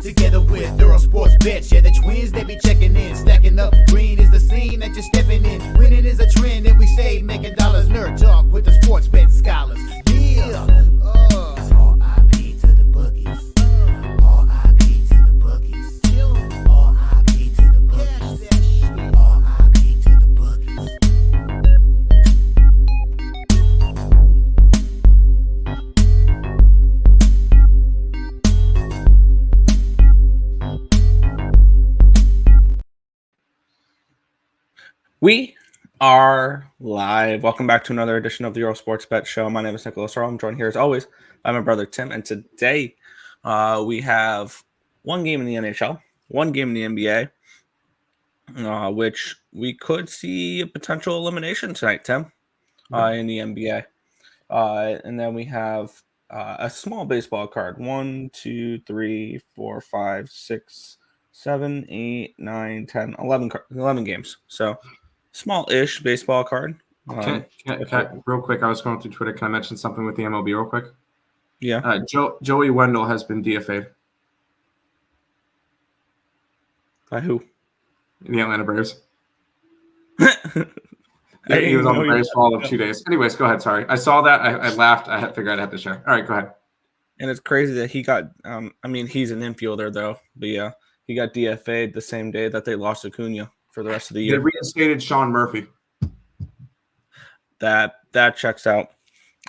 Together with Earle Sports Bets, yeah, the twins, they be checking in, stacking up. Green is the scene that you're stepping in. Winning is a trend, and we stay making dollars. Nerd talk with the sports betting scholars. Yeah, R.I.P. to the bookies. R.I.P. to the bookies. R.I.P. to the bookies. R.I.P. to the bookies. We are live. Welcome back to another edition of the Earle Sports Bet Show. My name is Nicholas Earle. I'm joined here as always by my brother Tim. And today we have one game in the NHL, one game in the NBA, which we could see a potential elimination tonight, Tim, in the NBA. And then we have a small baseball card. 1, 2, 3, 4, 5, 6, 7, 8, 9, 10, 11 games. So small-ish baseball card. Can real quick, I was going through Twitter. Can I mention something with the MLB real quick? Yeah. Joey Wendell has been DFA'd. By who? The Atlanta Braves. He was on the Braves for all of 2 days. Anyways, go ahead. Sorry. I saw that. I laughed. I figured I'd have to share. All right, go ahead. And it's crazy that he got he's an infielder, though. But yeah, he got DFA'd the same day that they lost Acuna for the rest of the year. They reinstated Sean Murphy. That checks out.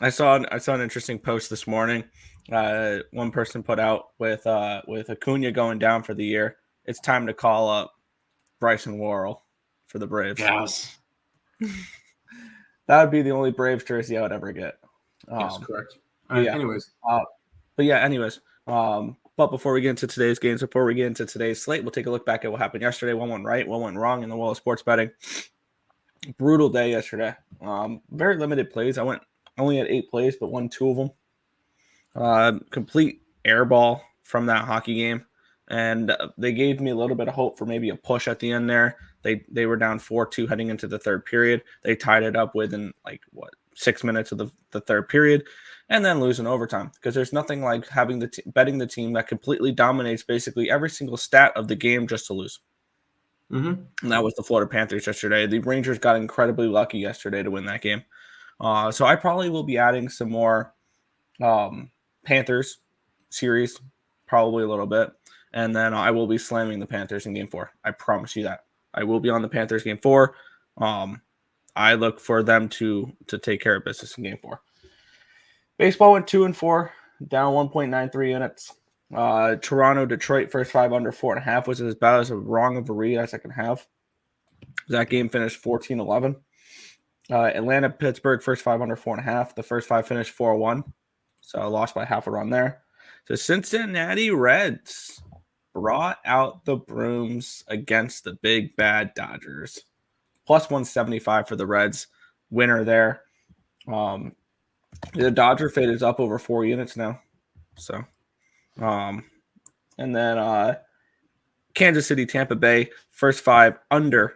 I saw an interesting post this morning. One person put out with Acuna going down for the year, it's time to call up Bryson Worrell for the Braves. Yes. That would be the only Braves jersey I would ever get. Yes, correct. Yeah. Anyways. But before we get into today's games, before we get into today's slate, we'll take a look back at what happened yesterday. What went right, what went wrong in the world of sports betting. Brutal day yesterday. Very limited plays. I only had 8 plays, but won 2 of them. Complete air ball from that hockey game. And they gave me a little bit of hope for maybe a push at the end there. They were down 4-2 heading into the third period. They tied it up within 6 minutes of the third period, and then losing overtime, because there's nothing like having betting the team that completely dominates basically every single stat of the game just to lose. Mm-hmm. And that was the Florida Panthers yesterday. The Rangers got incredibly lucky yesterday to win that game. So I probably will be adding some more Panthers series, probably a little bit. And then I will be slamming the Panthers in game 4. I promise you that. I will be on the Panthers game 4. I look for them to take care of business in game 4. Baseball went 2-4, down 1.93 units. Toronto, Detroit, first 5 under 4.5 was about as wrong of a read as I can have. That game finished 14-11. Atlanta, Pittsburgh, first 5 under 4.5. The first 5 finished 4-1. So I lost by half a run there. The Cincinnati Reds brought out the brooms against the big bad Dodgers. Plus 175 for the Reds. Winner there. The Dodger fade is up over 4 units now. So, and then Kansas City, Tampa Bay, first 5 under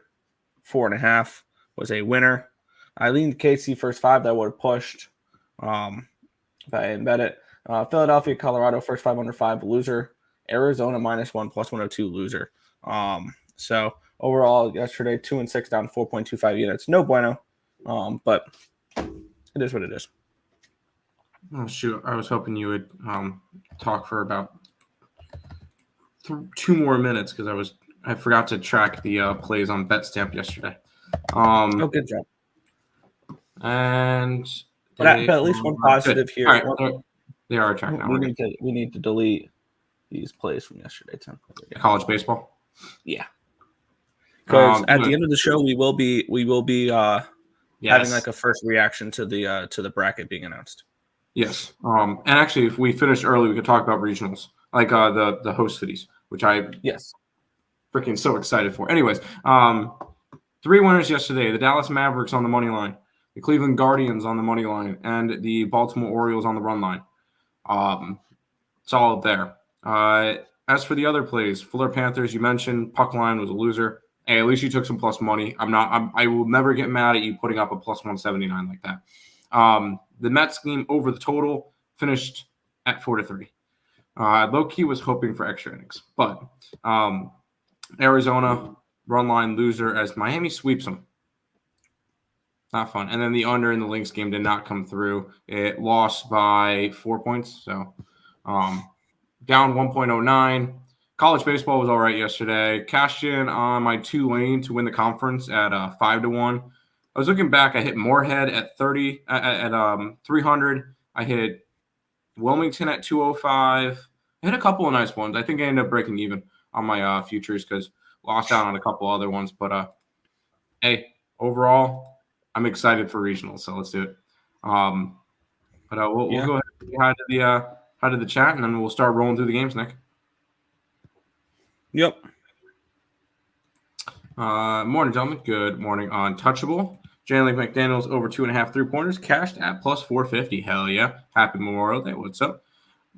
4.5 was a winner. I leaned KC first 5 that would have pushed. If I didn't bet it. Philadelphia, Colorado, first 5 under 5, loser. Arizona -1, plus 102, loser. So overall, yesterday, 2-6, down 4.25 units. No bueno, but it is what it is. Oh, shoot. I was hoping you would talk for about 2 more minutes, because I forgot to track the plays on BetStamp yesterday. Good job. But at least one positive here. Right. They are tracked now. We need to delete these plays from yesterday, Tim. College baseball. Yeah. Because at the end of the show, we will be having a first reaction to the bracket being announced. Yes. And actually, if we finish early, we could talk about regionals, like the host cities, which freaking so excited for. Anyways, 3 winners yesterday: the Dallas Mavericks on the money line, the Cleveland Guardians on the money line, and the Baltimore Orioles on the run line. It's all there. As for the other plays, Florida Panthers, you mentioned puck line was a loser. Hey, at least you took some plus money. I will never get mad at you putting up a plus 179 like that. The Mets game over the total finished at 4-3. Low-key was hoping for extra innings. But Arizona, run line loser as Miami sweeps them. Not fun. And then the under in the Lynx game did not come through. It lost by 4 points. So down 1.09. College baseball was all right yesterday. Cashed in on my Tulane to win the conference at 5-1. I was looking back. I hit Moorhead at 300. I hit Wilmington at 205. I hit a couple of nice ones. I think I ended up breaking even on my futures because lost out on a couple other ones. But hey, overall, I'm excited for regionals. So let's do it. We'll go ahead and say hi to the chat, and then we'll start rolling through the games, Nick. Yep. Morning, gentlemen. Good morning. Untouchable. Jalen McDaniels over 2.5 3-pointers cashed at plus 450. Hell yeah. Happy Memorial Day. What's up?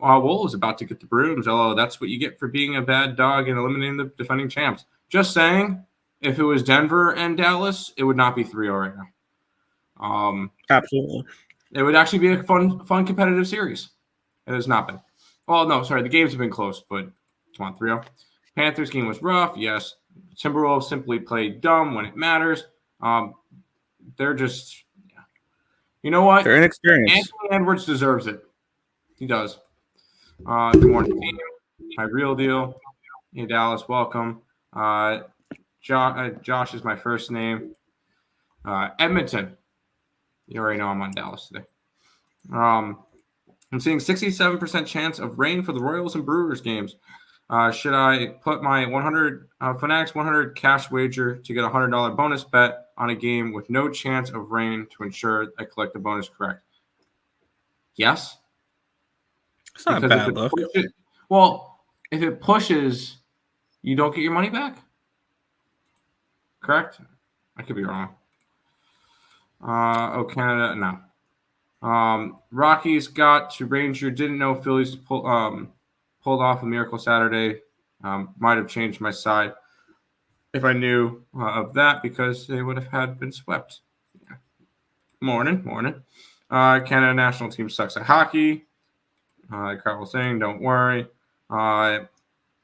Wolves about to get the brooms. Hello, that's what you get for being a bad dog and eliminating the defending champs. Just saying, if it was Denver and Dallas, it would not be 3-0 right now. Absolutely. It would actually be a fun competitive series. It has not been. Well, no, sorry. The games have been close, but come on, 3-0. Panthers game was rough. Yes. Timberwolves simply played dumb when it matters. They're just, you know what? They're inexperienced. Anthony Edwards deserves it. He does. Good morning, team. My real deal. Hey, Dallas, welcome. Josh is my first name. Edmonton. You already know I'm on Dallas today. I'm seeing 67% chance of rain for the Royals and Brewers games. Should I put my 100 Fanatics 100 cash wager to get a $100 bonus bet on a game with no chance of rain to ensure I collect the bonus correct? Yes. It's not a bad look. If it pushes, you don't get your money back. Correct? I could be wrong. Canada, no. Rockies got to Ranger. Didn't know Phillies pulled off a miracle Saturday. Might have changed my side if I knew of that because they would have been swept. Yeah. Morning. Canada national team sucks at hockey. Carl was saying, don't worry.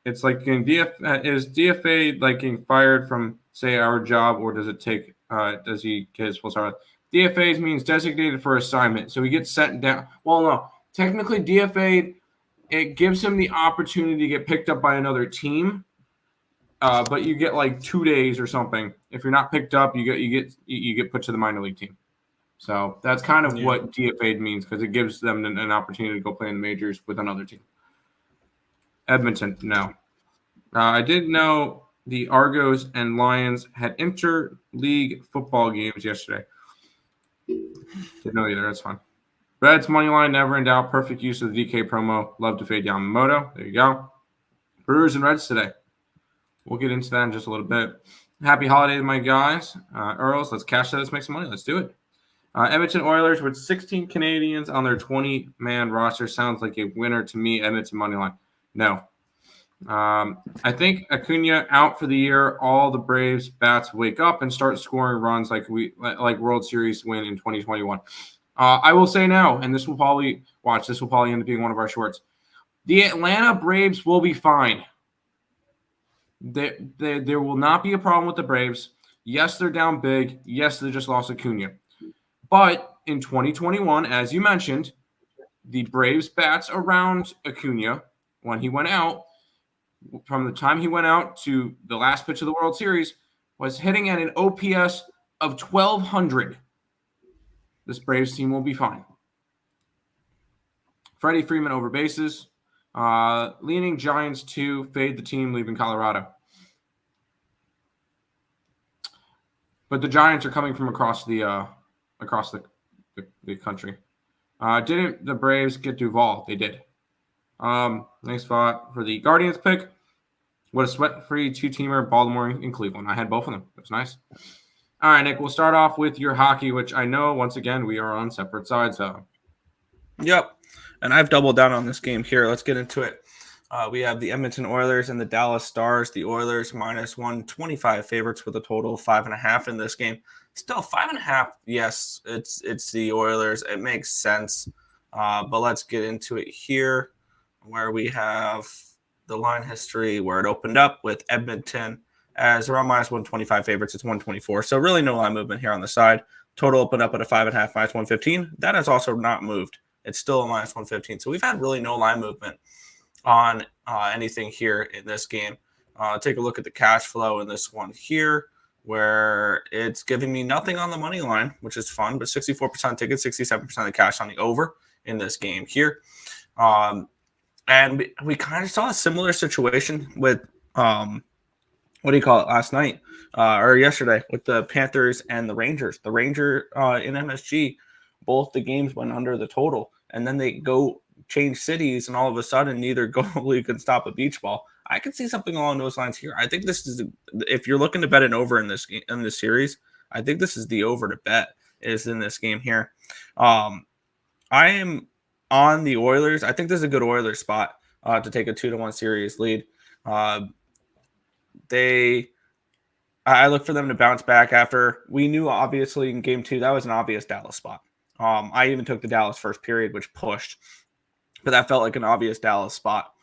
It's like getting is DFA like getting fired from, say, our job, or does it take? Does he get his full salary? DFA means designated for assignment, so he gets sent down. Well, no, technically DFA, it gives him the opportunity to get picked up by another team, but you get like 2 days or something. If you're not picked up, you get put to the minor league team. So that's kind of what DFA means because it gives them an opportunity to go play in the majors with another team. Edmonton, no. I did know the Argos and Lions had inter-league football games yesterday. Didn't know either. That's fine. Reds money line, never in doubt. Perfect use of the DK promo. Love to fade Yamamoto. There you go. Brewers and Reds today. We'll get into that in just a little bit. Happy holidays, my guys. Earls, let's cash that. Let's make some money. Let's do it. Edmonton Oilers with 16 Canadians on their 20-man roster. Sounds like a winner to me. Edmonton money line. No. I think Acuna out for the year. All the Braves bats wake up and start scoring runs like World Series win in 2021. I will say now, and this will probably end up being one of our shorts. The Atlanta Braves will be fine. There will not be a problem with the Braves. Yes, they're down big. Yes, they just lost Acuna. But in 2021, as you mentioned, the Braves bats around Acuna when he went out, from the time he went out to the last pitch of the World Series, was hitting at an OPS of 1,200. This Braves team will be fine. Freddie Freeman over bases. Leaning Giants 2, fade the team leaving Colorado. But the Giants are coming from across the country. Didn't the Braves get Duvall? They did. Nice spot for the Guardians pick. What a sweat-free two-teamer, Baltimore and Cleveland. I had both of them. It was nice. All right, Nick, we'll start off with your hockey, which I know, once again, we are on separate sides of. Yep, and I've doubled down on this game here. Let's get into it. We have the Edmonton Oilers and the Dallas Stars. The Oilers -125 favorites with a total of 5.5 in this game. Still 5.5. Yes, it's the Oilers. It makes sense. But let's get into it here. where we have the line history where it opened up with Edmonton as around minus 125 favorites. It's 124. So really no line movement here on the side. Total opened up at a 5.5 minus 115. That has also not moved. It's still a minus 115. So we've had really no line movement on anything here in this game. Take a look at the cash flow in this one here, where it's giving me nothing on the money line, which is fun, but 64% ticket, 67% of cash on the over in this game here. And we kind of saw a similar situation with, last night or yesterday with the Panthers and the Rangers. The Ranger in MSG, both the games went under the total, and then they go change cities, and all of a sudden neither goalie can stop a beach ball. I could see something along those lines here. I think this is, if you're looking to bet an over in this game, in this series, I think this is the over to bet is in this game here. I am on the Oilers. I think this is a good Oilers spot to take a 2-1 series lead. I look for them to bounce back after we knew, obviously, in game 2, that was an obvious Dallas spot. I even took the Dallas first period, which pushed, but that felt like an obvious Dallas spot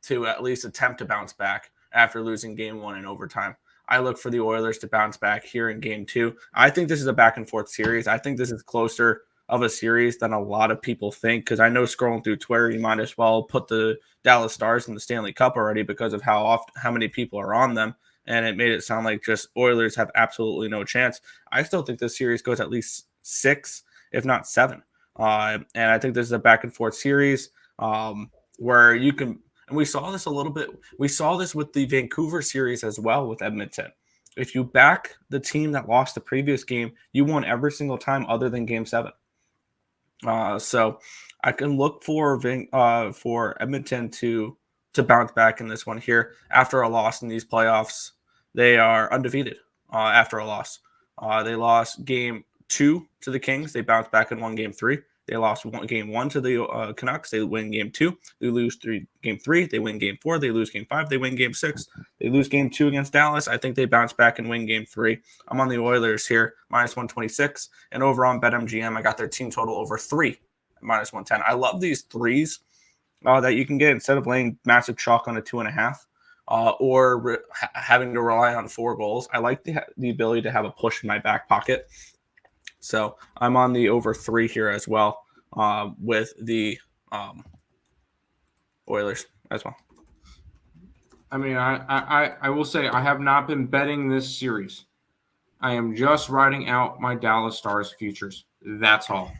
to at least attempt to bounce back after losing game 1 in overtime. I look for the Oilers to bounce back here in game 2. I think this is a back and forth series. I think this is closer of a series than a lot of people think, because I know scrolling through Twitter, you might as well put the Dallas Stars in the Stanley Cup already because of how many people are on them, and it made it sound like just Oilers have absolutely no chance. I still think this series goes at least 6, if not 7, and I think this is a back and forth series where you can. And we saw this a little bit. We saw this with the Vancouver series as well with Edmonton. If you back the team that lost the previous game, you won every single time other than game 7. So I can look for Edmonton to bounce back in this one here. After a loss in these playoffs, they are undefeated after a loss. They lost game 2 to the Kings. They bounced back and won game 3. They lost game 1 to the Canucks. They win game 2. They lose game 3. They win game 4. They lose game 5. They win game 6. They lose game 2 against Dallas. I think they bounce back and win game 3. I'm on the Oilers here, minus 126. And over on BetMGM, I got their team total over 3, minus 110. I love these threes that you can get instead of laying massive chalk on a 2.5 or having to rely on 4 goals. I like the ability to have a push in my back pocket. So I'm on the over 3 here as well with the Oilers as well. I mean, I will say I have not been betting this series. I am just writing out my Dallas Stars futures. That's all.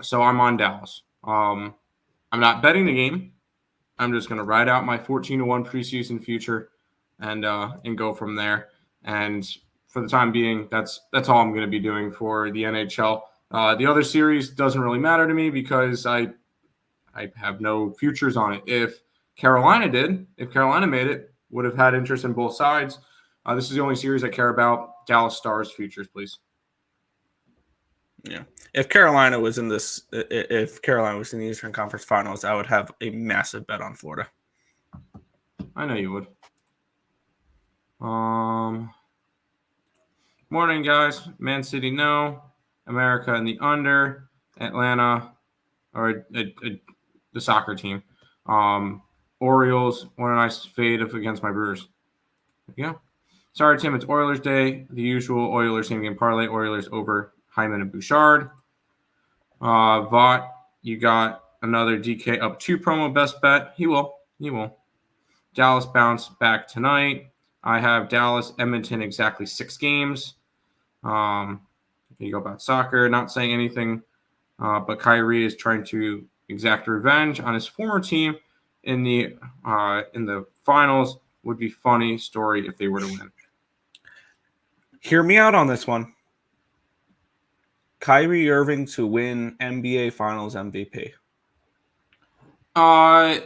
So I'm on Dallas. I'm not betting the game. I'm just going to write out my 14-1 preseason future and go from there. And for the time being, that's all I'm going to be doing for the NHL. The other series doesn't really matter to me because I have no futures on it. If Carolina made it, would have had interest in both sides. This is the only series I care about. Dallas Stars futures, please. Yeah. If Carolina was in the Eastern Conference Finals, I would have a massive bet on Florida. I know you would. Morning, guys. Man City, no. America in the under. Atlanta, or the soccer team. Orioles, what a nice fade against my Brewers. There you go. Sorry, Tim, it's Oilers Day. The usual Oilers same game parlay. Oilers over Hyman and Bouchard. Vaught, you got another DK up 2 promo best bet. He will. Dallas bounce back tonight. I have Dallas, Edmonton, exactly 6 games. Here you go about soccer. Not saying anything, but Kyrie is trying to exact revenge on his former team in the finals. Would be funny story if they were to win. Hear me out on this one. Kyrie Irving to win NBA Finals MVP. I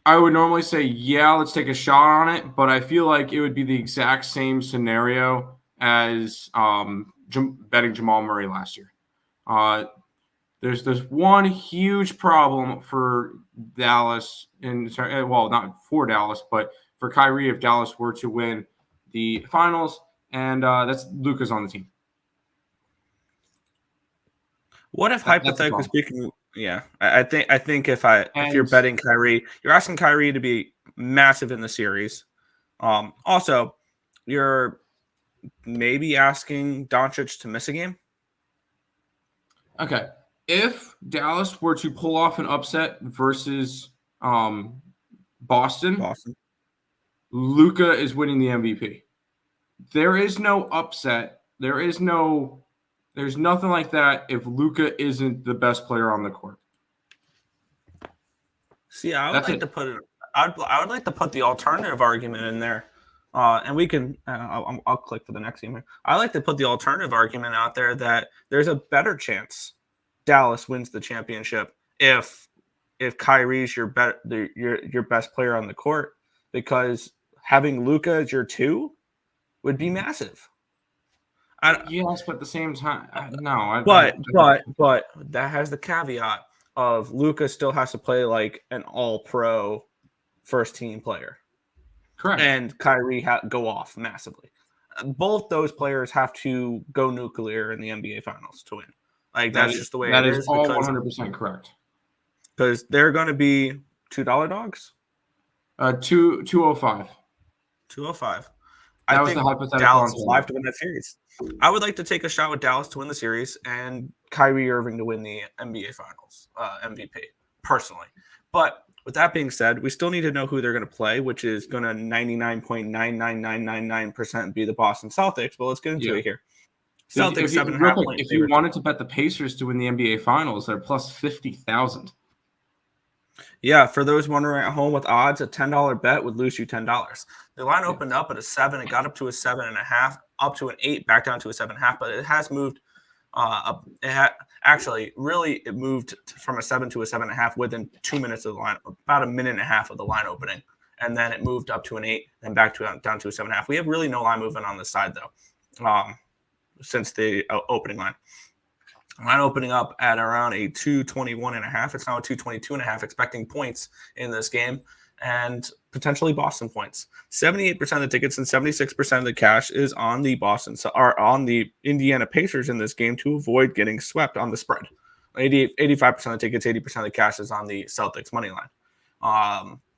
would normally say, yeah, let's take a shot on it, but I feel like it would be the exact same scenario as betting Jamal Murray last year. There's one huge problem for Dallas, not for Dallas, but for Kyrie if Dallas were to win the finals, and that's Luka's on the team. What if, hypothetically speaking, Yeah, I think if you're betting Kyrie, you're asking Kyrie to be massive in the series. Also, you're maybe asking Doncic to miss a game. Okay, if Dallas were to pull off an upset versus Boston, Luka is winning the MVP. There is no upset. There's nothing like that if Luka isn't the best player on the court. See, I would like to put the alternative argument in there, and we can. I'll click for the next game. I like to put the alternative argument out there that there's a better chance Dallas wins the championship if Kyrie's your best player on the court, because having Luka as your 2 would be massive. Yes, but at the same time, no. But that has the caveat of Luka still has to play like an all-pro first-team player. Correct. And Kyrie go off massively. Both those players have to go nuclear in the NBA Finals to win. Like, that's just the way it is. That is all 100% correct. Because they're going to be $2 dogs? 205. 205. That was think the hypothetical. Dallas is live to win that series. I would like to take a shot with Dallas to win the series and Kyrie Irving to win the NBA Finals MVP, personally. But with that being said, we still need to know who they're going to play, which is going to 99.99999% be the Boston Celtics. But let's get into it here. Celtics 7.5 points. If you wanted to bet the Pacers to win the NBA Finals, they're plus 50,000. Yeah, for those wondering at home with odds, a $10 bet would lose you $10. The line opened up at a 7. It got up to a 7.5, up to an 8, back down to a 7.5. But it has moved up. It moved from a 7 to a 7.5 within 2 minutes of the line, about a minute and a half of the line opening. And then it moved up to an 8 and back to down to a 7.5. We have really no line movement on this side, though, since the opening line. Line opening up at around a 221.5. It's now a 222.5, expecting points in this game and potentially Boston points. 78% of the tickets and 76% of the cash is on the on the Indiana Pacers in this game to avoid getting swept on the spread. 85% of the tickets, 80% of the cash is on the Celtics money line.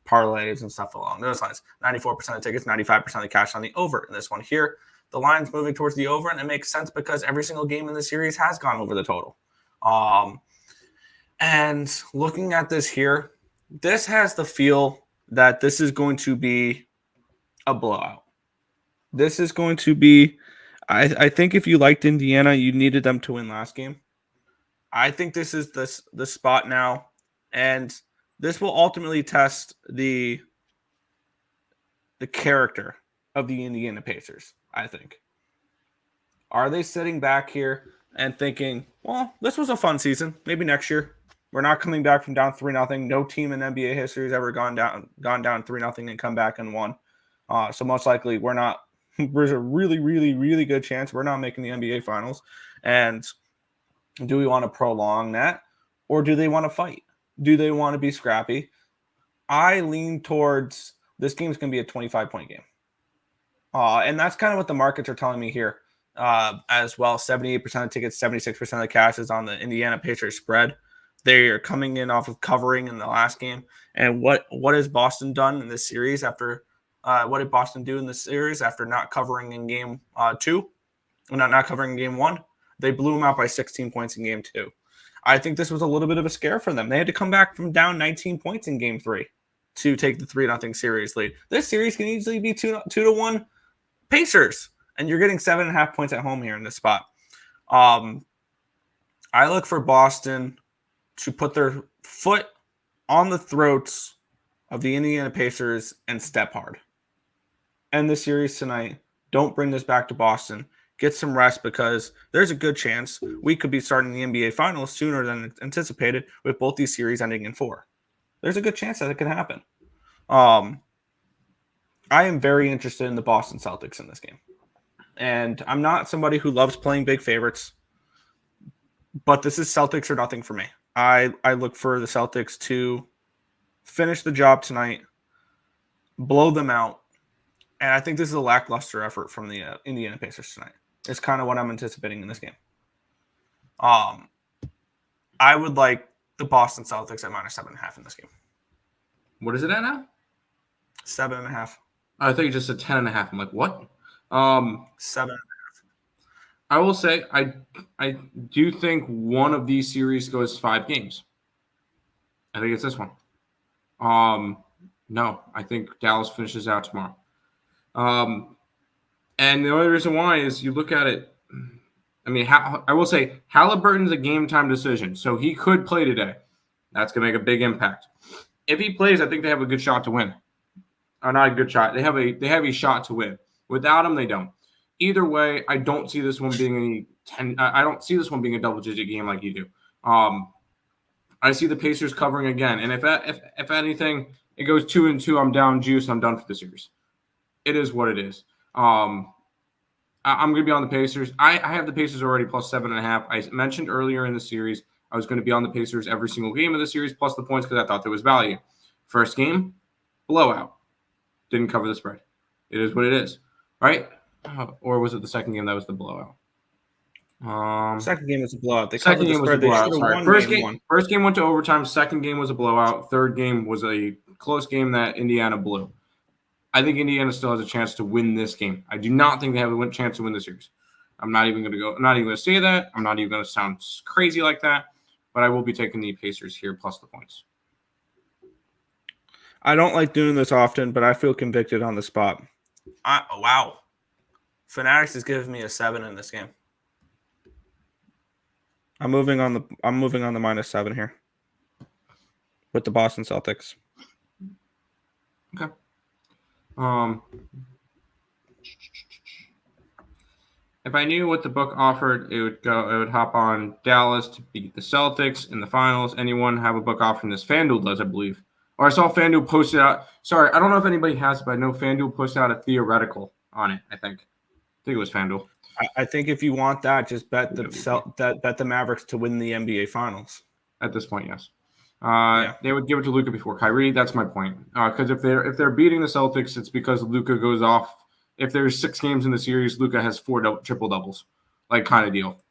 Parleys and stuff along those lines. 94% of tickets, 95% of the cash on the over in this one here. The line's moving towards the over, and it makes sense because every single game in the series has gone over the total. And looking at this here, this has the feel that this is going to be a blowout. This is going to be, I think if you liked Indiana, you needed them to win last game. I think this is the spot now, and this will ultimately test the character of the Indiana Pacers, I think. Are they sitting back here and thinking, well, this was a fun season. Maybe next year. We're not coming back from down 3-0. No team in NBA history has ever gone down 3-0 and come back and won. So most likely we're not. There's a really, really, really good chance we're not making the NBA Finals. And do we want to prolong that? Or do they want to fight? Do they want to be scrappy? I lean towards this game's going to be a 25-point game. And that's kind of what the markets are telling me here as well. 78% of tickets, 76% of the cash is on the Indiana Pacers spread. They are coming in off of covering in the last game. And what has Boston done in this series after what did Boston do in this series after not covering in game 2? Not covering in game 1? They blew them out by 16 points in game 2. I think this was a little bit of a scare for them. They had to come back from down 19 points in game 3 to take the 3-0 series lead. This series can easily be 2-1 Pacers, and you're getting 7.5 points at home here in this spot. I look for Boston to put their foot on the throats of the Indiana Pacers and step hard. End the series tonight. Don't bring this back to Boston. Get some rest because there's a good chance we could be starting the NBA Finals sooner than anticipated with both these series ending in 4. There's a good chance that it can happen. I am very interested in the Boston Celtics in this game. And I'm not somebody who loves playing big favorites, but this is Celtics or nothing for me. I look for the Celtics to finish the job tonight, blow them out, and I think this is a lackluster effort from the Indiana Pacers tonight. It's kind of what I'm anticipating in this game. I would like the Boston Celtics at -7.5 in this game. What is it at now? 7.5. I thought you just said 10.5. I'm like, what? 7. I will say I do think one of these series goes 5 games. I think it's this one. No, I think Dallas finishes out tomorrow. And the only reason why is you look at it. I mean, I will say Halliburton's a game time decision, so he could play today. That's going to make a big impact. If he plays, I think they have a good shot to win. Or not a good shot. They have a shot to win. Without him, they don't. Either way, I don't see this one being I don't see this one being a double-digit game like you do. I see the Pacers covering again, and if anything, it goes 2-2. I'm down juice. I'm done for the series. It is what it is. I'm going to be on the Pacers. I have the Pacers already plus 7.5. I mentioned earlier in the series I was going to be on the Pacers every single game of the series plus the points because I thought there was value. First game, blowout. Didn't cover the spread. It is what it is, right? Or was it the second game that was the blowout? Second game was a blowout. They second covered the game was a spread. They blowout. should have Sorry. won First game went to overtime. Second game was a blowout. Third game was a close game that Indiana blew. I think Indiana still has a chance to win this game. I do not think they have a chance to win the series. I'm not even going to say that. I'm not even going to sound crazy like that. But I will be taking the Pacers here plus the points. I don't like doing this often, but I feel convicted on the spot. Wow. Fanatics is giving me a 7 in this game. I'm moving on the -7 here with the Boston Celtics. Okay. If I knew what the book offered, it would hop on Dallas to beat the Celtics in the finals. Anyone have a book offering this? FanDuel does, I believe. Or I saw FanDuel posted out. Sorry, I don't know if anybody has it, but I know FanDuel posted out a theoretical on it, I think it was FanDuel. I think if you want that, just bet the Mavericks to win the NBA Finals. At this point, yes. They would give it to Luka before Kyrie. That's my point. Because if they're beating the Celtics, it's because Luka goes off. If there's 6 games in the series, Luka has 4 triple doubles, like kind of deal.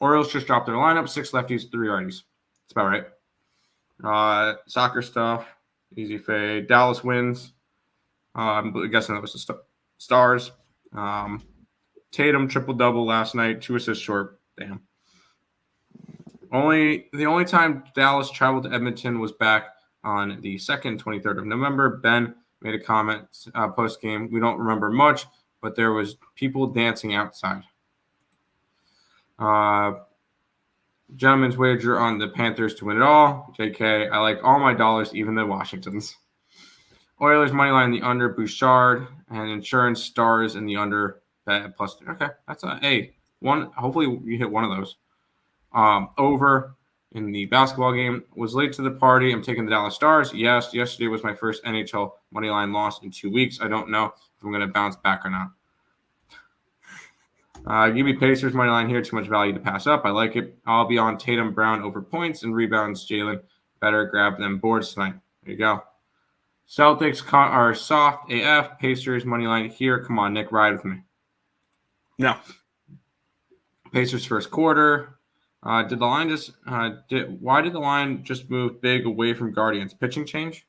Orioles just dropped their lineup: 6 lefties, 3 righties. That's about right. Soccer stuff, easy fade. Dallas wins. I'm guessing that was the Stars. Tatum triple-double last night, 2 assists short. Damn. The only time Dallas traveled to Edmonton was back on the 2nd, 23rd of November. Ben made a comment post-game. We don't remember much, but there was people dancing outside. Gentleman's wager on the Panthers to win it all. JK, I like all my dollars, even the Washingtons. Oilers money line the under, Bouchard, and insurance Stars in the under bet plus. Okay, that's one. Hopefully you hit one of those. Over in the basketball game. Was late to the party. I'm taking the Dallas Stars. Yes, yesterday was my first NHL money line loss in 2 weeks. I don't know if I'm going to bounce back or not. Give me Pacers money line here. Too much value to pass up. I like it. I'll be on Tatum Brown over points and rebounds. Jalen better grab them boards tonight. There you go. Celtics are soft AF. Pacers money line here. Come on, Nick, ride with me. No. Pacers first quarter. Did the line just why did the line just move big away from Guardians? Pitching change?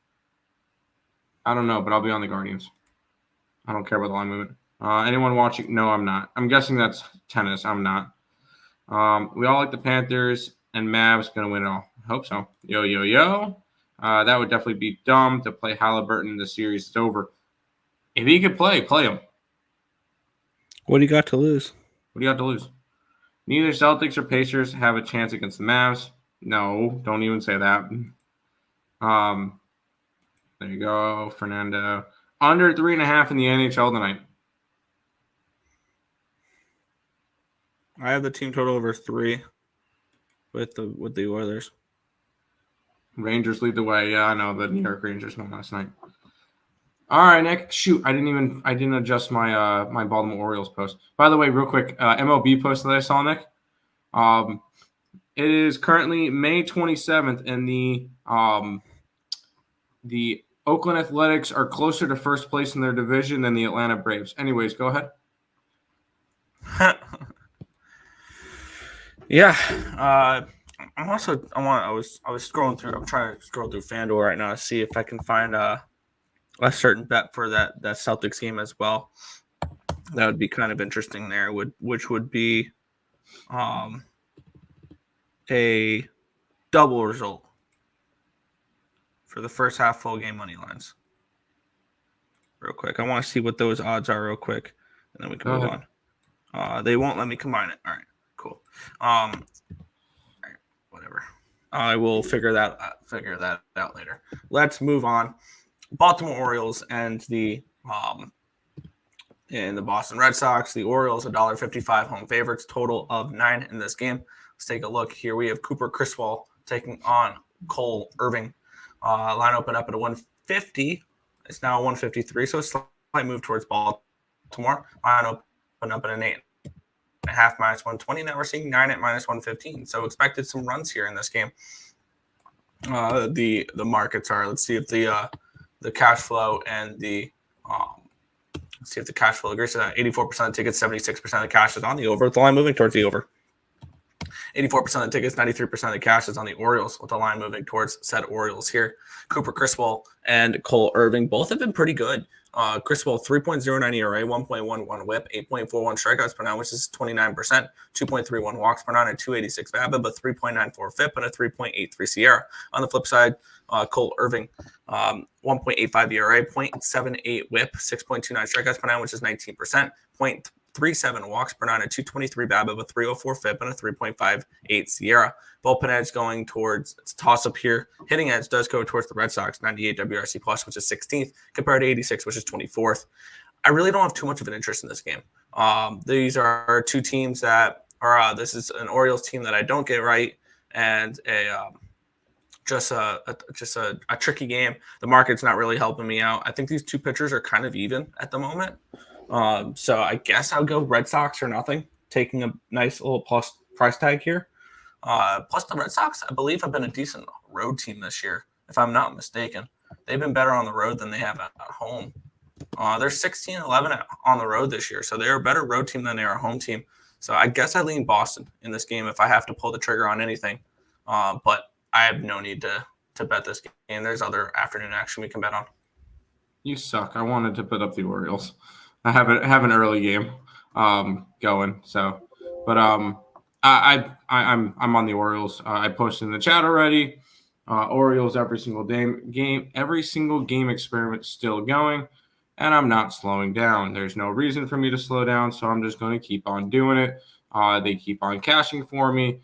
I don't know, but I'll be on the Guardians. I don't care about the line movement. Anyone watching? No, I'm not. I'm guessing that's tennis. I'm not. We all like the Panthers, and Mavs going to win it all. I hope so. Yo. That would definitely be dumb to play Halliburton. The series is over. If he could play him. What do you got to lose? Neither Celtics or Pacers have a chance against the Mavs. No, don't even say that. There you go, Fernando. Under 3.5 in the NHL tonight. I have the team total over 3 with the Oilers. Rangers lead the way. Yeah, I know the New York Rangers won last night. All right, Nick. Shoot, I didn't adjust my my Baltimore Orioles post. By the way, real quick, MLB post that I saw, Nick. It is currently May 27th, and the Oakland Athletics are closer to first place in their division than the Atlanta Braves. Anyways, go ahead. Yeah, I was scrolling through. I'm trying to scroll through FanDuel right now to see if I can find a certain bet for that Celtics game as well. That would be kind of interesting there. Which would be a double result for the first half full game money lines. Real quick, I want to see what those odds are real quick, and then we can move on. They won't let me combine it. All right, cool. All right, whatever. I will figure that out later. Let's move on. Baltimore Orioles and the Boston Red Sox. The Orioles $1.55 home favorites, total of 9 in this game. Let's take a look here. We have Cooper Criswell taking on Cole Irving. Line open up at a 150. It's now a 153, so a slight move towards Baltimore. Line open up at an 8.5 minus 120. Now we're seeing 9 at minus 115. So expected some runs here in this game. The markets are. Let's see if the cash flow and the let's see if the cash flow agrees to that. 84% of tickets, 76% of the cash is on the over. With the line moving towards the over. 84% of the tickets, 93% of the cash is on the Orioles, with the line moving towards said Orioles here. Cooper Criswell and Cole Irving both have been pretty good. Criswell, 3.09 ERA, 1.11 whip, 8.41 strikeouts per nine, which is 29%, 2.31 walks per nine, and 286 BABIP, but 3.94 FIP and a 3.83 SIERA. On the flip side, Cole Irving, 1.85 ERA, 0.78 whip, 6.29 strikeouts per nine, which is 19%, 0.37 walks per nine, a 223 BABIP, a 304 FIP, and a 3.58 SIERA. Bullpen edge going towards its toss-up here. Hitting edge does go towards the Red Sox, 98 WRC+, which is 16th, compared to 86, which is 24th. I really don't have too much of an interest in this game. These are two teams that are this is an Orioles team that I don't get right, and just a tricky game. The market's not really helping me out. I think these two pitchers are kind of even at the moment. So I guess I'll go Red Sox or nothing, taking a nice little plus price tag here. Plus the Red Sox, I believe, have been a decent road team this year, if I'm not mistaken. They've been better on the road than they have at home. They're 16-11 on the road this year, so they're a better road team than they are a home team. So I guess I lean Boston in this game if I have to pull the trigger on anything. But I have no need to bet this game. There's other afternoon action we can bet on. You suck. I wanted to put up the Orioles. I have an early game going. So, but I'm on the Orioles. I posted in the chat already. Orioles every single game experiment still going, and I'm not slowing down. There's no reason for me to slow down, so I'm just going to keep on doing it. They keep on cashing for me.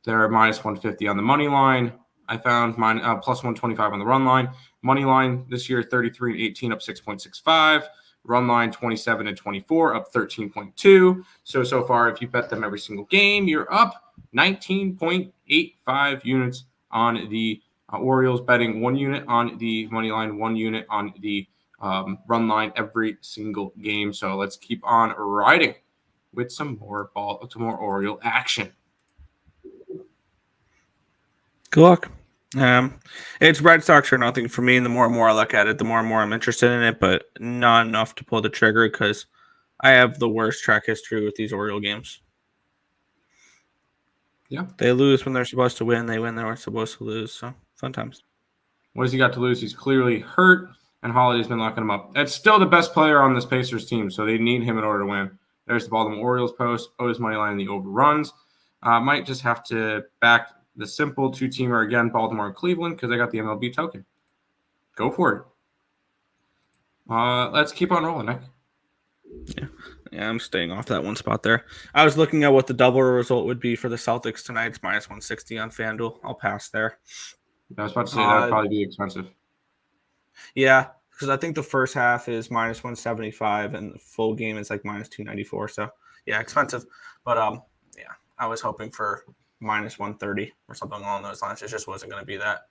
They're minus 150 on the money line. I found mine plus 125 on the run line. Money line this year 33-18 up 6.65. Run line 27-24 up 13.2. So far, if you bet them every single game, you're up 19.85 units on the Orioles, betting 1 unit on the money line, 1 unit on the run line every single game. So let's keep on riding with some more Oriole action. Good luck. It's Red Sox or nothing for me, and the more and more I look at it, the more and more I'm interested in it, but not enough to pull the trigger because I have the worst track history with these Oriole games. Yeah. They lose when they're supposed to win. They win when they're supposed to lose. So, fun times. What has he got to lose? He's clearly hurt, and Holiday's been locking him up. That's still the best player on this Pacers team, so they need him in order to win. There's the Baltimore Orioles post. O's money line, the overruns. Might just have to back the simple two-teamer again, Baltimore and Cleveland, because I got the MLB token. Go for it. Let's keep on rolling, Nick. Yeah, I'm staying off that one spot there. I was looking at what the double result would be for the Celtics tonight. It's minus 160 on FanDuel. I'll pass there. I was about to say that would probably be expensive. Yeah, because I think the first half is minus 175 and the full game is like minus 294. So, yeah, expensive. But, yeah, I was hoping for minus 130 or something along those lines. It just wasn't going to be that.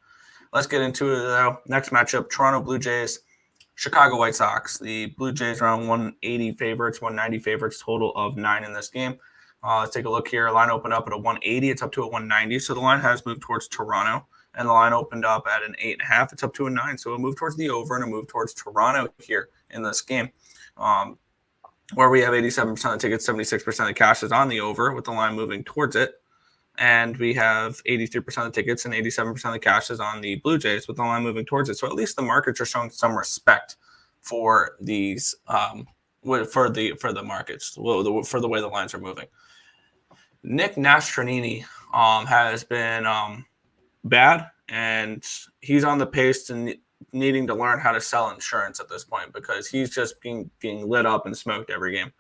Let's get into it, though. Next matchup, Toronto Blue Jays, Chicago White Sox. The Blue Jays around 180 favorites, 190 favorites, total of 9 in this game. Let's take a look here. Line opened up at a 180. It's up to a 190. So the line has moved towards Toronto. And the line opened up at an 8.5. It's up to a 9. So a move towards the over and a move towards Toronto here in this game. Where we have 87% of tickets, 76% of cash is on the over with the line moving towards it. And we have 83% of the tickets and 87% of the cash is on the Blue Jays, with the line moving towards it. So at least the markets are showing some respect for these for the markets, for the way the lines are moving. Nick Nastronini has been bad, and he's on the pace to needing to learn how to sell insurance at this point, because he's just being lit up and smoked every game.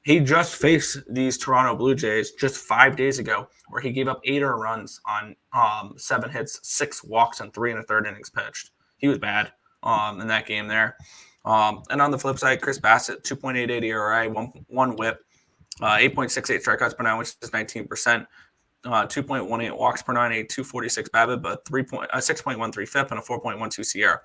He just faced these Toronto Blue Jays just 5 days ago, where he gave up 8 earned runs on 7 hits, 6 walks, and 3 1/3 innings pitched. He was bad in that game there. And on the flip side, Chris Bassett, 2.88 ERA, 1 whip, 8.68 strikeouts per 9, which is 19%. 2.18 walks per 9, a 2.46 BABIP, but 6.13 FIP, and a 4.12 SIERA.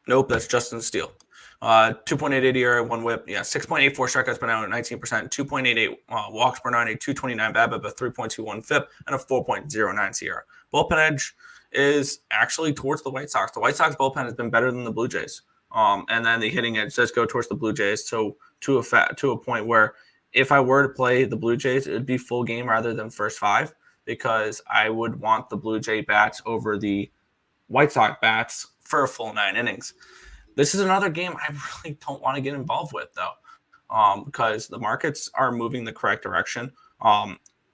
Nope, that's Justin Steele. 2.88 ERA, 1 whip, 6.84 strikeouts per 9, 19%, 2.88 walks per 9, a 2.29 BABIP, a 3.21 FIP, and a 4.09 SIERA. Bullpen edge is actually towards the White Sox. The White Sox bullpen has been better than the Blue Jays. And then the hitting edge does go towards the Blue Jays. So to a point where if I were to play the Blue Jays, it would be full game rather than first 5, because I would want the Blue Jay bats over the White Sox bats for a full 9 innings. This is another game I really don't want to get involved with, though, because the markets are moving the correct direction.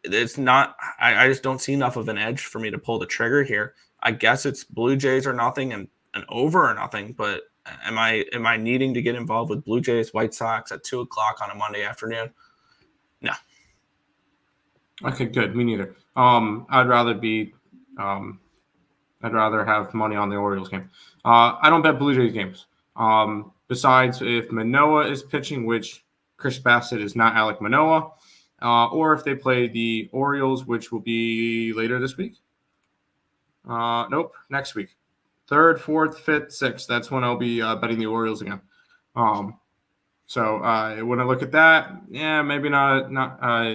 It's not. I just don't see enough of an edge for me to pull the trigger here. I guess it's Blue Jays or nothing, and an over or nothing. But am I needing to get involved with Blue Jays, White Sox at 2:00 on a Monday afternoon? No. Okay, good. Me neither. I'd rather have money on the Orioles game. I don't bet Blue Jays games. Besides if Manoah is pitching, which Chris Bassett is not Alek Manoah, or if they play the Orioles, which will be later this week. Nope, next week. 3rd, 4th, 5th, 6th. That's when I'll be betting the Orioles again. So when I look at that, maybe not.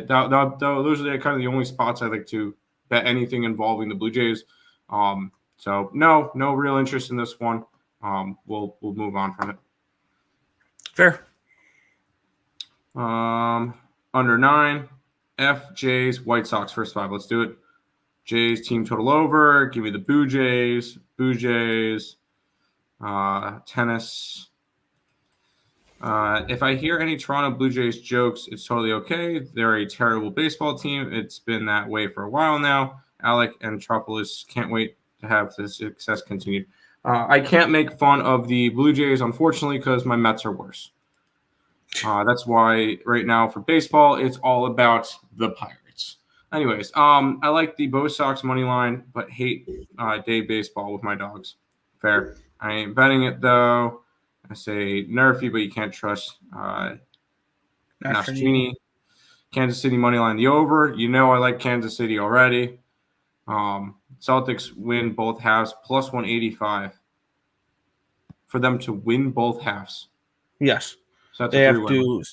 Those are kind of the only spots I like to bet anything involving the Blue Jays. So no real interest in this one. We'll move on from it. Fair. Under 9, F, Jays, White Sox, first 5. Let's do it. Jays team total over. Give me the Blue Jays, tennis. If I hear any Toronto Blue Jays jokes, it's totally okay. They're a terrible baseball team. It's been that way for a while now. Alec and Metropolis can't wait to have the success continued. I can't make fun of the Blue Jays, unfortunately, because my Mets are worse. That's why right now for baseball, it's all about the Pirates. Anyways, I like the Bo Sox money line, but hate day baseball with my dogs. Fair. I ain't betting it, though. I say nerfy, but you can't trust Nastrini. Kansas City money line, the over. You know I like Kansas City already. Celtics win both halves, plus 185 for them to win both halves. Yes. So that's they have to.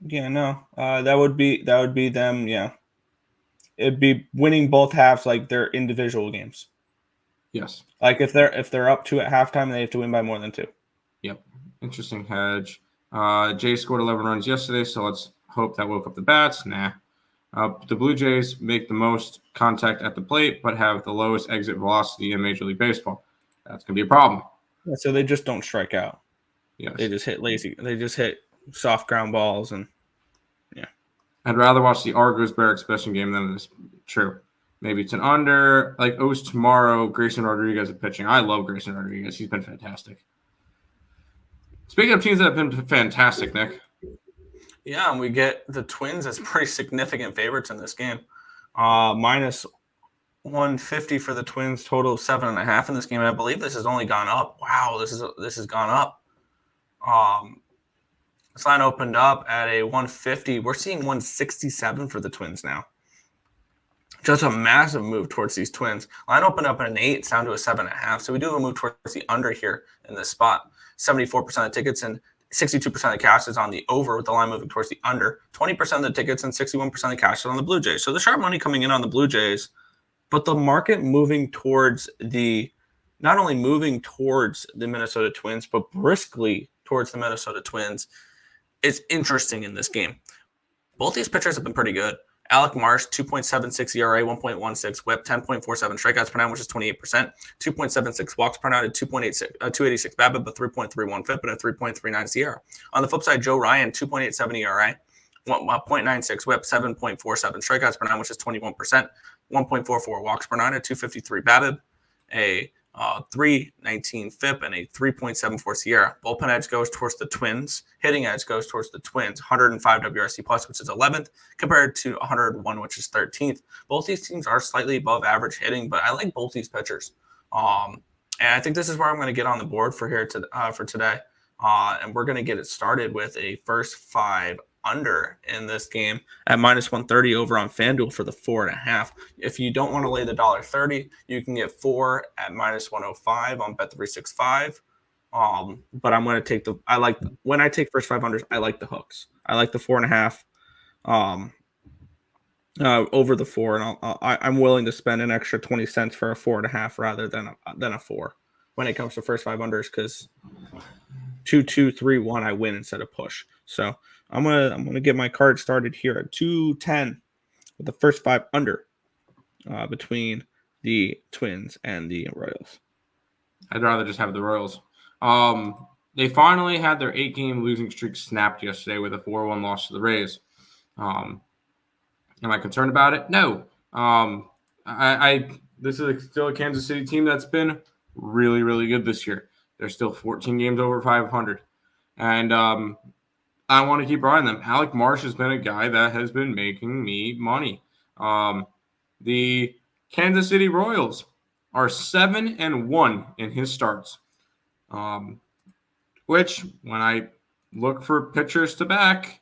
Yeah, no. That would be them. Yeah. It'd be winning both halves like their individual games. Yes. Like if they're up 2 at halftime, they have to win by more than 2. Yep. Interesting hedge. Jay scored 11 runs yesterday, so let's hope that woke up the bats. Nah. The Blue Jays make the most contact at the plate, but have the lowest exit velocity in Major League Baseball. That's going to be a problem. Yeah, so they just don't strike out. Yes. They just hit lazy. They just hit soft ground balls, and yeah. I'd rather watch the Argos-Barracks Special game than this. True. Maybe it's an under. Like O's tomorrow, Grayson Rodriguez is pitching. I love Grayson Rodriguez. He's been fantastic. Speaking of teams that have been fantastic, Nick. Yeah, and we get the Twins as pretty significant favorites in this game. Minus 150 for the Twins, total of 7.5 in this game. And I believe this has only gone up. Wow, this has gone up. This line opened up at a 150. We're seeing 167 for the Twins now. Just a massive move towards these Twins. Line opened up at an 8, it's down to a 7.5. So we do have a move towards the under here in this spot. 74% of tickets and 62% of the cash is on the over, with the line moving towards the under. 20% of the tickets and 61% of the cash is on the Blue Jays. So the sharp money coming in on the Blue Jays, but the market moving towards not only moving towards the Minnesota Twins, but briskly towards the Minnesota Twins. It's interesting in this game. Both these pitchers have been pretty good. Alec Marsh, 2.76 ERA, 1.16 whip, 10.47 strikeouts per nine, which is 28%, 2.76 walks per nine, 286 BABIP, but 3.31 FIP, and a 3.39 SIERA. On the flip side, Joe Ryan, 2.87 ERA, 0.96 whip, 7.47 strikeouts per nine, which is 21%, 1.44 walks per nine, a 253 BABIP, a 3.19 FIP, and a 3.74 SIERA. Bullpen edge goes towards the Twins. Hitting edge goes towards the Twins. 105 WRC plus, which is 11th, compared to 101, which is 13th. Both these teams are slightly above average hitting, but I like both these pitchers. And I think this is where I'm going to get on the board for today. And we're going to get it started with a first five under in this game at minus 130 over on FanDuel for the 4.5. If you don't want to lay the $1.30, you can get 4 at minus 105 on Bet365. But I'm going to take when I take first five unders, I like the hooks. I like the 4.5 over the 4, and I'm willing to spend an extra 20 cents for a 4.5 rather than a 4 when it comes to first five unders, because 2-2-3-1 I win instead of push. So I'm gonna get my card started here at 210 with the first five under between the Twins and the Royals. I'd rather just have the Royals. They finally had their 8-game losing streak snapped yesterday with a 4-1 loss to the Rays. Am I concerned about it? No. This is still a Kansas City team that's been really, really good this year. They're still 14 games over 500. And I want to keep riding them. Alec Marsh has been a guy that has been making me money. The Kansas City Royals are 7-1 in his starts, which when I look for pitchers to back,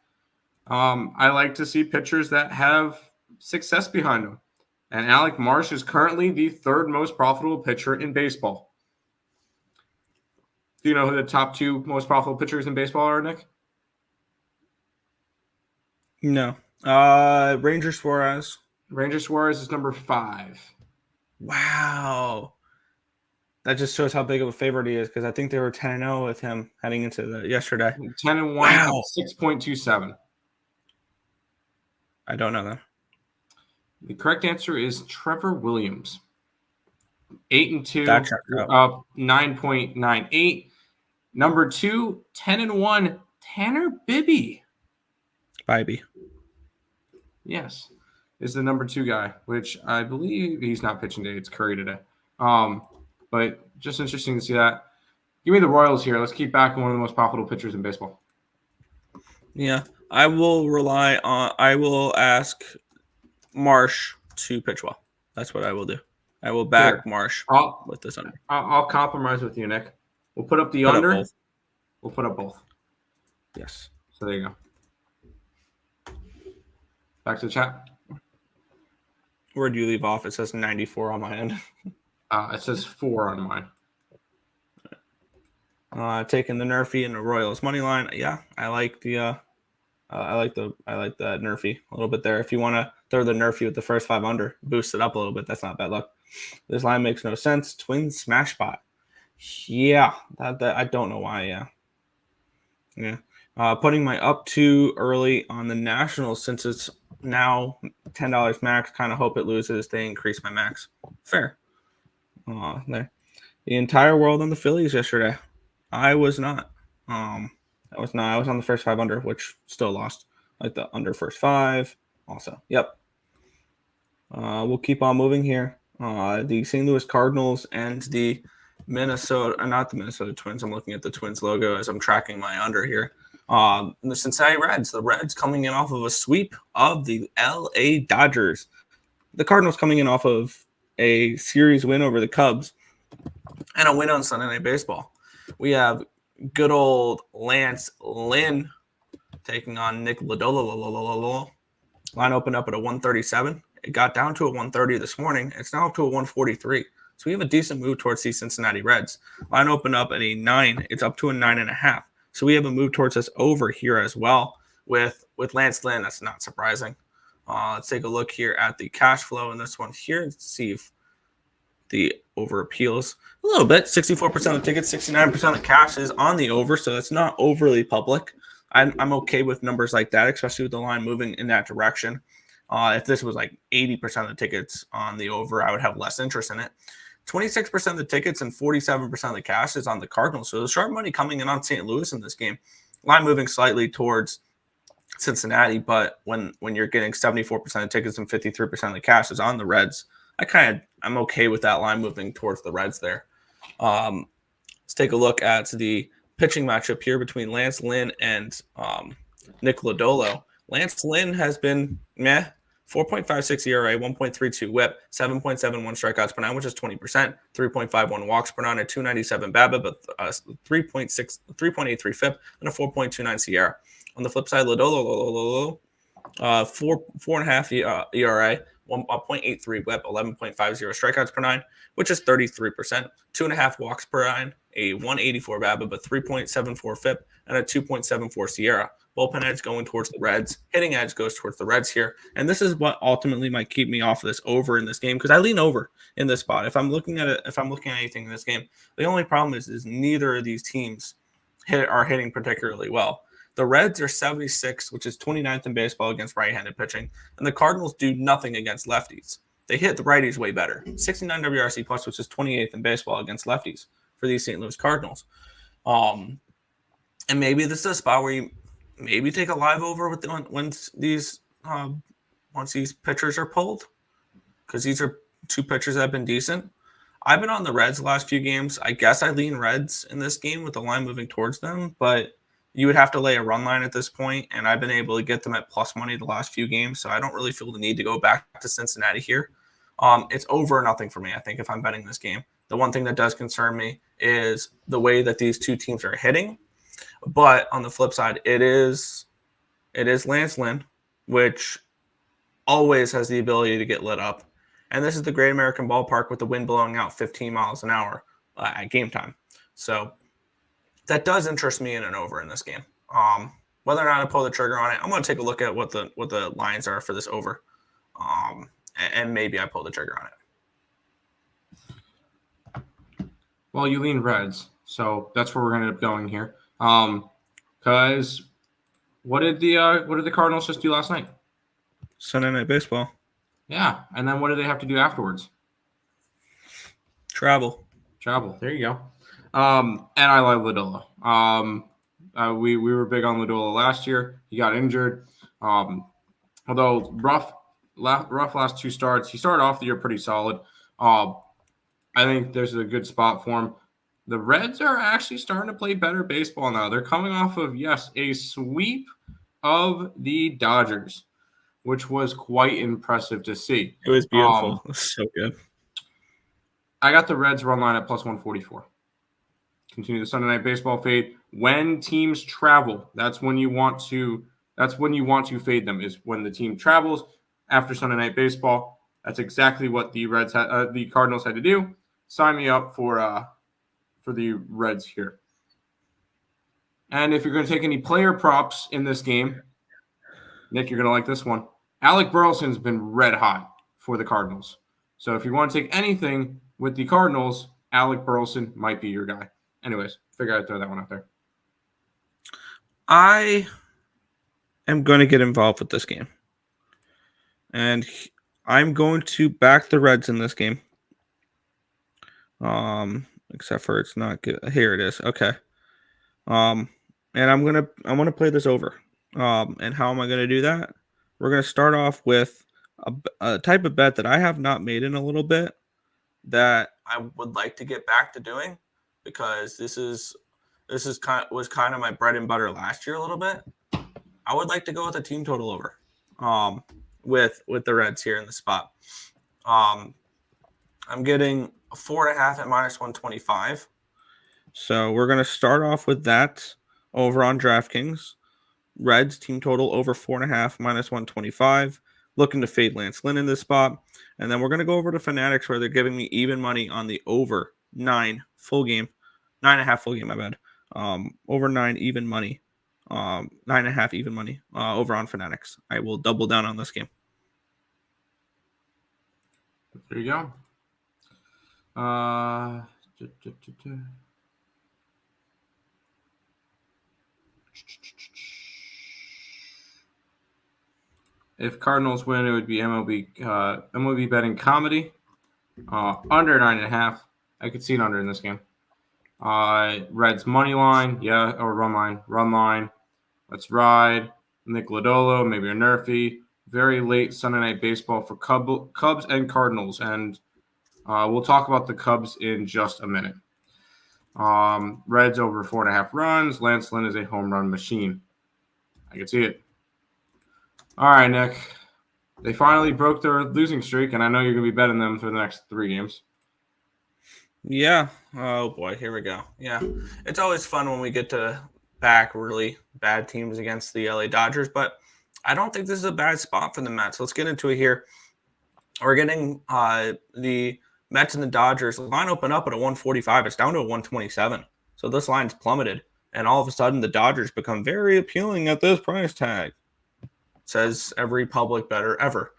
I like to see pitchers that have success behind them. And Alec Marsh is currently the third most profitable pitcher in baseball. Do you know who the top 2 most profitable pitchers in baseball are, Nick? No. Ranger Suarez. Ranger Suarez is number 5. Wow. That just shows how big of a favorite he is, because I think they were 10-0 with him heading into yesterday. 10-1, wow. 6.27. I don't know that. The correct answer is Trevor Williams. 8-2, 9.98. Number 2, 10-1, Tanner Bibby. Bibby. Yes, is the number 2 guy, which I believe he's not pitching today. It's Curry today. But just interesting to see that. Give me the Royals here. Let's keep back one of the most profitable pitchers in baseball. Yeah, I will ask Marsh to pitch well. That's what I will do. I will back Marsh with this under. I'll compromise with you, Nick. We'll put up the under. We'll put up both. Yes. So there you go. Back to the chat. Where do you leave off? It says 94 on my end. It says 4 on mine. Taking the Nerfy and the Royals money line. Yeah, I like the Nerfy a little bit there. If you want to throw the Nerfy with the first 5 under, boost it up a little bit. That's not bad luck. This line makes no sense. Twins smash spot. Yeah, that I don't know why. Yeah. Putting my up to early on the Nationals, since it's now $10 max. Kind of hope it loses. They increase my max. Fair. There. The entire world on the Phillies yesterday. I was not. I was on the first 5 under, which still lost. Like the under first 5. Also. Yep. We'll keep on moving here. The St. Louis Cardinals and the not the Minnesota Twins. I'm looking at the Twins logo as I'm tracking my under here. The Cincinnati Reds. The Reds coming in off of a sweep of the LA Dodgers. The Cardinals coming in off of a series win over the Cubs and a win on Sunday Night Baseball. We have good old Lance Lynn taking on Nick Lodolo. Line opened up at a 137. It got down to a 130 this morning. It's now up to a 143. So we have a decent move towards the Cincinnati Reds. Line opened up at a 9. It's up to a 9.5. So we have a move towards us over here as well with Lance Lynn. That's not surprising. Let's take a look here at the cash flow in this one here and see if the over appeals a little bit. 64% of tickets, 69% of cash is on the over, so it's not overly public. I'm okay with numbers like that, especially with the line moving in that direction. If this was like 80% of the tickets on the over, I would have less interest in it. 26% of the tickets and 47% of the cash is on the Cardinals. So the sharp money coming in on St. Louis in this game. Line moving slightly towards Cincinnati, but when you're getting 74% of tickets and 53% of the cash is on the Reds, I'm okay with that line moving towards the Reds there. Let's take a look at the pitching matchup here between Lance Lynn and Nick Lodolo. Lance Lynn has been 4.56 ERA, 1.32 WHIP, 7.71 strikeouts per nine, which is 20%, 3.51 walks per nine, a 297 BABIP, but 3.83 FIP, and a 4.29 SIERA. On the flip side, Lodolo, 4.5 ERA, 1.83 WHIP, 11.50 strikeouts per nine, which is 33%, 2.5 walks per nine, a 184 BABIP, but 3.74 FIP, and a 2.74 SIERA. Bullpen edge going towards the Reds. Hitting edge goes towards the Reds here. And this is what ultimately might keep me off of this over in this game, because I lean over in this spot. If I'm looking at anything in this game, the only problem is neither of these teams are hitting particularly well. The Reds are 76, which is 29th in baseball against right-handed pitching, and the Cardinals do nothing against lefties. They hit the righties way better. 69 WRC plus, which is 28th in baseball against lefties for these St. Louis Cardinals. And maybe this is a spot where you maybe take a live over with once these pitchers are pulled, because these are two pitchers that have been decent. I've been on the Reds the last few games. I guess I lean Reds in this game with the line moving towards them, but you would have to lay a run line at this point, and I've been able to get them at plus money the last few games, so I don't really feel the need to go back to Cincinnati here. It's over or nothing for me, I think, if I'm betting this game. The one thing that does concern me is the way that these two teams are hitting. But on the flip side, it is Lance Lynn, which always has the ability to get lit up. And this is the Great American Ballpark with the wind blowing out 15 miles an hour at game time. So that does interest me in an over in this game. Whether or not I pull the trigger on it, I'm going to take a look at what the lines are for this over. And maybe I pull the trigger on it. Well, you lean Reds, so that's where we're going to end up going here. Because what did the Cardinals just do last night? Sunday Night Baseball. Yeah, and then what do they have to do afterwards? Travel. There you go. And I love Lodolo. We were big on Lodolo last year. He got injured. Although rough last two starts, he started off the year pretty solid. I think there's a good spot for him. The Reds are actually starting to play better baseball now. They're coming off of, a sweep of the Dodgers, which was quite impressive to see. It was beautiful. It was so good. I got the Reds run line at plus 144. Continue the Sunday Night Baseball fade. When teams travel, that's when you want to fade them, is when the team travels after Sunday Night Baseball. That's exactly what the Cardinals had to do. Sign me up for the Reds here. And if you're going to take any player props in this game, Nick, you're going to like this one. Alec Burleson's been red hot for the Cardinals. So if you want to take anything with the Cardinals, Alec Burleson might be your guy. Anyways, figure I'd throw that one out there. I am going to get involved with this game. And I'm going to back the Reds in this game. Except for it's not good. Here it is. Okay. And I want to play this over. And how am I going to do that? We're going to start off with a type of bet that I have not made in a little bit that I would like to get back to doing, because this was kind of my bread and butter last year a little bit. I would like to go with a team total over with the Reds here in the spot. I'm getting a 4.5 at minus 125. So we're going to start off with that over on DraftKings. Reds team total over 4.5 minus 125. Looking to fade Lance Lynn in this spot. And then we're going to go over to Fanatics, where they're giving me even money on the over 9 full game. 9.5 full game, my bad. Over 9 even money. 9.5 even money over on Fanatics. I will double down on this game. There you go. If Cardinals win, it would be MLB betting comedy. Under 9.5. I could see an under in this game. Reds money line, or run line. Run line. Let's ride. Nick Lodolo, maybe a Nerfy. Very late Sunday night baseball for Cubs and Cardinals. And we'll talk about the Cubs in just a minute. Reds over 4.5 runs. Lance Lynn is a home run machine. I can see it. All right, Nick. They finally broke their losing streak, and I know you're going to be betting them for the next 3 games. Yeah. Oh, boy. Here we go. Yeah. It's always fun when we get to back really bad teams against the LA Dodgers, but I don't think this is a bad spot for the Mets. Let's get into it here. We're getting the Mets and the Dodgers. The line opened up at a 145. It's down to a 127. So this line's plummeted, and all of a sudden the Dodgers become very appealing at this price tag. Says every public bettor ever.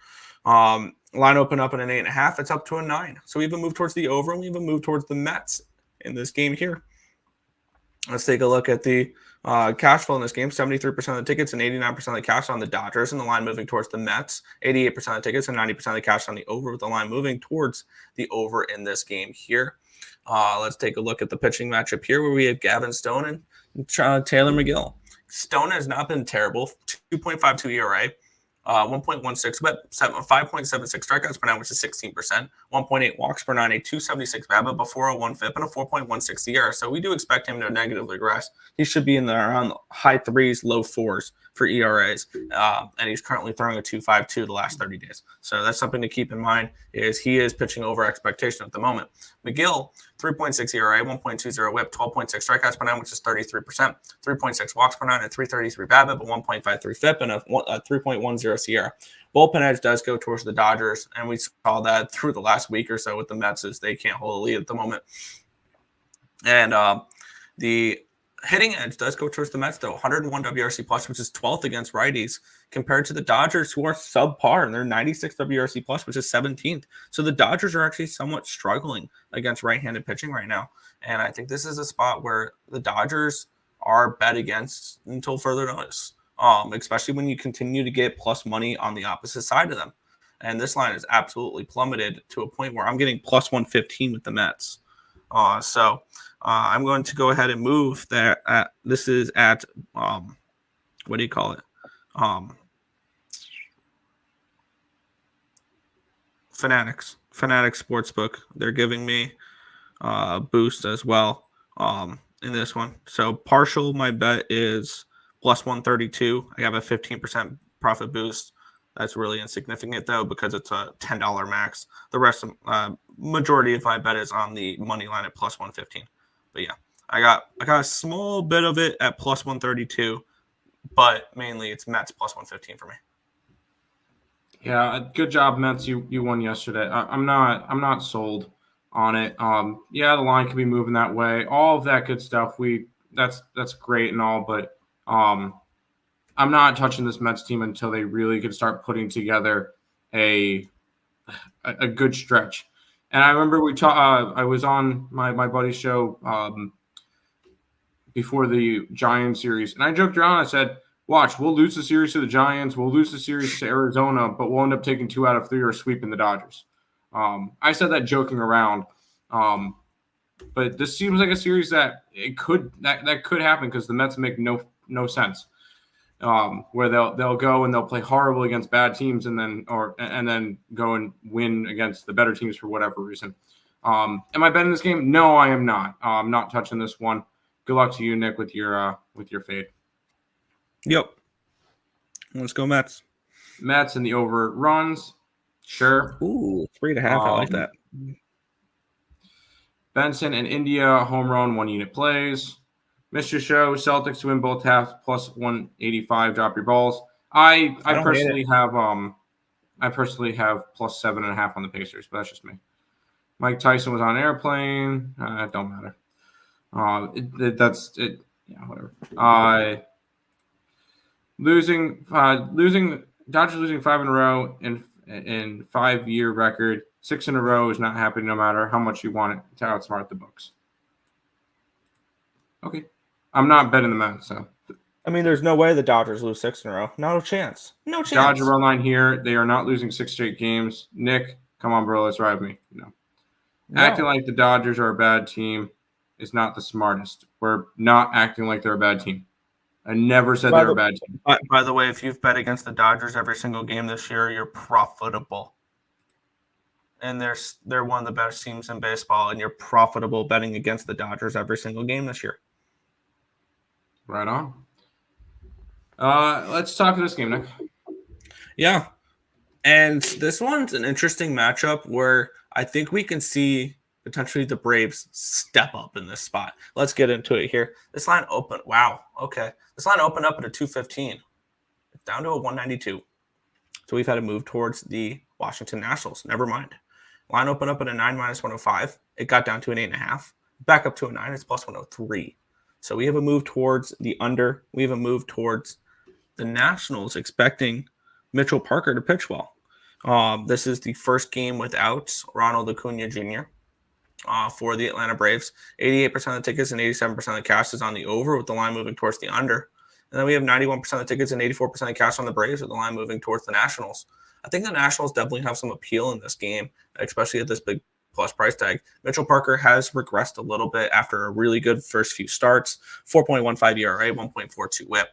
Line open up at an 8.5. It's up to a 9. So we even moved towards the over, and we even moved towards the Mets in this game here. Let's take a look at the cash flow in this game. 73% of the tickets and 89% of the cash on the Dodgers, and the line moving towards the Mets. 88% of the tickets and 90% of the cash on the over, with the line moving towards the over in this game here. Let's take a look at the pitching matchup here, where we have Gavin Stone and Taylor McGill. Stone has not been terrible. 2.52 ERA, 1.16, but 5.76 strikeouts per nine, which is 16%. 1.8 walks per nine, a 276 BABIP, a 401 FIP, and a 4.16 ERA. So we do expect him to negatively regress. He should be in the around high 3s, low 4s for ERAs, and he's currently throwing a 2.52 the last 30 days. So that's something to keep in mind. Is he is pitching over expectation at the moment. McGill, 3.6 ERA, 1.20 WHIP, 12.6 strikeouts per nine, which is 33%. 3.6 walks per nine, a 333 BABIP, a 1.53 FIP, and a 3.10 SIERA. Bullpen edge does go towards the Dodgers, and we saw that through the last week or so with the Mets, as they can't hold a lead at the moment. And the hitting edge does go towards the Mets, though. 101 WRC plus, which is 12th against righties, compared to the Dodgers, who are subpar, and they're 96 WRC plus, which is 17th. So the Dodgers are actually somewhat struggling against right-handed pitching right now. And I think this is a spot where the Dodgers are bet against until further notice, especially when you continue to get plus money on the opposite side of them. And this line is absolutely plummeted to a point where I'm getting plus 115 with the Mets. So I'm going to go ahead and move that. This is at, what do you call it? Fanatics Sportsbook. They're giving me a boost as well in this one. So partial, my bet is plus 132. I have a 15% profit boost. That's really insignificant, though, because it's a $10 max. The rest, majority of my bet is on the money line at plus 115. But yeah, I got a small bit of it at plus 132, but mainly it's Mets plus 115 for me. Yeah, good job, Mets. You won yesterday. I'm not sold on it. Yeah, the line could be moving that way. All of that good stuff. That's great and all, but I'm not touching this Mets team until they really can start putting together a good stretch. And I remember I was on my buddy's show before the Giants series, and I joked around. I said, "Watch, we'll lose the series to the Giants, we'll lose the series to Arizona, but we'll end up taking 2 out of 3 or sweeping the Dodgers." I said that joking around, but this seems like a series that could happen because the Mets make no sense. Where they'll go and they'll play horrible against bad teams and then go and win against the better teams for whatever reason. Am I betting this game? No, I am not. I'm not touching this one. Good luck to you, Nick, with your fade. Yep. Let's go Mets. Mets and the over runs. Sure. Ooh, 3.5. I like that. Benson and India home run 1 unit plays. Mr. Show, Celtics to win both halves plus 185. Drop your balls. I personally have plus 7.5 on the Pacers, but that's just me. Mike Tyson was on an airplane. It don't matter. That's it. Yeah, whatever. Dodgers losing 5 in a row in 5-year record. 6 in a row is not happening no matter how much you want it to outsmart the books. Okay. I'm not betting the Mets, so I mean, there's no way the Dodgers lose 6 in a row. No chance. No chance. Dodger run line here. They are not losing 6 straight games. Nick, come on, bro. Let's ride with me. No. Acting like the Dodgers are a bad team is not the smartest. We're not acting like they're a bad team. I never said they're a bad team. By the way, if you've bet against the Dodgers every single game this year, you're profitable. And they're one of the best teams in baseball, and you're profitable betting against the Dodgers every single game this year. Right on. Let's talk this game, Nick. Yeah. And this one's an interesting matchup where I think we can see potentially the Braves step up in this spot. Let's get into it here. This line opened. Wow. Okay. This line opened up at a 215. It's down to a 192. So we've had to move towards the Washington Nationals. Never mind. Line opened up at a 9 minus 105. It got down to an 8.5. Back up to a 9. It's plus 103. So we have a move towards the under. We have a move towards the Nationals expecting Mitchell Parker to pitch well. This is the first game without Ronald Acuna Jr. For the Atlanta Braves. 88% of the tickets and 87% of the cash is on the over, with the line moving towards the under. And then we have 91% of the tickets and 84% of cash on the Braves, with the line moving towards the Nationals. I think the Nationals definitely have some appeal in this game, especially at this big plus price tag. Mitchell Parker has regressed a little bit after a really good first few starts. 4.15 ERA, 1.42 whip.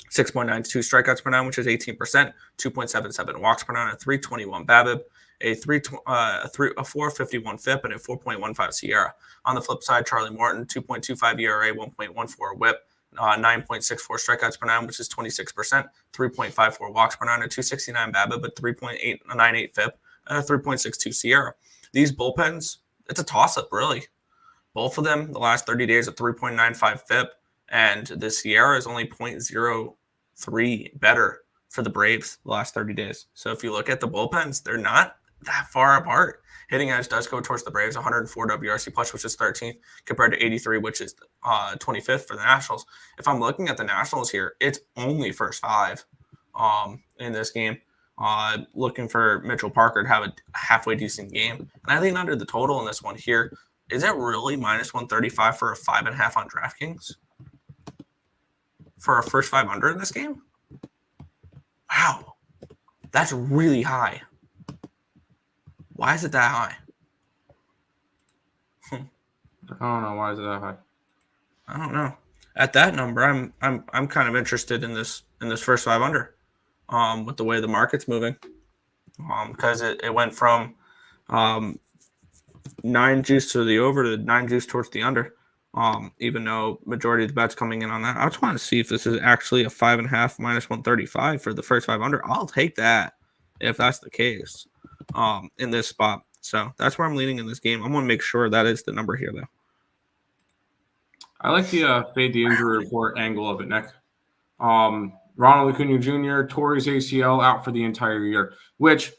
6.92 strikeouts per nine, which is 18%, 2.77 walks per nine, a 3.21 BABIP, a 4.51 FIP, and a 4.15 Sierra. On the flip side, Charlie Morton, 2.25 ERA, 1.14 whip, 9.64 strikeouts per nine, which is 26%, 3.54 walks per nine, a 2.69 BABIP, but 3.98 FIP, and a 3.62 Sierra. These bullpens, it's a toss-up, really. Both of them, the last 30 days, a 3.95 FIP. And the Sierra is only 0.03 better for the Braves the last 30 days. So if you look at the bullpens, they're not that far apart. Hitting edge does go towards the Braves, 104 WRC plus, which is 13th, compared to 83, which is 25th for the Nationals. If I'm looking at the Nationals here, it's only first 5 in this game. Looking for Mitchell Parker to have a halfway decent game. And I think under the total in this one here, is it really minus 135 for a 5.5 on DraftKings? For a first 5 under in this game? Wow. That's really high. Why is it that high? I don't know. Why is it that high? I don't know. At that number, I'm kind of interested in this first 5 under. With the way the market's moving. Because it went from 9 juice to the over to 9 juice towards the under. Even though majority of the bets coming in on that. I just want to see if this is actually a 5.5 minus 135 for the first 5 under. I'll take that if that's the case in this spot. So that's where I'm leaning in this game. I'm going to make sure that is the number here, though. I like the fade the injury report angle of it, Nick. Ronald Acuna Jr. tore his ACL out for the entire year, which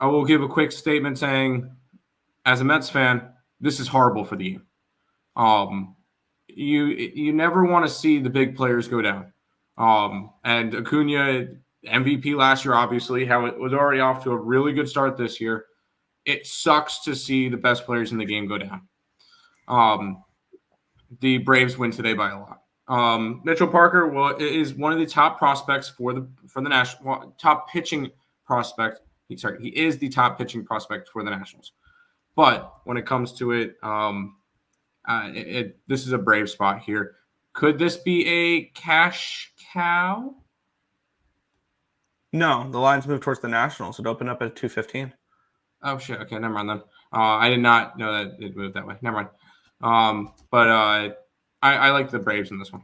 I will give a quick statement saying, as a Mets fan, this is horrible for the game. You never want to see the big players go down. And Acuna, MVP last year, obviously, how it was already off to a really good start this year. It sucks to see the best players in the game go down. The Braves win today by a lot. Mitchell Parker is one of the top prospects for the National top pitching prospect. He is the top pitching prospect for the Nationals. But when it comes to it, this is a brave spot here. Could this be a cash cow? No, the lines moved towards the Nationals. It opened up at 215. Oh shit! Okay, never mind then. I did not know that it moved that way. Never mind. But I like the Braves in this one.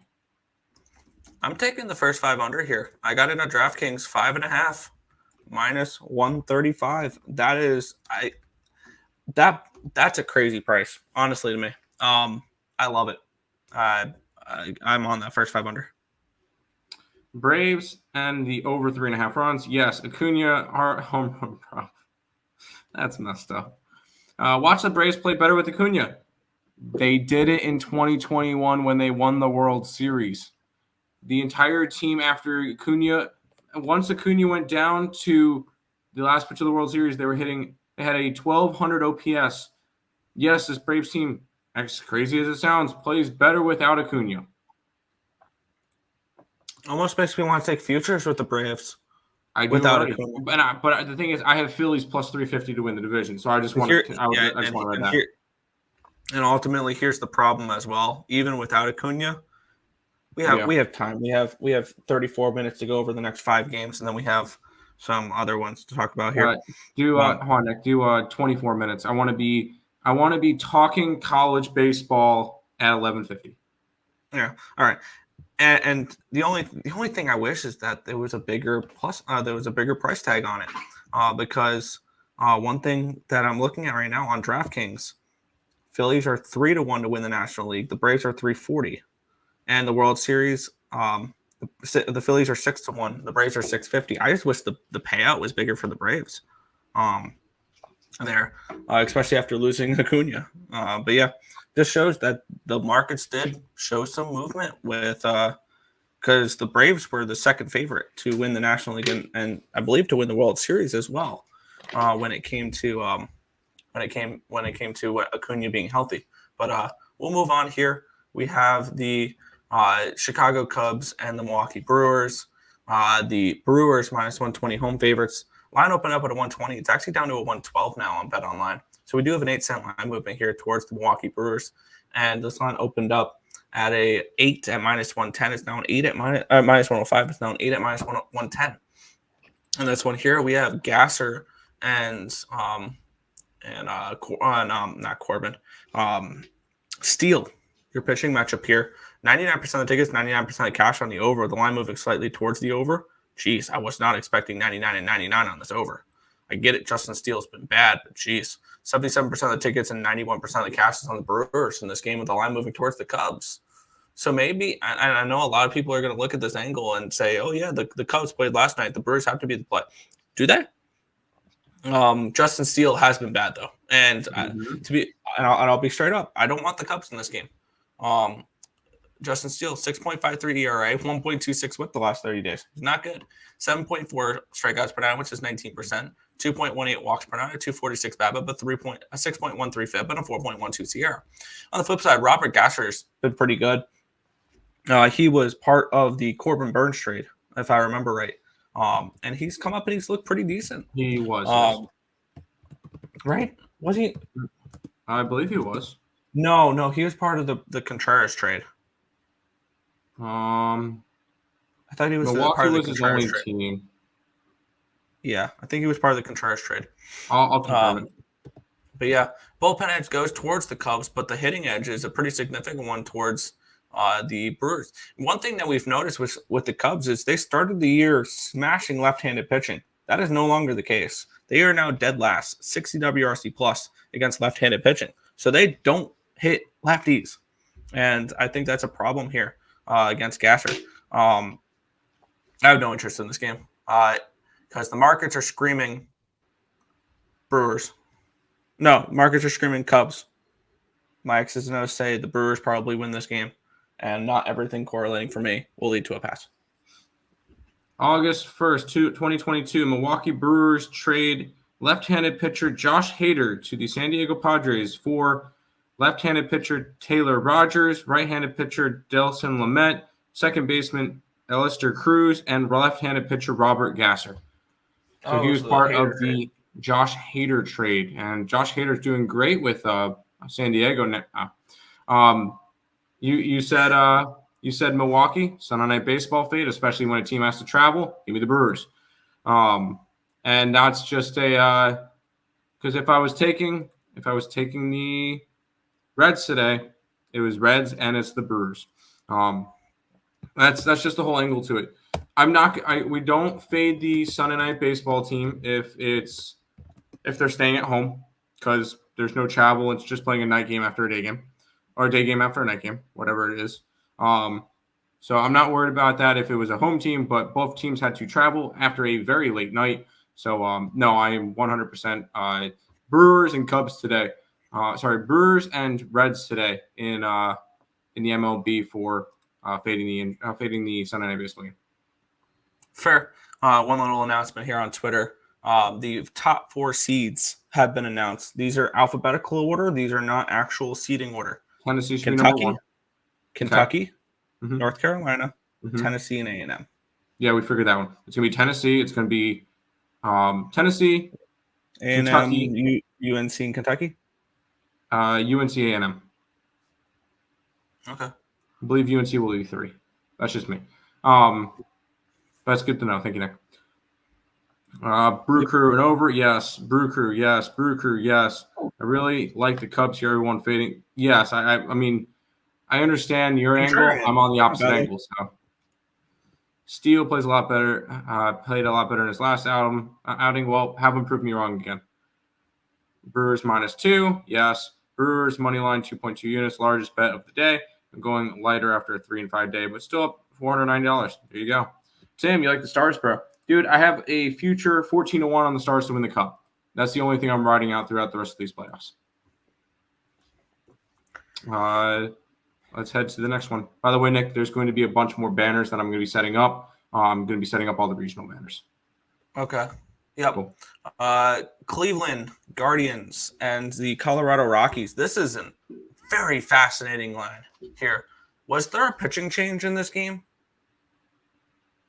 I'm taking the first 5 under here. I got it at DraftKings 5.5 minus 135. That's a crazy price, honestly, to me. I love it. I'm on that first 5 under. Braves and the over 3.5 runs. Yes, Acuna are home run prop. That's messed up. Watch the Braves play better with Acuna. They did it in 2021 when they won the World Series. The entire team after Acuna, once Acuna went down to the last pitch of the World Series, they had a 1,200 OPS. Yes, this Braves team, as crazy as it sounds, plays better without Acuna. Almost makes me want to take futures with the Braves. I do without already. Acuna. But the thing is, I have Phillies plus 350 to win the division. So I just want to. I just want to read that. And ultimately, here's the problem as well. Even without Acuna, we have time. We have 34 minutes to go over the next 5 games, and then we have some other ones to talk about here. Hold on, Nick. Do 24 minutes. I want to be talking college baseball at 11:50. Yeah. All right. And the only thing I wish is that there was a bigger price tag on it, because one thing that I'm looking at right now on DraftKings, Phillies are 3-1 to win the National League. The Braves are 340, and the World Series, the Phillies are 6-1. The Braves are 650. I just wish the payout was bigger for the Braves, especially after losing Acuna. But yeah. This shows that the markets did show some movement with because the Braves were the second favorite to win the National League and I believe to win the World Series as well when it came to Acuna being healthy. But we'll move on here. We have the Chicago Cubs and the Milwaukee Brewers. The Brewers minus 120 home favorites. Line opened up at a 120. It's actually down to a 112 now on BetOnline. So we do have an 8-cent line movement here towards the Milwaukee Brewers. And this line opened up at a 8 at minus 110. It's now an 8 at minus 105. It's now an 8 at minus 110. And this one here, we have Gasser and not Corbin. Steele, your pitching matchup here. 99% of the tickets, 99% of cash on the over. The line moving slightly towards the over. Jeez, I was not expecting 99 and 99 on this over. I get it. Justin Steele's been bad, but geez, 77% of the tickets and 91% of the cash is on the Brewers in this game with the line moving towards the Cubs. So maybe, and I know a lot of people are going to look at this angle and say, oh yeah, the Cubs played last night. The Brewers have to be the play. Do they? Justin Steele has been bad though. And I'll be straight up. I don't want the Cubs in this game. Justin Steele, 6.53 ERA, 1.26 whip the last 30 days. He's not good. 7.4 strikeouts per nine, which is 19%. 2.18 walks per nine, a 246 BABIP, but 6.13 FIP, and a 4.12 SIERA. On the flip side, Robert Gasser's been pretty good. He was part of the Corbin Burns trade, if I remember right. And he's come up and he's looked pretty decent. He was. Right? Was he? I believe he was. No, he was part of the Contreras trade. I thought he was part of the Contreras trade. Team. Yeah, I think he was part of the Contreras trade. I'll confirm it. But yeah, bullpen edge goes towards the Cubs, but the hitting edge is a pretty significant one towards the Brewers. One thing that we've noticed with the Cubs is they started the year smashing left-handed pitching. That is no longer the case. They are now dead last, 60 WRC plus against left-handed pitching. So they don't hit lefties. And I think that's a problem here against Gasser. I have no interest in this game because the markets are screaming Brewers. No, markets are screaming Cubs. My X's and O's say the Brewers probably win this game, and not everything correlating for me will lead to a pass. August 1st, 2022, Milwaukee Brewers trade left-handed pitcher Josh Hader to the San Diego Padres for left-handed pitcher Taylor Rogers, right-handed pitcher Delson Lamet, second baseman Alistair Cruz, and left-handed pitcher Robert Gasser. So he was part of the Josh Hader trade, and Josh Hader's doing great with San Diego now. You said Milwaukee Sunday Night Baseball fade, especially when a team has to travel. Give me the Brewers, and that's just because if I was taking the Reds today, it was Reds and it's the Brewers. That's just the whole angle to it. We don't fade the Sunday Night Baseball team if they're staying at home because there's no travel. It's just playing a night game after a day game, or a day game after a night game, whatever it is. So I'm not worried about that if it was a home team, but both teams had to travel after a very late night. So no, I am 100% Brewers and Cubs today. Brewers and Reds today in the MLB for fading the Sunday Night Baseball game. Fair. One little announcement here on Twitter. The top 4 seeds have been announced. These are alphabetical order. These are not actual seeding order. Tennessee should be number 1. Kentucky, Okay. North Carolina, Tennessee, and A&M. Yeah, we figured that one. It's going to be Tennessee. It's going to be Tennessee, A&M, Kentucky, UNC, and Kentucky. UNC, A&M. Okay. I believe UNC will be 3. That's just me. That's good to know. Thank you, Nick. Brew Crew and over. Yes. Brew Crew. Yes. Brew Crew. Yes. I really like the Cubs here. Everyone fading. Yes. I mean, I understand your angle. I'm on the opposite angle. So Steele plays a lot better. Played a lot better in his last outing. Well, have him prove me wrong again. Brewers -2. Yes. Brewers money line 2.2 units. Largest bet of the day. I'm going lighter after a 3 and 5 day, but still up $490. There you go. Tim, you like the Stars, bro? Dude, I have a future 14-1 on the Stars to win the Cup. That's the only thing I'm riding out throughout the rest of these playoffs. Let's head to the next one. By the way, Nick, there's going to be a bunch more banners that I'm going to be setting up. I'm going to be setting up all the regional banners. Okay. Yep. Cool. Cleveland Guardians and the Colorado Rockies. This is a very fascinating line here. Was there a pitching change in this game?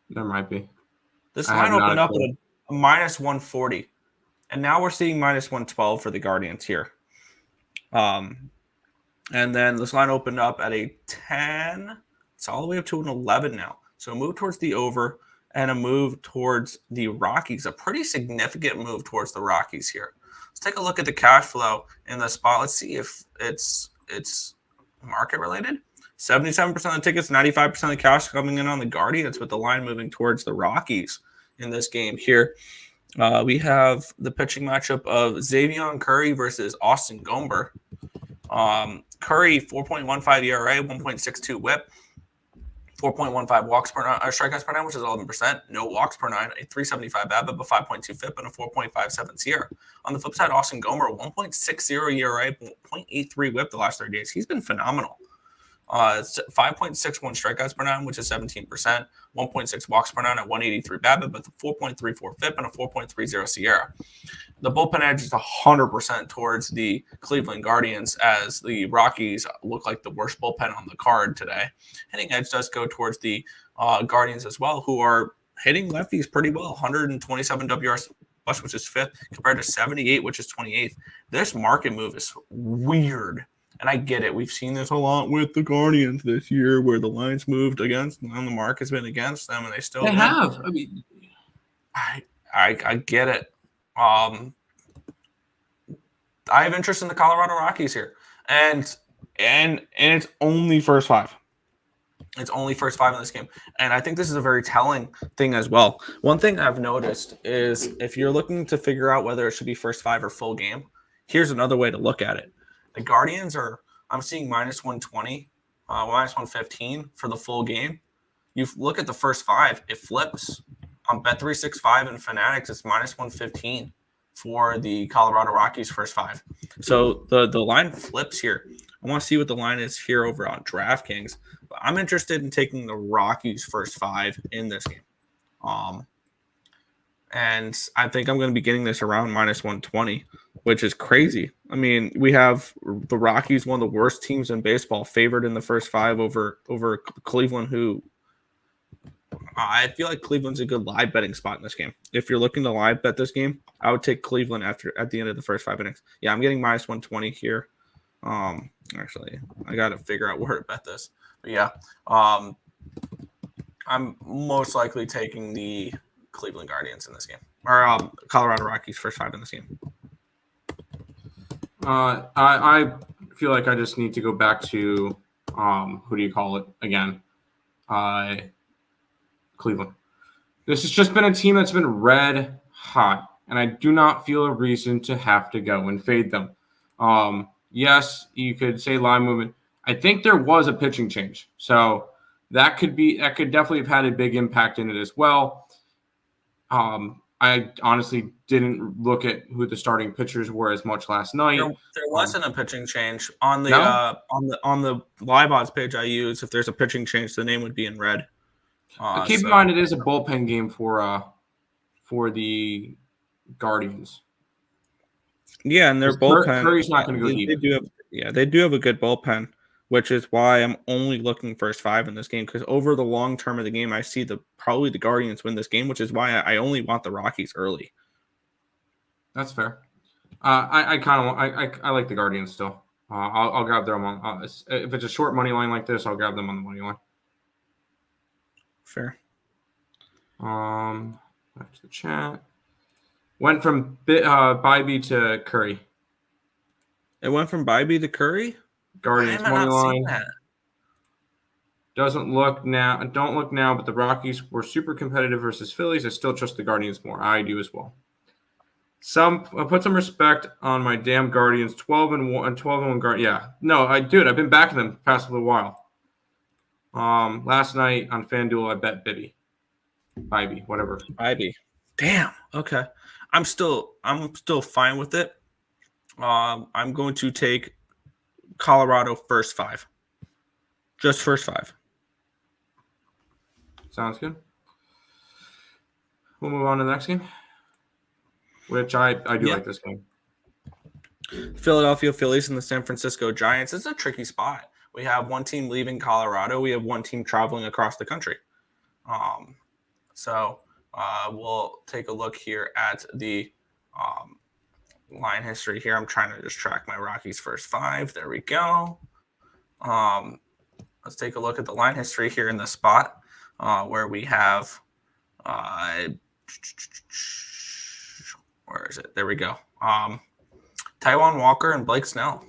There might be. This line opened up at a -140, and now we're seeing -112 for the Guardians here. And then this line opened up at a 10. It's all the way up to an 11 now. So a move towards the over and a move towards the Rockies. A pretty significant move towards the Rockies here. Let's take a look at the cash flow in the spot. Let's see if it's market related. 77% of the tickets, 95% of the cash coming in on the Guardians, with the line moving towards the Rockies in this game here. We have the pitching matchup of Xavier Curry versus Austin Gomber. Curry, 4.15 ERA, 1.62 WHIP, 4.15 walks per strikeouts per 9, which is 11%. No walks per 9, a 3.75 BABIP, a 5.2 FIP, and a 4.57 SIERA. On the flip side, Austin Gomber, 1.60 ERA, 0.83 WHIP the last 30 days. He's been phenomenal. 5.61 strikeouts per 9, which is 17%. 1.6 walks per 9 at 183 BABIP, but the 4.34 FIP and a 4.30 SIERA. The bullpen edge is 100% towards the Cleveland Guardians, as the Rockies look like the worst bullpen on the card today. Hitting edge does go towards the Guardians as well, who are hitting lefties pretty well. 127 WRC+, which is 5th, compared to 78, which is 28th. This market move is weird. And I get it. We've seen this a lot with the Guardians this year, where the lines moved against them, and the market's been against them, and they have. I mean, I get it. I have interest in the Colorado Rockies here, and it's only first 5. It's only first 5 in this game, and I think this is a very telling thing as well. One thing I've noticed is if you're looking to figure out whether it should be first 5 or full game, here's another way to look at it. The Guardians I'm seeing -120, -115 for the full game. You look at the first 5, it flips. On Bet365 and Fanatics, it's -115 for the Colorado Rockies first 5. So the line flips here. I want to see what the line is here over on DraftKings. But I'm interested in taking the Rockies first 5 in this game. And I think I'm going to be getting this around -120, which is crazy. I mean, we have the Rockies, one of the worst teams in baseball, favored in the first 5 over Cleveland, who I feel like Cleveland's a good live betting spot in this game. If you're looking to live bet this game, I would take Cleveland at the end of the first 5 innings. Yeah, I'm getting -120 here. Actually, I got to figure out where to bet this. But yeah, I'm most likely taking the Cleveland Guardians in this game, or Colorado Rockies first 5 in this game. I feel like I just need to go back to who do you call it again? Cleveland. This has just been a team that's been red hot, and I do not feel a reason to have to go and fade them. Yes, you could say line movement. I think there was a pitching change, so that could definitely have had a big impact in it as well. I honestly didn't look at who the starting pitchers were as much last night. There wasn't a pitching change on the on the live odds page I use. If there's a pitching change, the name would be in red. Keep in mind, it is a bullpen game for the Guardians. Yeah, and their bullpen. Curry's not going to go deep. They do have a good bullpen. which is why I'm only looking first 5 in this game, because over the long term of the game, I see probably the Guardians win this game, which is why I only want the Rockies early. That's fair. I kind of I like the Guardians still. I'll grab them on. If it's a short money line like this, I'll grab them on the money line. Fair. Back to the chat. Went from Bybee to Curry. It went from Bybee to Curry? Guardians money line. Don't look now, but the Rockies were super competitive versus Phillies. I still trust the Guardians more. I do as well. Put some respect on my damn Guardians. 12-1 Guard. Yeah. No, I've been backing them the past little while. Last night on FanDuel, I bet Bybee, whatever. Bybee. Damn. Okay. I'm still fine with it. I'm going to take Colorado first 5. Just first 5. Sounds good. We'll move on to the next game, which I do like this game. Philadelphia Phillies and the San Francisco Giants. It's a tricky spot. We have one team leaving Colorado. We have one team traveling across the country. So we'll take a look here at the line history here. I'm trying to just track my Rockies first 5. There we go. Let's take a look at the line history here in this spot where we have where is it? There we go. Taijuan Walker and Blake Snell.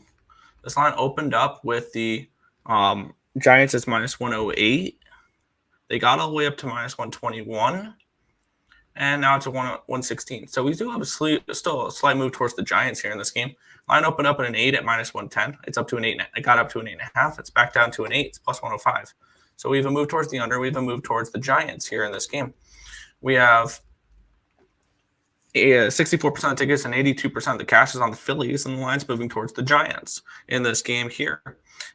This line opened up with the Giants as minus 108. They got all the way up to minus 121. And now it's a 116. So we do have still a slight move towards the Giants here in this game. Line opened up at an 8 at minus 110. It's up to an 8. It got up to an 8.5. It's back down to an 8. It's plus 105. So we have a move towards the under. We have a move towards the Giants here in this game. We have 64% of tickets and 82% of the cash is on the Phillies, and the line's moving towards the Giants in this game here.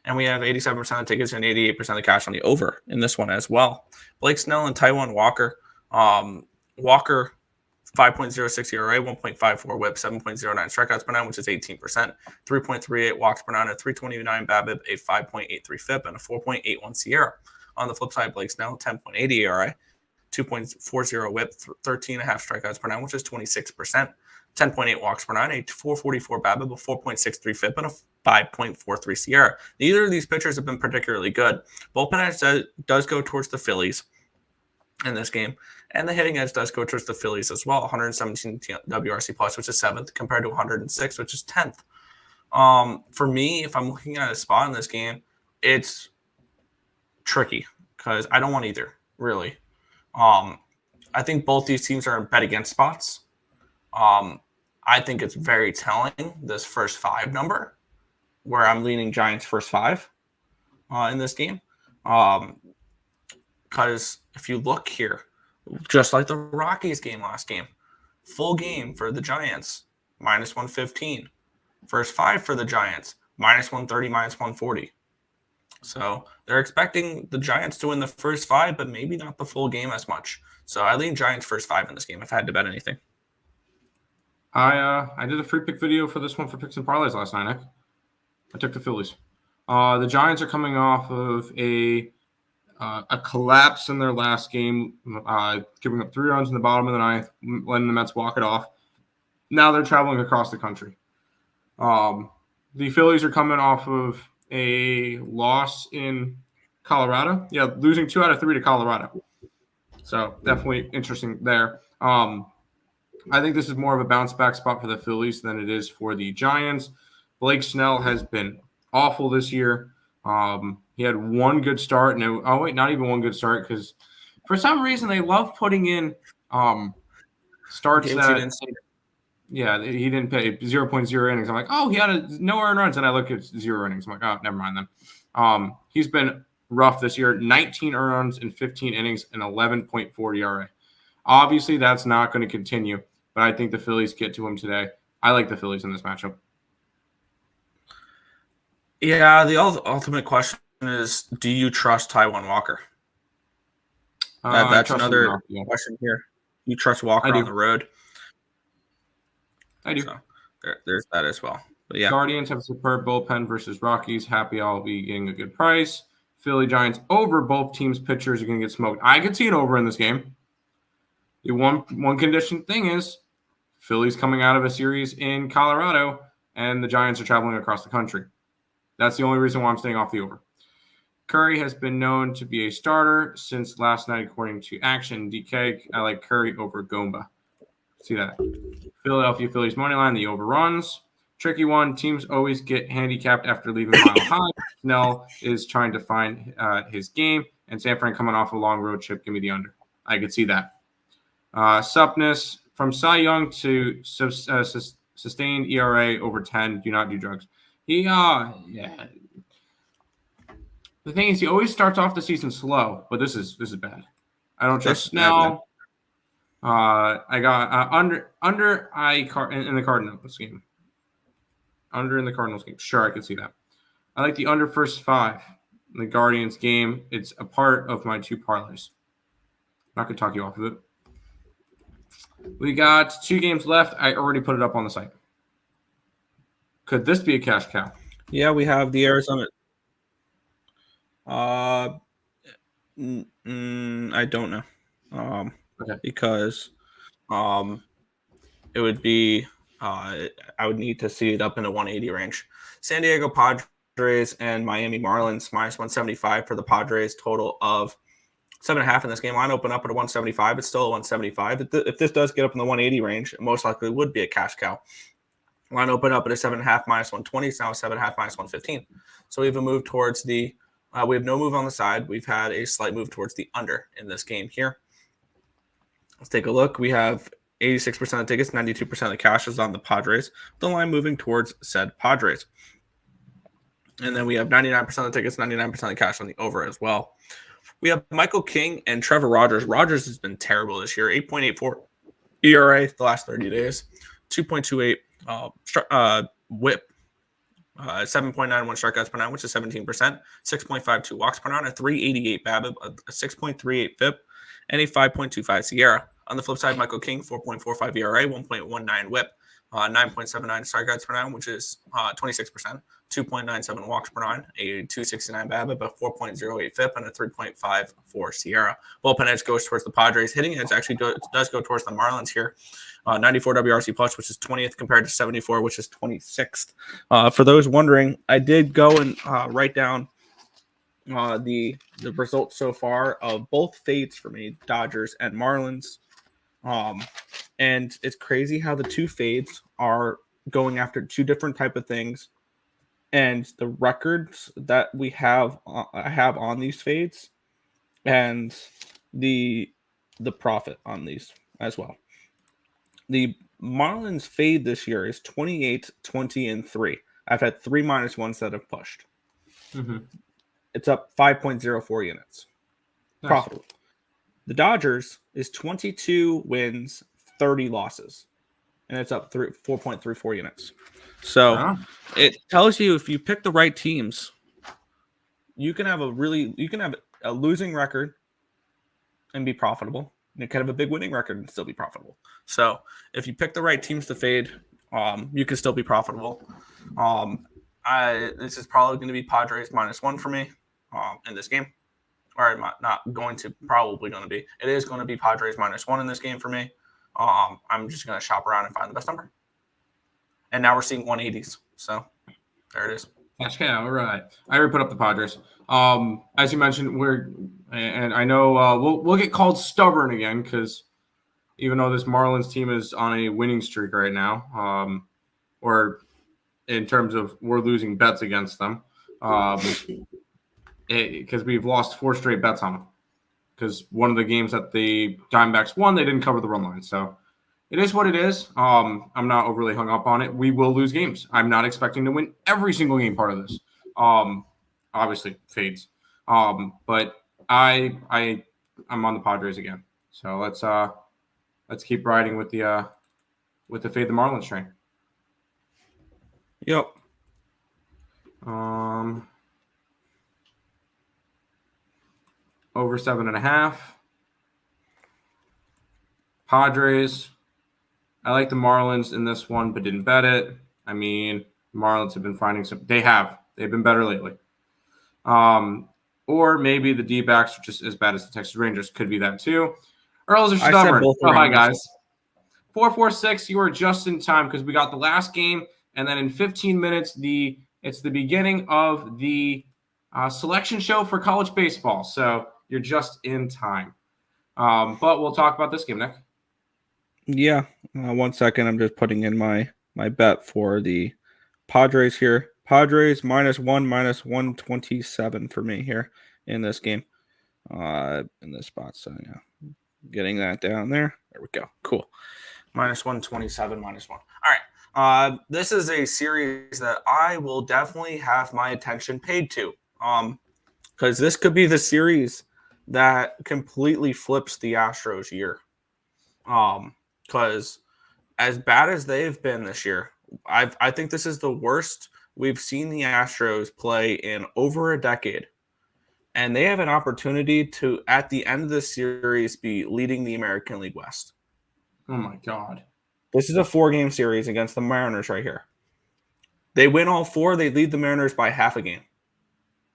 And we have 87% of tickets and 88% of the cash on the over in this one as well. Blake Snell and Taijuan Walker. Walker, 5.06 ERA, 1.54 whip, 7.09 strikeouts per 9, which is 18%, 3.38 walks per 9, a 3.29 BABIP, a 5.83 FIP, and a 4.81 SIERA. On the flip side, Blake Snell, 10.80 ERA, 2.40 whip, 13.5 strikeouts per 9, which is 26%, 10.8 walks per 9, a 4.44 BABIP, a 4.63 FIP, and a 5.43 SIERA. Neither of these pitchers have been particularly good. Bullpen edge does go towards the Phillies in this game, and the hitting edge does go towards the Phillies as well. 117 WRC plus, which is 7th, compared to 106, which is 10th. For me, if I'm looking at a spot in this game, it's tricky because I don't want either, really. I think both these teams are in bet against spots. I think it's very telling, this first 5 number, where I'm leaning Giants first 5 in this game. Because if you look here, just like the Rockies game last game, full game for the Giants, minus 115. First 5 for the Giants, minus 130, minus 140. So they're expecting the Giants to win the first 5, but maybe not the full game as much. So I lean Giants first 5 in this game if I had to bet anything. I did a free pick video for this one for Picks and Parleys last night, Nick. I took the Phillies. The Giants are coming off of a collapse in their last game, giving up 3 runs in the bottom of the 9th, letting the Mets walk it off. Now they're traveling across the country. The Phillies are coming off of a loss in Colorado. Yeah, losing 2 out of 3 to Colorado. So definitely interesting there. I think this is more of a bounce back spot for the Phillies than it is for the Giants. Blake Snell has been awful this year. He had one good start. Not even one good start, because for some reason they love putting in starts that he didn't pay 0.0 innings. I'm like, oh, he had no earned runs, and I look at 0 innings. I'm like, oh, never mind then. He's been rough this year. 19 earned runs in 15 innings and 11.4 ERA. Obviously, that's not going to continue, but I think the Phillies get to him today. I like the Phillies in this matchup. Yeah, the ultimate question is, do you trust Taijuan Walker? That's another question here. You trust Walker on the road? I do. So there's that as well. But yeah, Guardians have a superb bullpen versus Rockies. Happy I'll be getting a good price. Philly Giants over. Both teams' pitchers are going to get smoked. I could see it over in this game. The one condition thing is Philly's coming out of a series in Colorado, and the Giants are traveling across the country. That's the only reason why I'm staying off the over. Curry has been known to be a starter since last night, according to Action DK. I like Curry over Gomba. See that? Philadelphia Phillies money line, the over runs. Tricky one. Teams always get handicapped after leaving Mile High. Snell is trying to find his game, and San Fran coming off a long road trip. Give me the under. I could see that. Supness from Cy Young to sustained ERA over 10. Do not do drugs. Yeah. The thing is, he always starts off the season slow, but this is bad. I don't trust Snell. I got under in the Cardinals game. Under in the Cardinals game. Sure, I can see that. I like the under first 5 in the Guardians game. It's a part of my 2 parlays. I'm not going to talk you off of it. We got 2 games left. I already put it up on the site. Could this be a cash cow? Yeah, we have the Arizona. I don't know. Okay. Because it would be I would need to see it up in a 180 range. San Diego Padres and Miami Marlins minus 175 for the Padres, total of 7.5 in this game. Line open up at a 175. It's still a 175. If this does get up in the 180 range, it most likely would be a cash cow. Line open up at a 7.5 minus 120. It's now a 7.5 minus 115. So we have a move towards the we have no move on the side. We've had a slight move towards the under in this game here. Let's take a look. We have 86% of tickets, 92% of the cash is on the Padres. The line moving towards said Padres. And then we have 99% of the tickets, 99% of the cash on the over as well. We have Michael King and Trevor Rogers. Rogers has been terrible this year. 8.84 ERA the last 30 days. 2.28 whip. 7.91 strikeouts per 9, which is 17%. 6.52 walks per 9, a 3.88 BABIP, a 6.38 FIP, and a 5.25 Sierra. On the flip side, Michael King, 4.45 ERA, 1.19 whip, 9.79 strikeouts per 9, which is 26%. 2.97 walks per 9, a 2.69 BABIP, a 4.08 FIP, and a 3.54 Sierra. Bullpen edge goes towards the Padres. Hitting edge actually does go towards the Marlins here. 94 WRC plus, which is 20th compared to 74, which is 26th. For those wondering, I did go and write down the results so far of both fades for me, Dodgers and Marlins. And it's crazy how the 2 fades are going after 2 different type of things. And the records that we have on these fades and the profit on these as well. The Marlins fade this year is 28, 20, and 3. I've had 3 -1s that have pushed. Mm-hmm. It's up 5.04 units. Nice. Profitable. The Dodgers is 22 wins, 30 losses. And it's up 4.34 units. So it tells you if you pick the right teams, you can have a losing record and be profitable. And kind of a big winning record and still be profitable. So if you pick the right teams to fade, you can still be profitable. This is probably going to be Padres -1 for me in this game. Or not going to, probably going to be. It is going to be Padres -1 in this game for me. I'm just going to shop around and find the best number. And now we're seeing 180s. So there it is. Yeah, all right. I already put up the Padres. As you mentioned, and I know we'll get called stubborn again because even though this Marlins team is on a winning streak right now, or in terms of we're losing bets against them, because we've lost 4 straight bets on them. Because one of the games that the Diamondbacks won, they didn't cover the run line. So it is what it is. I'm not overly hung up on it. We will lose games. I'm not expecting to win every single game part of this. Obviously fades. But I'm on the Padres again. So let's keep riding with the fade the Marlins train. Yep. Over 7.5. Padres. I like the Marlins in this one, but didn't bet it. I mean, Marlins have been finding some. They've been better lately. Or maybe the D-backs are just as bad as the Texas Rangers. Could be that too. Earls are stubborn. Oh, hi, guys. 446, you are just in time because we got the last game, and then in 15 minutes, it's the beginning of the selection show for college baseball. So you're just in time. But we'll talk about this game, Nick. Yeah. 1 second. I'm just putting in my bet for the Padres here. Padres -127 for me here in this game. In this spot. So yeah. Getting that down there. There we go. Cool. -127, -1. All right. This is a series that I will definitely have my attention paid to. Because this could be the series that completely flips the Astros year. Because as bad as they've been this year, I think this is the worst we've seen the Astros play in over a decade. And they have an opportunity to, at the end of the series, be leading the American League West. Oh, my God. This is a 4-game series against the Mariners right here. They win all 4. They lead the Mariners by half a game.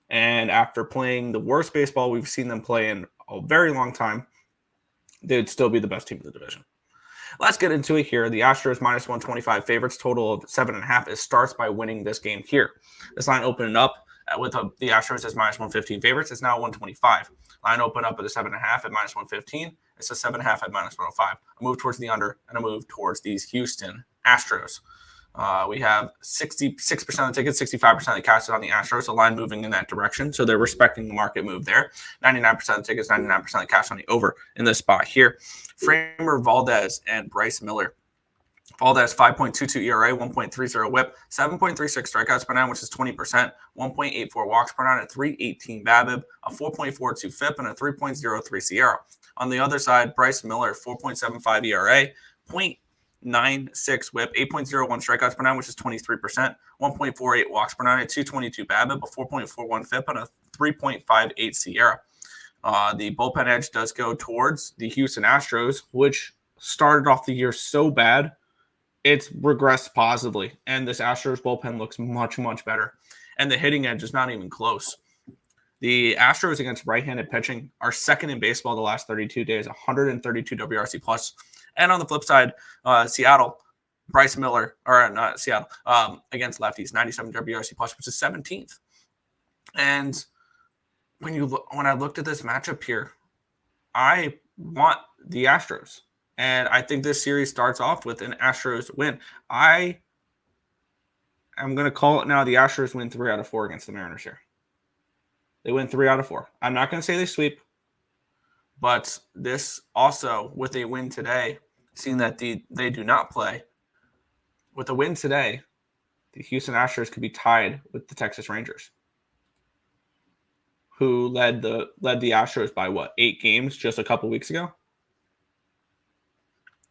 And after playing the worst baseball we've seen them play in a very long time, they'd still be the best team in the division. Let's get into it here. The Astros -125 favorites, total of 7.5. It starts by winning this game here. This line opened up with the Astros as -115 favorites. It's now 125. Line opened up at a 7.5 at -115. It's a 7.5 at -105. A move towards the under and a move towards these Houston Astros. We have 66% of the tickets, 65% of the casted on the Astros, a line moving in that direction. So they're respecting the market move there. 99% of the tickets, 99% of the cash on the over in this spot here. Framer, Valdez, and Bryce Miller. Valdez, 5.22 ERA, 1.30 whip, 7.36 strikeouts per nine, which is 20%, 1.84 walks per nine, a 3.18 BABIP, a 4.42 FIP, and a 3.03 SIERA. On the other side, Bryce Miller, 4.75 ERA, 0.96 whip, 8.01 strikeouts per nine, which is 23%, 1.48 walks per nine, a 2.22 BABIP, a 4.41 FIP, and a 3.58 SIERA. The bullpen edge does go towards the Houston Astros, which started off the year so bad, it's regressed positively. And this Astros bullpen looks much, much better. And the hitting edge is not even close. The Astros against right-handed pitching are second in baseball the last 32 days, 132 WRC plus. And on the flip side, Seattle, Bryce Miller, or not Seattle, against lefties, 97 WRC plus, which is 17th. And when I looked at this matchup here, I want the Astros. And I think this series starts off with an Astros win. I am going to call it now. The Astros win 3 out of 4 against the Mariners here. They win 3 out of 4. I'm not going to say they sweep. But this also, with a win today, seeing that they do not play, with a win today, the Houston Astros could be tied with the Texas Rangers, who led the Astros by, 8 games just a couple weeks ago?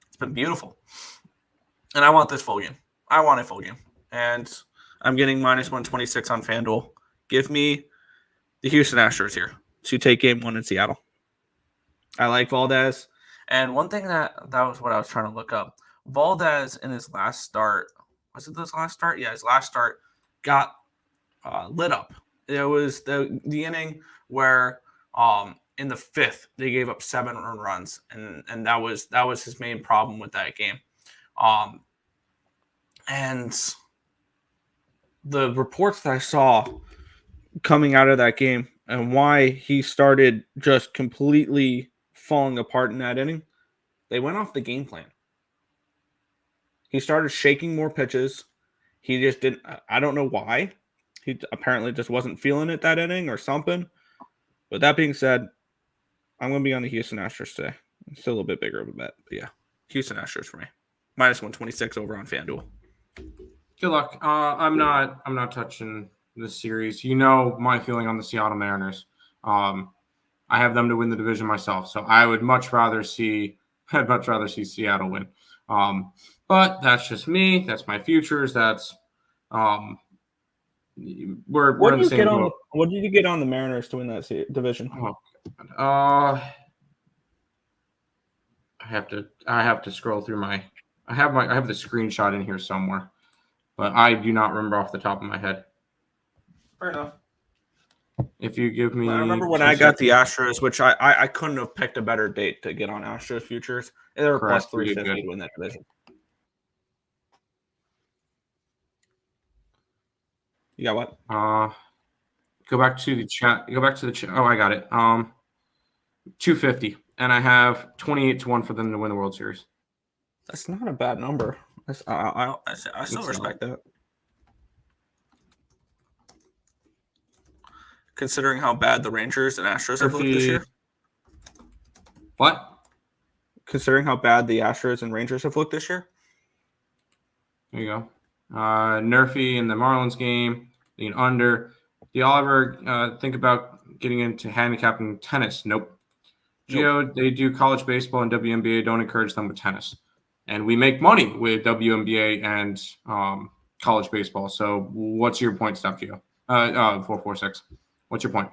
It's been beautiful. And I want this full game. I want a full game. And I'm getting -126 on FanDuel. Give me the Houston Astros here to take game 1 in Seattle. I like Valdez. And one thing that was what I was trying to look up. Valdez in his last start, was it this last start? Yeah, his last start got lit up. It was the inning where in the 5th they gave up 7 earned runs, and that was his main problem with that game. And the reports that I saw coming out of that game and why he started just completely falling apart in that inning, they went off the game plan. He started shaking more pitches. He just didn't. I don't know why. He apparently just wasn't feeling it that inning or something. But that being said, I'm going to be on the Houston Astros today. It's still a little bit bigger of a bet. But yeah, Houston Astros for me. -126 over on FanDuel. Good luck. I'm not touching this series. You know my feeling on the Seattle Mariners. I have them to win the division myself. So I would much rather see Seattle win. But that's just me. That's my futures. That's we're in the same boat. What did you get on the Mariners to win that division? I have to scroll through I have the screenshot in here somewhere. but I do not remember off the top of my head. Fair enough. If you give me, I remember when I got the Astros, which I couldn't have picked a better date to get on Astros futures. They were plus 350 to win that division. You got what? Go back to the chat. Oh, I got it. 250, and I have 28-1 for them to win the World Series. That's not a bad number. I still respect that. Considering how bad the Rangers and Astros have looked this year. What? Considering how bad the Astros and Rangers have looked this year. There you go. Nerfy in the Marlins game, being under. Do y'all ever think about getting into handicapping tennis? Nope. Gio, they do college baseball and WNBA. Don't encourage them with tennis. And we make money with WNBA and college baseball. So what's your point, Stop Gio? 446. What's your point?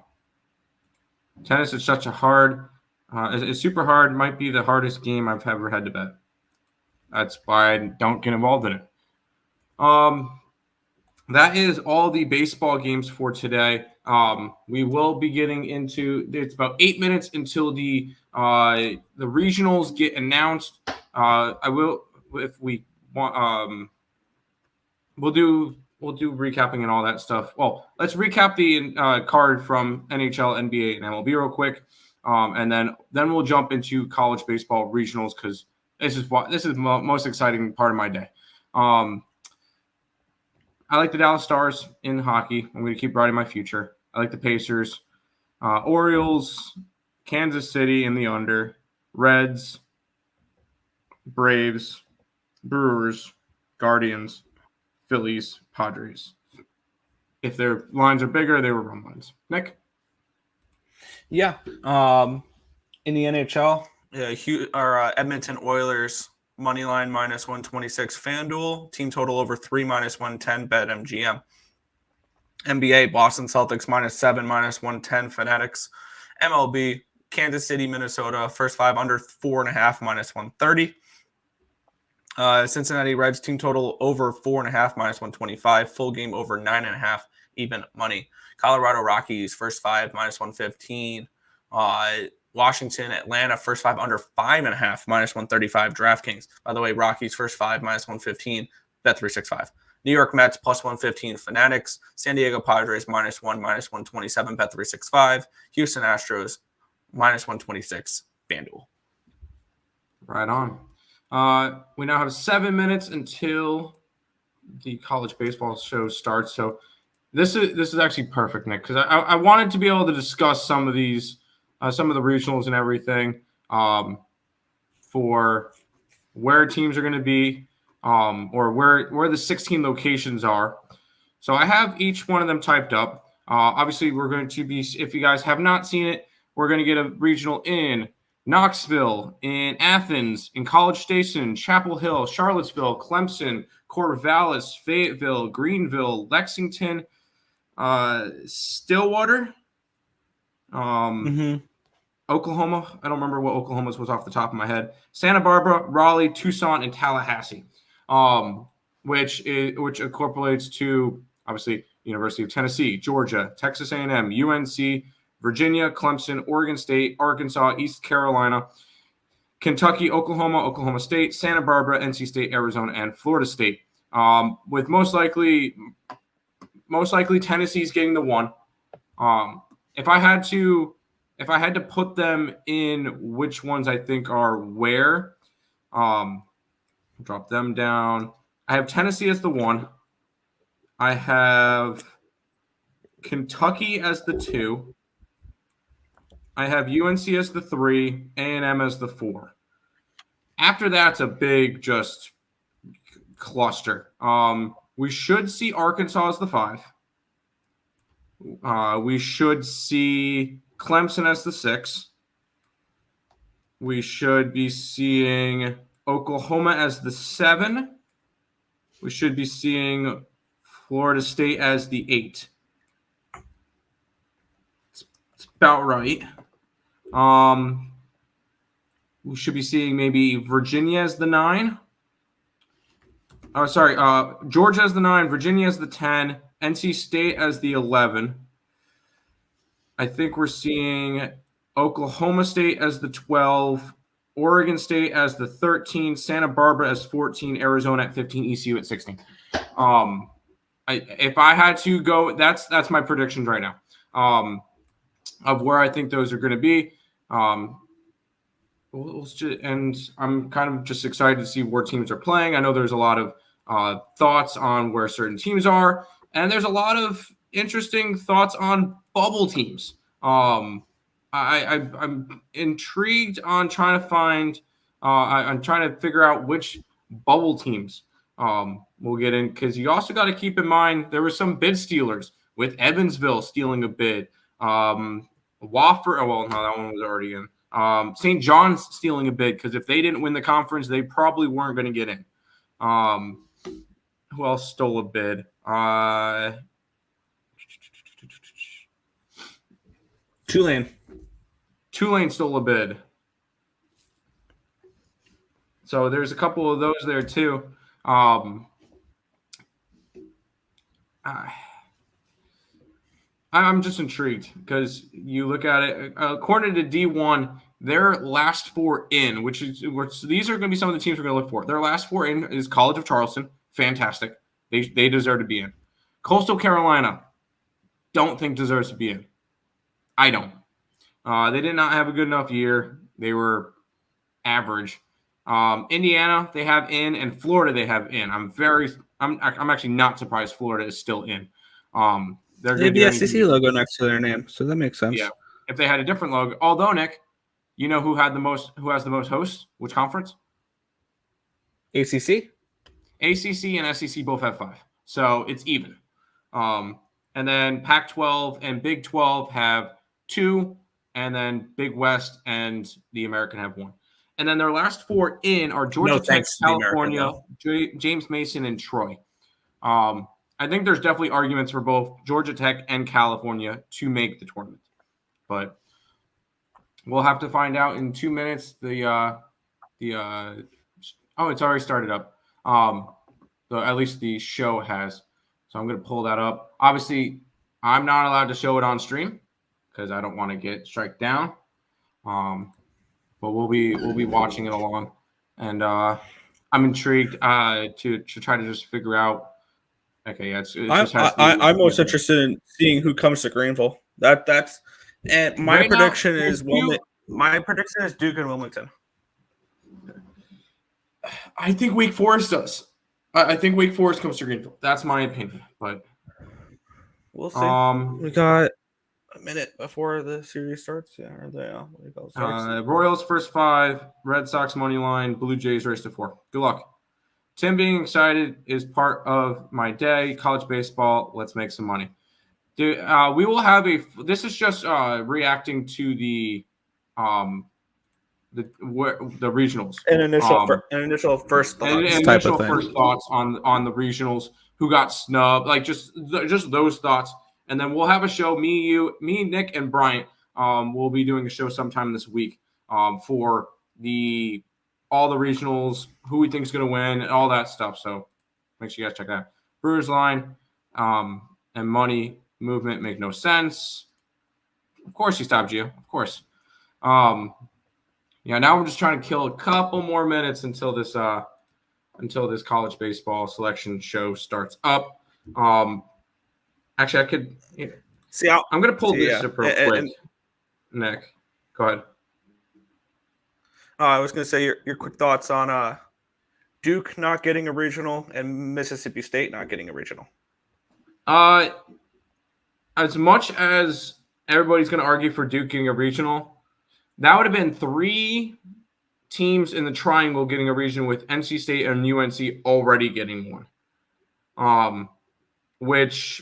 Tennis is such a hard, it's super hard. Might be the hardest game I've ever had to bet. That's why I don't get involved in it. That is all the baseball games for today. We will be getting into. It's about 8 minutes until the regionals get announced. I will, if we want. We'll do recapping and all that stuff. Well, let's recap the card from NHL, NBA, and MLB real quick, and then we'll jump into college baseball regionals because this is the most exciting part of my day. I like the Dallas Stars in hockey. I'm going to keep riding my future. I like the Pacers, Orioles, Kansas City in the under, Reds, Braves, Brewers, Guardians, Phillies, Padres. If their lines are bigger, they were run lines. Nick? Yeah. In the NHL, Edmonton Oilers money line minus 126 FanDuel, team total over 3 minus 110 BetMGM. NBA Boston Celtics -7 minus 110 Fanatics. MLB Kansas City Minnesota first 5 under 4.5 minus 130. Cincinnati Reds team total over 4.5 minus 125. Full game over 9.5 even money. Colorado Rockies first 5 minus 115. Washington Atlanta first 5 under 5.5 minus 135. DraftKings. By the way, Rockies first 5 minus 115. Bet365. New York Mets plus 115 Fanatics. San Diego Padres -1 minus 127 Bet365. Houston Astros minus 126 FanDuel. Right on. We now have 7 minutes until the college baseball show starts. So this is actually perfect, Nick, because I wanted to be able to discuss some of these, some of the regionals and everything, for where teams are going to be, or where the 16 locations are. So I have each one of them typed up. Obviously, we're going to be, if you guys have not seen it, we're going to get a regional in Knoxville, in Athens, in College Station, Chapel Hill, Charlottesville, Clemson, Corvallis, Fayetteville, Greenville, Lexington, Stillwater, Oklahoma. I don't remember what Oklahoma's was off the top of my head. Santa Barbara, Raleigh, Tucson, and Tallahassee, which incorporates to obviously University of Tennessee, Georgia, Texas A&M, UNC, Virginia, Clemson, Oregon State, Arkansas, East Carolina, Kentucky, Oklahoma, Oklahoma State, Santa Barbara, NC State, Arizona, and Florida State. With most likely Tennessee's getting the one. If I had to put them in which ones I think are where, drop them down. I have Tennessee as the one. I have Kentucky as the 2. I have UNC as the 3, A&M as the 4. After that's a big just cluster. We should see Arkansas as the 5. We should see Clemson as the 6. We should be seeing Oklahoma as the 7. We should be seeing Florida State as the 8. It's about right. We should be seeing maybe Virginia as the 9. Oh, sorry. Georgia as the 9, Virginia as the 10, NC State as the 11. I think we're seeing Oklahoma State as the 12, Oregon State as the 13, Santa Barbara as 14, Arizona at 15, ECU at 16. If I had to go, that's my predictions right now of where I think those are going to be. And I'm kind of just excited to see where teams are playing. I know there's a lot of thoughts on where certain teams are, and there's a lot of interesting thoughts on bubble teams. I'm intrigued on trying to find. I'm trying to figure out which bubble teams we'll get in, because you also got to keep in mind there were some bid stealers with Evansville stealing a bid. Wofford. Oh well, no, that one was already in. St. John's stealing a bid because if they didn't win the conference, they probably weren't going to get in. Who else stole a bid? Tulane stole a bid. So there's a couple of those there too. I'm just intrigued because you look at it, according to D1, their last 4 in, which these are going to be some of the teams we're going to look for. Their last 4 in is College of Charleston. Fantastic. They deserve to be in. Coastal Carolina, don't think deserves to be in. I don't. They did not have a good enough year. They were average. Indiana, they have in, and Florida, they have in. I'm actually not surprised Florida is still in. They have the SEC logo next to their name, so that makes sense. Yeah, if they had a different logo. Although, Nick, you know who has the most hosts? Which conference? ACC. ACC and SEC both have 5, so it's even. And then Pac-12 and Big 12 have 2, and then Big West and the American have 1. And then their last 4 in are Georgia Tech, California, James Mason, and Troy. I think there's definitely arguments for both Georgia Tech and California to make the tournament, but we'll have to find out in 2 minutes. It's already started up. At least the show has. So I'm going to pull that up. Obviously, I'm not allowed to show it on stream because I don't want to get struck down. But we'll be watching it along, and I'm intrigued to try to just figure out. Okay, yeah, I'm most interested in seeing who comes to Greenville. That's and my prediction is my prediction is Duke and Wilmington. I think Wake Forest does. I think Wake Forest comes to Greenville. That's my opinion, but we'll see. We got a minute before the series starts. Yeah, or the Royals first 5, Red Sox money line, Blue Jays race to 4. Good luck. Tim being excited is part of my day. College baseball, let's make some money. Dude, we will have this is just reacting to the regionals. An initial first thoughts on the regionals, who got snubbed, like just those thoughts. And then we'll have a show, me, Nick, and Bryant. We'll be doing a show sometime this week for all the regionals, who we think is going to win, and all that stuff. So make sure you guys check that out. Brewers line and money movement make no sense. Of course he stopped you. Of course. Now we're just trying to kill a couple more minutes until this college baseball selection show starts up. Actually, I could see. I'm going to pull this up real quick. Nick, go ahead. I was going to say your quick thoughts on Duke not getting a regional and Mississippi State not getting a regional. As much as everybody's going to argue for Duke getting a regional, that would have been 3 teams in the triangle getting a regional, with NC State and UNC already getting one. Which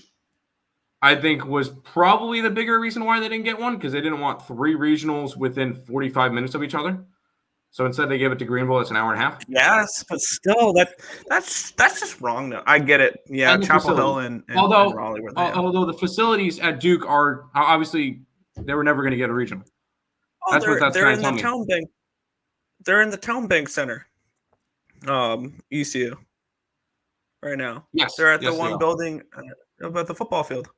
I think was probably the bigger reason why they didn't get one, because they didn't want 3 regionals within 45 minutes of each other. So instead, they gave it to Greenville. It's an hour and a half. Yes, but still, that's just wrong. Though I get it. Yeah, Chapel Hill and Raleigh were there. Although the facilities at Duke are obviously, they were never going to get a regional. Oh, they're in the town bank. They're in the town bank center. ECU. right now. Yes. They're at yes, the one building about the football field.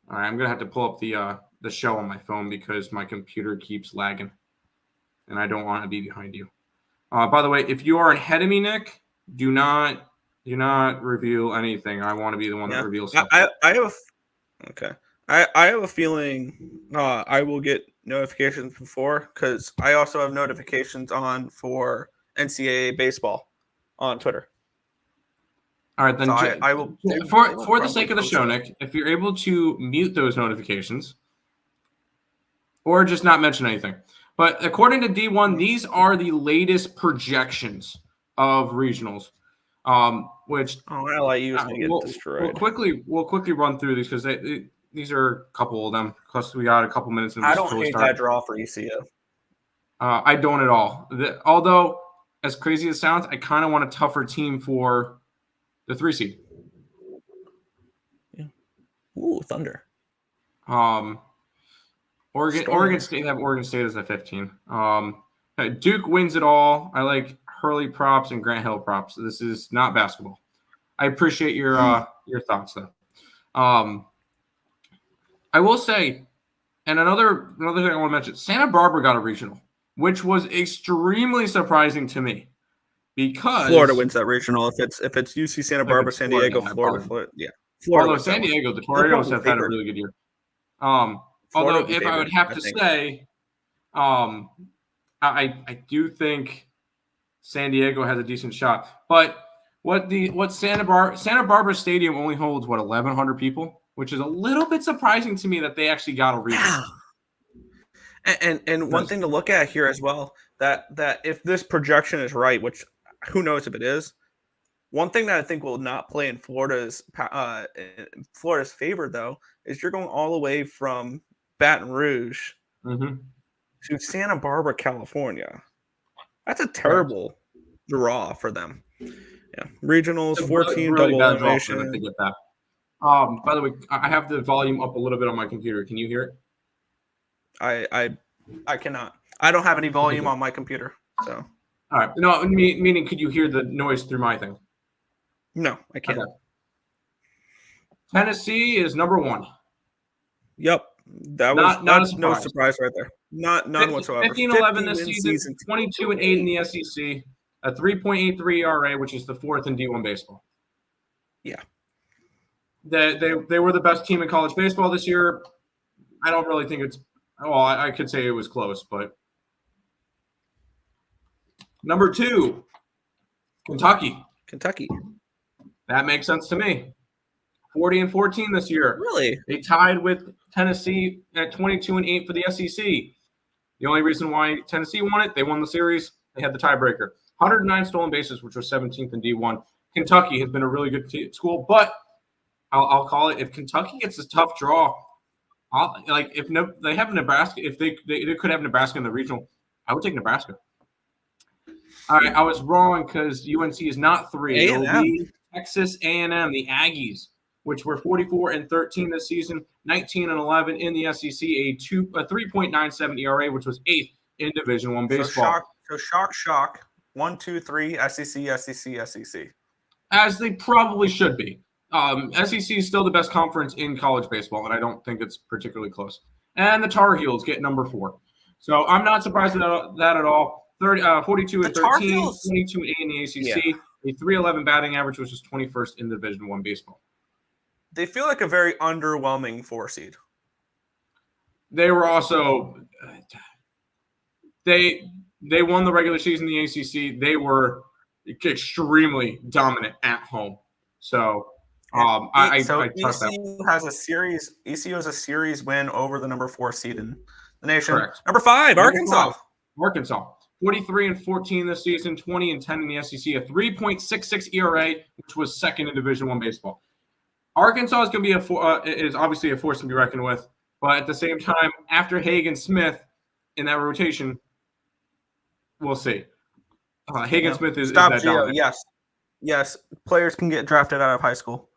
All right, I'm gonna have to pull up the show on my phone because my computer keeps lagging, and I don't want to be behind you. By the way, if you are ahead of me, Nick, do not reveal anything. I want to be the one that reveals stuff. I have I have a feeling I will get notifications before, because I also have notifications on for NCAA baseball on Twitter. All right, then so I will for the sake of the show, Nick, if you're able to mute those notifications or just not mention anything. But according to D1, these are the latest projections of regionals. Which LIU is going to get destroyed. We'll quickly run through these because these are a couple of them. Plus, we got a couple minutes. I don't hate that draw for ECU. I don't at all. Although, as crazy as it sounds, I kind of want a tougher team for the 3 seed. Yeah. Ooh, Thunder. Oregon State have Oregon State as the 15. Duke wins it all. I like Hurley props and Grant Hill props. This is not basketball. I appreciate your thoughts though. I will say, and another thing I want to mention, Santa Barbara got a regional, which was extremely surprising to me because Florida wins that regional. If it's UC Santa Barbara, San Diego, Florida. Yeah. Florida. Although San Diego, the Orioles have had a really good year. Although if I would have to say, I do think San Diego has a decent shot. But Santa Barbara Stadium only holds 1,100 people, which is a little bit surprising to me that they actually got a regional. And one thing to look at here as well, that if this projection is right, which who knows if it is, one thing that I think will not play in Florida's favor though is you're going all the way from Baton Rouge to Santa Barbara, California. That's a terrible draw for them. Yeah, regionals, 14 really double elimination. To get that. By the way, I have the volume up a little bit on my computer. Can you hear it? I cannot. I don't have any volume on my computer. So. All right. No, meaning could you hear the noise through my thing? No, I can't. Okay. Tennessee is number 1. Yep. That was no surprise right there. None whatsoever. 15-11 this season, 22-8 in the SEC, a 3.83 ERA, which is the 4th in D1 baseball. Yeah. They were the best team in college baseball this year. I don't really think it's – well, I could say it was close, but number 2, Kentucky. That makes sense to me. 40-14 this year. Really? They tied with Tennessee at 22-8 for the SEC. The only reason why Tennessee won it, they won the series. They had the tiebreaker. 109 stolen bases, which was 17th in D1. Kentucky has been a really good school, but I'll call it, if Kentucky gets a tough draw, they have Nebraska, if they could have Nebraska in the regional, I would take Nebraska. All right, I was wrong because UNC is not 3. It'll be Texas A&M, the Aggies, which were 44-13 this season, 19-11 in the SEC, a 3.97 ERA, which was 8th in Division I baseball. So shock. 1, 2, 3, SEC. As they probably should be. SEC is still the best conference in college baseball, and I don't think it's particularly close. And the Tar Heels get number 4. So I'm not surprised at that at all. 42-13, 22-8 in the ACC, a 3.11 batting average, which is 21st in Division I baseball. They feel like a very underwhelming 4 seed. They were also they won the regular season in the ACC. They were extremely dominant at home. So I trust that. ECU has a series win over the number 4 seed in the nation. Correct. Number 5, Arkansas. 43-14 this season, 20-10 in the SEC, a 3.66 ERA, which was 2nd in Division I baseball. Arkansas is going to be is obviously a force to be reckoned with, but at the same time, after Hagen Smith in that rotation, we'll see. Hagen Smith is that dominant. Yes. Players can get drafted out of high school.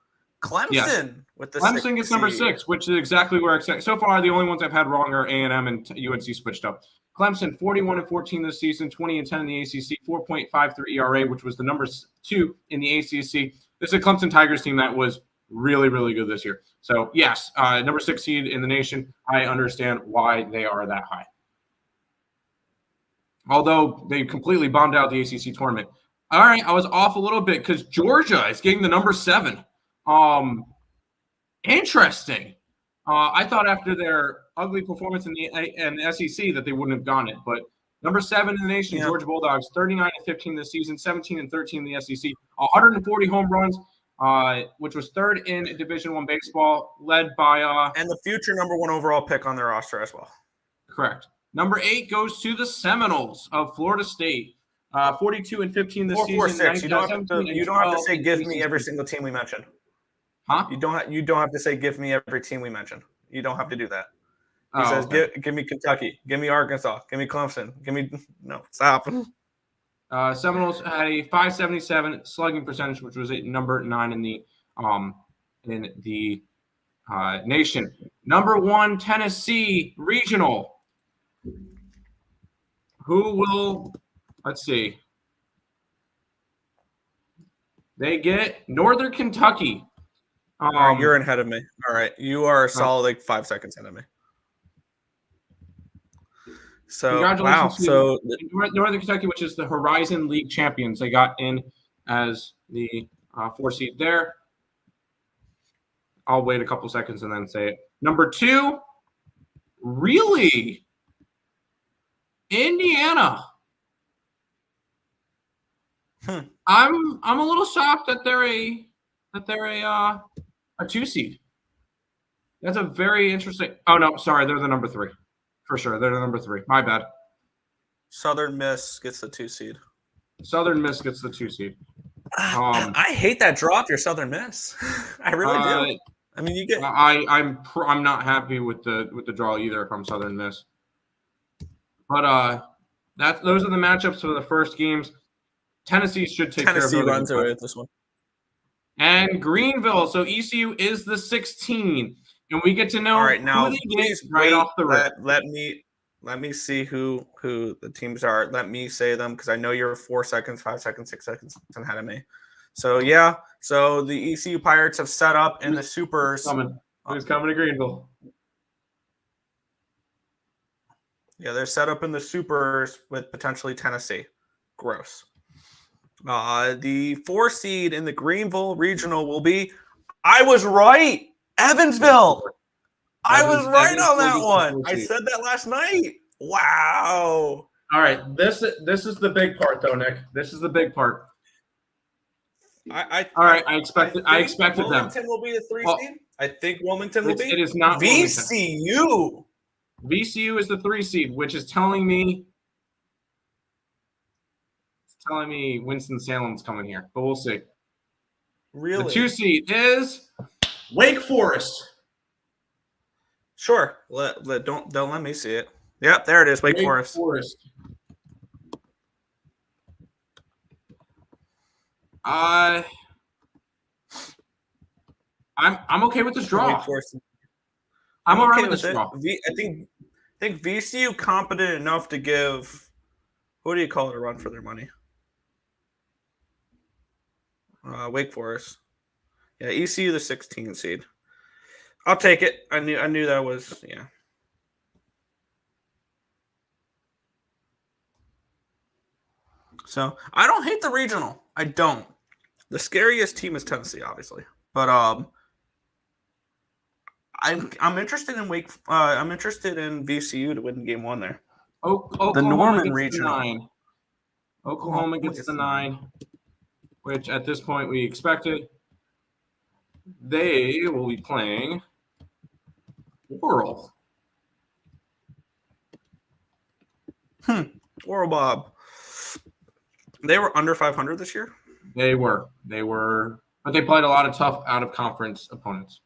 Clemson with the Clemson gets number 6, which is exactly where I expect. So far, the only ones I've had wrong are A&M and UNC switched up. Clemson 41-14 this season, 20-10 in the ACC, 4.53 ERA, which was the number 2 in the ACC. This is a Clemson Tigers team that was really, really good this year. So, yes, number 6 seed in the nation. I understand why they are that high. Although they completely bombed out the ACC tournament. All right, I was off a little bit because Georgia is getting the number 7. Interesting. I thought after their ugly performance in the SEC that they wouldn't have gone it, but number 7 in the nation, Georgia Bulldogs, 39-15 this season, 17-13 in the SEC, 140 home runs, which was 3rd in Division I baseball, led by and the future number 1 overall pick on their roster as well. Correct. Number 8 goes to the Seminoles of Florida State, 42-15 this season. You don't have to say give me every single team we mentioned. Huh? You don't have to say give me every team we mentioned. You don't have to do that. He says, okay. give me Kentucky, give me Arkansas, give me Clemson, no, stop. Seminoles had a .577 slugging percentage, which was at number 9 in the nation. Number 1, Tennessee Regional. Who will? Let's see. They get Northern Kentucky. You're ahead of me. All right, you are a solid like 5 seconds ahead of me. So congratulations to Northern Kentucky, which is the Horizon League champions. They got in as the 4 seed there. I'll wait a couple seconds and then say it. Number 2, really? Indiana. I'm a little shocked that they're a 2 seed. That's a very interesting. Oh no, sorry, they're the number 3. For sure, they're the number 3. My bad. Southern Miss gets the 2 seed. Southern Miss gets the 2 seed. I hate that draw if you're Southern Miss. I really do. I mean, you get. I'm not happy with the draw either if I'm Southern Miss. But those are the matchups for the first games. Tennessee should take care of Tennessee runs away with this one. And Greenville. So ECU is the 16. And we get to know now, who they get right off the rip. Let me see who the teams are. Let me say them because I know you're 4 seconds, 5 seconds, 6 seconds ahead of me. So yeah, so the ECU Pirates have set up in the Supers. Who's coming to Greenville? Yeah, they're set up in the Supers with potentially Tennessee. Gross. The 4 seed in the Greenville Regional will be. I was right. Evansville. I was right on that one. I said that last night. Wow. All right. This is the big part, though, Nick. This is the big part. I expected them. Wilmington will be the 3 seed. I think Wilmington will be. It is not VCU. Wilmington. VCU is the 3 seed, which is telling me Winston-Salem's coming here, but we'll see. Really? The 2 seed is Wake Forest. Sure. Don't let me see it. Yep, there it is. Wake Forest. I'm okay with this draw. Wake Forest. I'm okay with this draw. I think VCU competent enough to give. What do you call it? A run for their money. Wake Forest. Yeah, ECU the 16 seed. I'll take it. I knew that was So I don't hate the regional. I don't. The scariest team is Tennessee, obviously, but I'm interested in I'm interested in VCU to win game 1 there. The Norman regional. Oklahoma gets the 9, which at this point we expected. They will be playing Earle. Earle Bob. They were under 500 this year? They were. But they played a lot of tough out-of-conference opponents.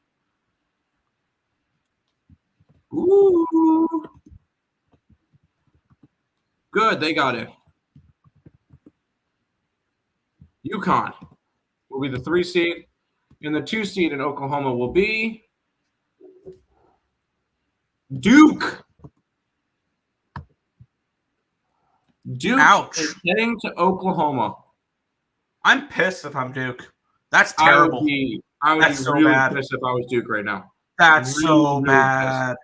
Ooh. Good, they got it. UConn will be the 3 seed. And the 2 seed in Oklahoma will be Duke. Duke is heading to Oklahoma. I'm pissed if I'm Duke. That's terrible. I would be so really bad. pissed if I was Duke right now. That's really, so really bad.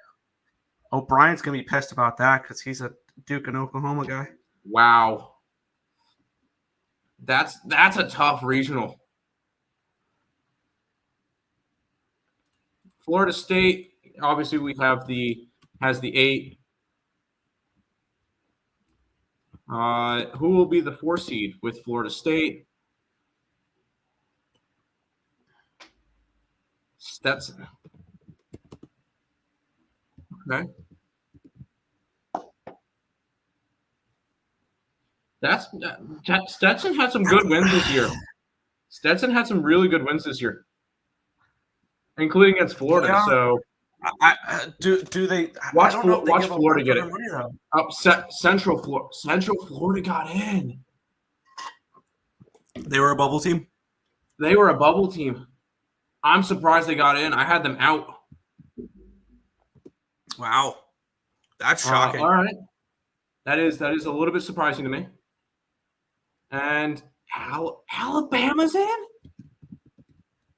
Oh, Brian's going to be pissed about that because he's a Duke and Oklahoma guy. Wow. That's a tough regional. Florida State, obviously we have has the 8. Who will be the 4 seed with Florida State? Stetson. Okay. Stetson had some good wins this year. Stetson had some really good wins this year, including against Florida. Yeah. So, do they watch Florida get it? Upset Central Florida got in. They were a bubble team. They were a bubble team. I'm surprised they got in. I had them out. Wow, that's shocking. All right, that is a little bit surprising to me. And Alabama's in?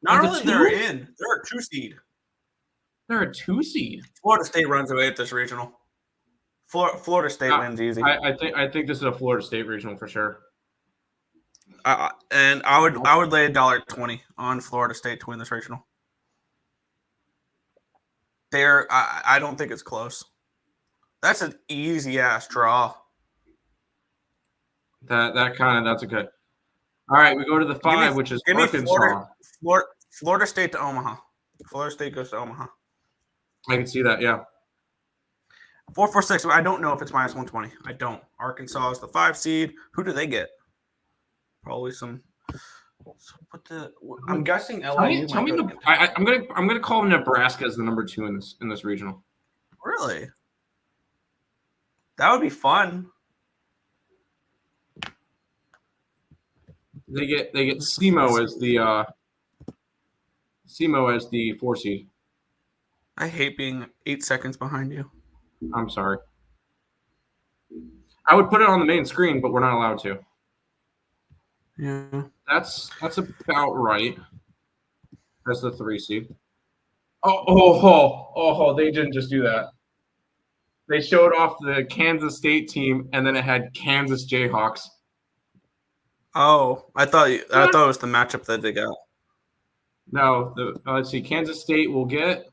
Not only they're in, they're a 2 seed. They're a 2 seed. Florida State runs away at this regional. Florida State wins easy. I think this is a Florida State regional for sure. And I would lay $1.20 on Florida State to win this regional. I don't think it's close. That's an easy ass draw. That's a good. All right, we go to the 5, which is Arkansas. Florida State to Omaha. Florida State goes to Omaha. I can see that, yeah. 446. I don't know if it's minus 120. I don't. Arkansas is the 5 seed. Who do they get? Probably some. I'm guessing LIU. I'm gonna call Nebraska as the number 2 in this regional. Really? That would be fun. They get SEMO as the 4 seed. I hate being 8 seconds behind you. I'm sorry. I would put it on the main screen, but we're not allowed to. Yeah. That's about right. As the 3 seed. Oh, they didn't just do that. They showed off the Kansas State team, and then it had Kansas Jayhawks. Oh, I thought it was the matchup that they got. No, let's see. Kansas State will get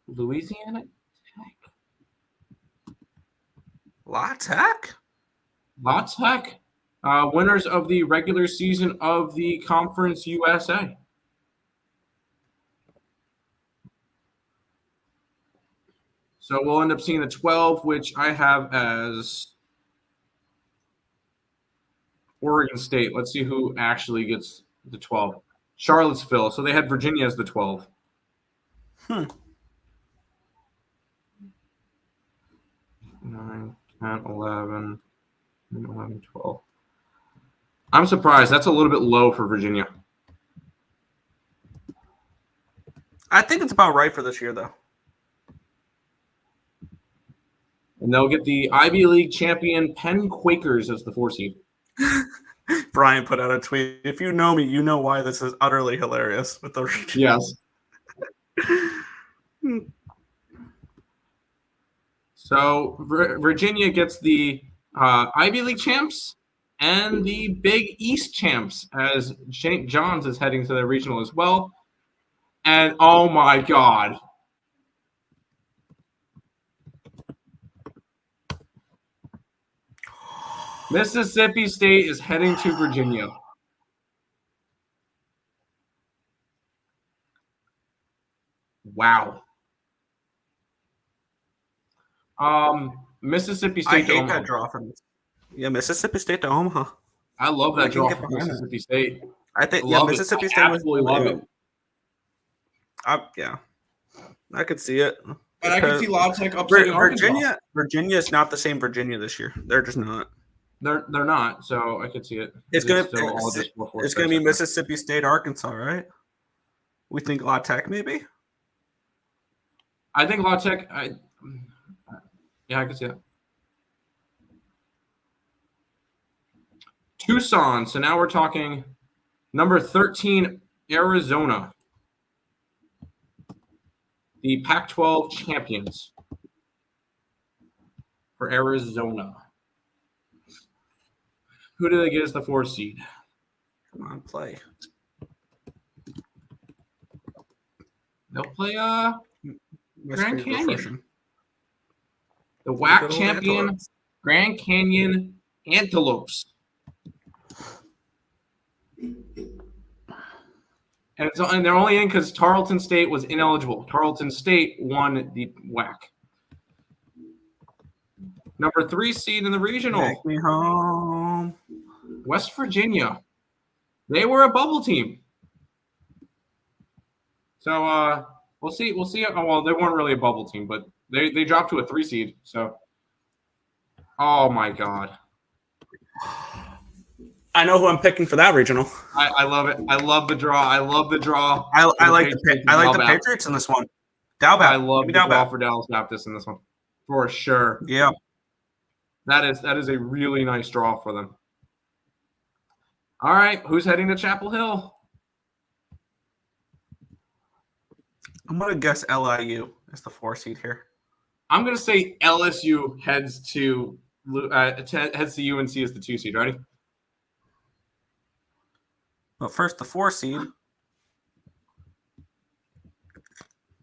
Louisiana Tech. La Tech? La Tech. Winners of the regular season of the Conference USA. So we'll end up seeing the 12, which I have as Oregon State. Let's see who actually gets the 12. Charlottesville. So they had Virginia as the 12. 9, 10, 11, 12. I'm surprised. That's a little bit low for Virginia. I think it's about right for this year, though. And they'll get the Ivy League champion Penn Quakers as the 4 seed. Brian put out a tweet. If you know me, you know why this is utterly hilarious. With the yes. So Virginia gets the Ivy League champs and the Big East champs as St. John's is heading to the regional as well. And oh my God. Mississippi State is heading to Virginia. Wow. Mississippi State. I hate that draw from this. Yeah, Mississippi State to Omaha. I love that draw from Mississippi State. I think Mississippi State absolutely love it. Yeah, I could see it. And I can see La Tech upsetting Arkansas. Virginia is not the same Virginia this year. They're just not. They're not. So I could see it. It's gonna be Mississippi State, Arkansas, right? We think La Tech maybe. I think La Tech. Yeah, I can see that. Tucson. So now we're talking number 13, Arizona. The Pac-12 champions for Arizona. Who do they get as the 4 seed? Come on, play. They'll play Grand Canyon. Refreshing. The WAC champion, Grand Canyon Antelopes. And they're only in because Tarleton State was ineligible. Tarleton State won the WAC. Number 3 seed in the regional. Take me home. West Virginia. They were a bubble team. So we'll see. We'll see. Oh, well, they weren't really a bubble team, but they dropped to a 3 seed. So, oh my God. I know who I'm picking for that regional. I love it. I love the draw. I like the Patriots in this one. Dalbat. I love the draw for Dallas Baptist in this one, for sure. Yeah, that is a really nice draw for them. All right, who's heading to Chapel Hill? I'm gonna guess LIU as the 4 seed here. I'm gonna say LSU heads to UNC as the 2 seed. Ready? But first, the 4 seed.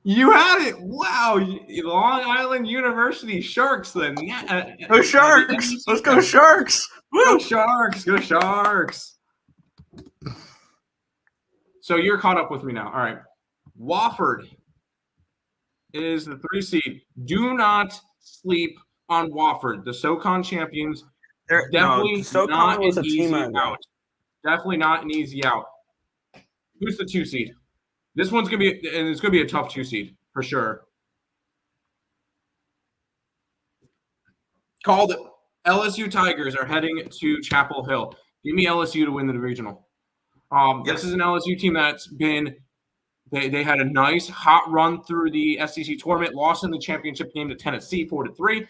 You had it! Wow, Long Island University Sharks. Then Go Sharks! Let's go Sharks! Go Sharks! Go Sharks! So you're caught up with me now. All right, Wofford is the 3 seed. Do not sleep on Wofford. The SoCon champions. Definitely not an easy out. Definitely not an easy out. Who's the 2 seed? This one's gonna be, and it's gonna be a tough 2 seed for sure. Called it. LSU Tigers are heading to Chapel Hill. Give me LSU to win the regional. This is an LSU team that's been. They had a nice hot run through the SEC tournament, lost in the championship game to Tennessee 4-3.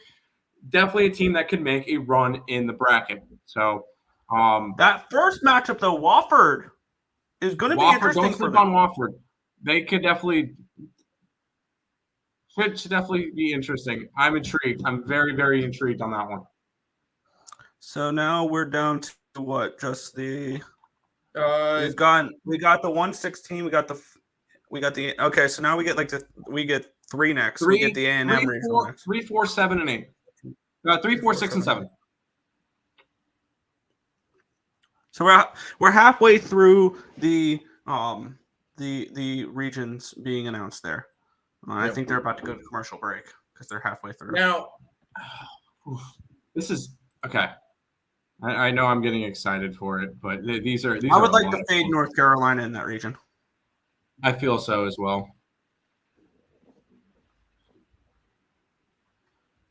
Definitely a team that could make a run in the bracket. So. That first matchup, though, Wofford is going to be interesting. Don't sleep on Wofford. They could definitely should definitely be interesting. I'm intrigued. I'm very, very intrigued on that one. So now we're down to what? Just the we got the 116. We got the okay. So now we get 3 next. We get the A&M regional next. 3, 4, 7, and 8. 3, 4, 6, and 7. So we're halfway through the regions being announced there. I think they're about to go to commercial break because they're halfway through. Now, this is okay. I know I'm getting excited for it, but these are. I would like to fade North Carolina in that region. I feel so as well.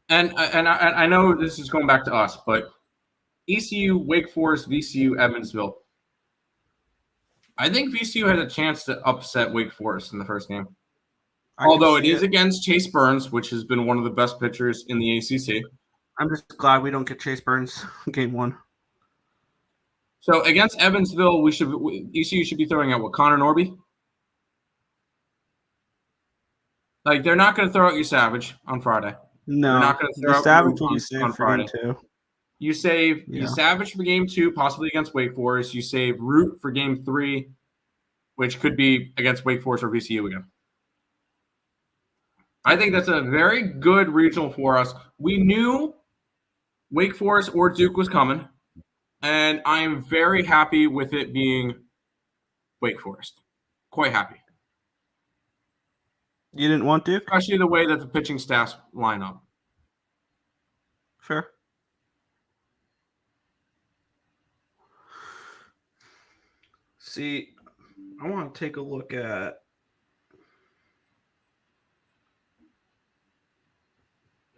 And I know this is going back to us, but. ECU, Wake Forest, VCU, Evansville. I think VCU has a chance to upset Wake Forest in the first game. Although it is against Chase Burns, which has been one of the best pitchers in the ACC. I'm just glad we don't get Chase Burns game 1. So against Evansville, ECU should be throwing out what, Connor Norby? Like, they're not going to throw out you Savage on Friday. No, they're not going to throw out Savage will be safe on Friday too. You save Savage for game 2, possibly against Wake Forest. You save Root for game 3, which could be against Wake Forest or VCU again. I think that's a very good regional for us. We knew Wake Forest or Duke was coming, and I am very happy with it being Wake Forest. Quite happy. You didn't want Duke? Especially the way that the pitching staffs line up. Sure. See, I want to take a look at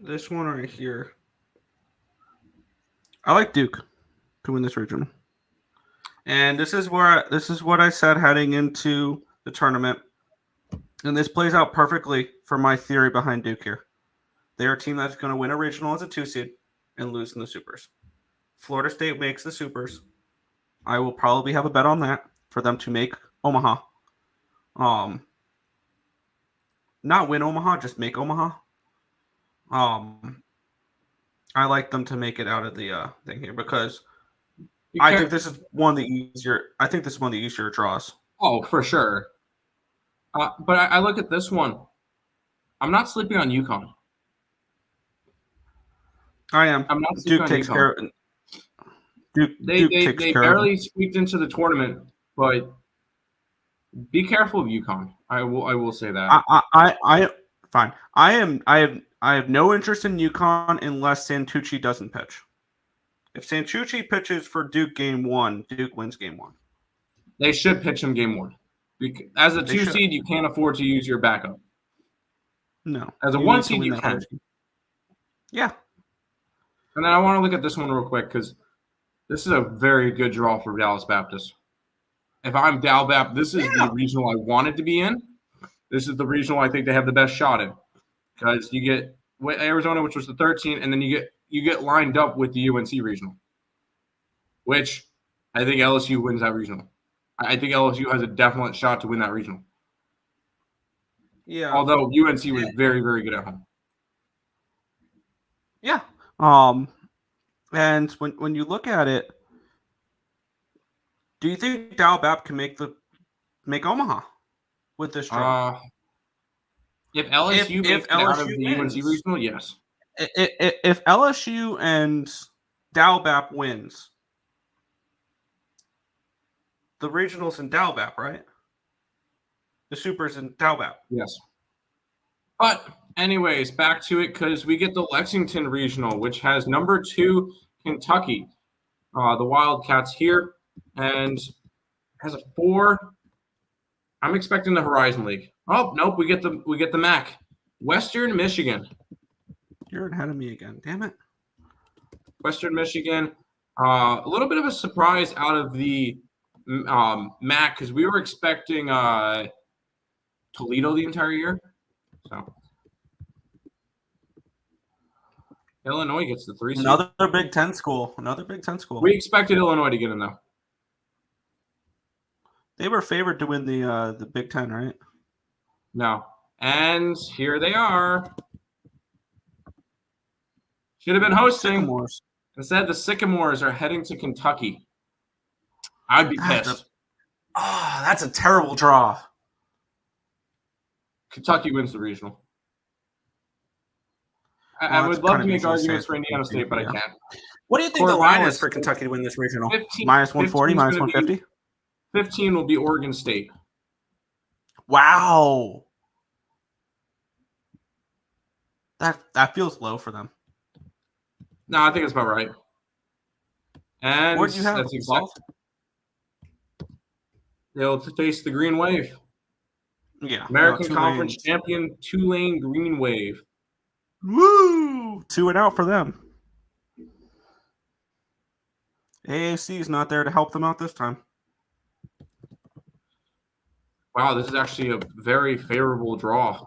this one right here. I like Duke to win this regional. And this is what I said heading into the tournament. And this plays out perfectly for my theory behind Duke here. They're a team that's going to win a regional as a 2 seed and lose in the Supers. Florida State makes the Supers. I will probably have a bet on that for them to make Omaha. Not win Omaha, just make Omaha. I like them to make it out of the thing here because I think this is one of the easier. I think this is one of the easier draws. Oh, for sure. But I look at this one. I'm not sleeping on UConn. I am. I'm not Duke takes care of. They barely squeaked into the tournament, but be careful of UConn. I will say that. Fine. I have no interest in UConn unless Santucci doesn't pitch. If Santucci pitches for Duke game 1, Duke wins game 1. They should pitch him game 1. As a 2 seed, you can't afford to use your backup. No. As a 1 seed, you can. Yeah. And then I want to look at this one real quick because this is a very good draw for Dallas Baptist. If I'm Dal Bap, this is the regional I wanted to be in. This is the regional I think they have the best shot in because you get Arizona, which was the 13, and then you get lined up with the UNC regional, which I think LSU wins that regional. I think LSU has a definite shot to win that regional. Yeah. Although UNC was very, very good at home. Yeah. And when you look at it, do you think Dal Bap can make Omaha with this draw? If LSU makes it out of the UNC regional, yes. If LSU and Dal Bap wins, the regionals in Dal Bap, right? The supers in Dal Bap. Yes. But anyways, back to it because we get the Lexington regional, which has number 2 Kentucky, the Wildcats here, and has a 4. I'm expecting the Horizon League. Oh nope, we get the MAC, Western Michigan. You're ahead of me again. Damn it. Western Michigan, a little bit of a surprise out of the MAC because we were expecting Toledo the entire year. So Illinois gets the 3 seed. Another Big Ten school. We expected Illinois to get in though. They were favored to win the Big Ten, right? No. And here they are. Should have been hosting. Sycamores. Instead, the Sycamores are heading to Kentucky. I'd be pissed. That's a terrible draw. Kentucky wins the regional. I would love to make arguments for Indiana State, but I can't. What do you think the line is for Kentucky to win this regional? Minus 140, minus 150? 15 will be Oregon State. Wow. That feels low for them. No, I think it's about right. And what do you have? That's exact. They'll face the Green Wave. Yeah. American Conference champion Tulane Green Wave. Woo! 2-0 for them. AAC is not there to help them out this time. Wow, this is actually a very favorable draw.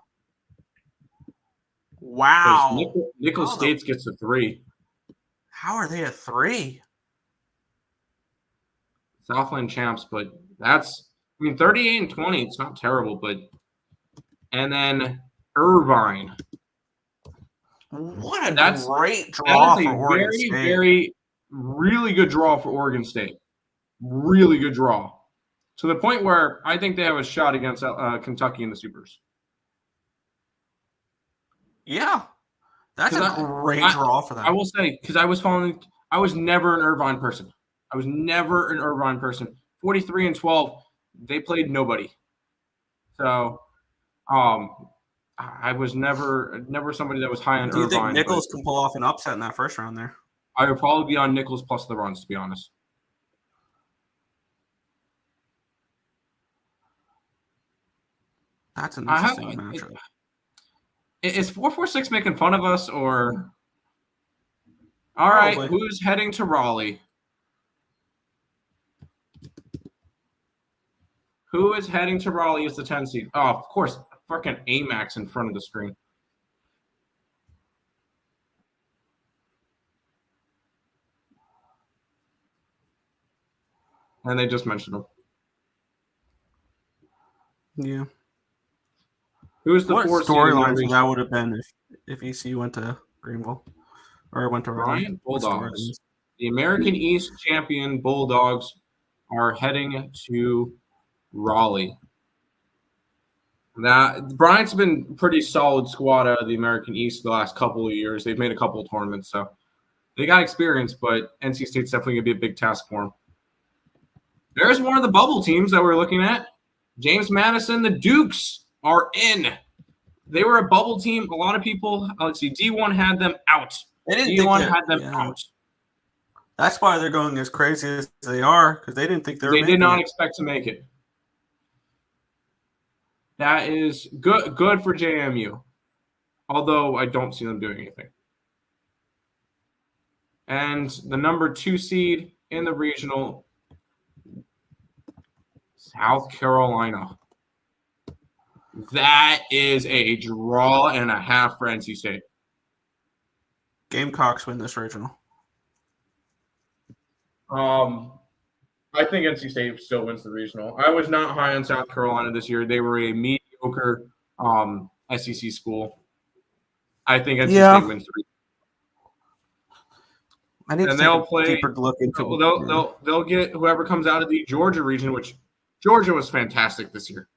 Wow. Nicholls States gets a 3. How are they a 3? Southland champs, but that's 38-20. It's not terrible, but and then Irvine. What a great draw for Oregon State. Very, really good draw for Oregon State. Really good draw. To the point where I think they have a shot against Kentucky in the Supers. Yeah. That's a great draw for them. I will say, because I was never an Irvine person. 43-12, they played nobody. So, I was never somebody that was high on Irvine. Do you think Nicholls can pull off an upset in that first round there? I would probably be on Nicholls plus the runs, to be honest. That's an interesting matchup. Is 446 making fun of us, or? All right, who's heading to Raleigh? Who is heading to Raleigh as the 10 seed? Oh, of course, freaking Amax in front of the screen. and they just mentioned them. Yeah. Who was the what fourth storylines that would have been if ECU went to Greenville or went to Ryan? Bulldogs. The American East champion Bulldogs are heading to Raleigh. Bryant's been pretty solid squad out of the American East the last couple of years. They've made a couple of tournaments, so they got experience, but NC State's definitely going to be a big task for them. There's one of the bubble teams that we're looking at. James Madison, the Dukes are in. They were a bubble team. A lot of people, let's see, D1 had them out. D1 had them out. That's why they're going as crazy as they are, because they didn't think they did not expect to make it. That is good for JMU, although I don't see them doing anything. And the number 2 seed in the regional, South Carolina. That is a draw and a half for NC State. Gamecocks win this regional. I think NC State still wins the regional. I was not high on South Carolina this year. They were a mediocre SEC school. I think NC State wins the regional. They'll play. Deeper look into they'll get whoever comes out of the Georgia region, which Georgia was fantastic this year.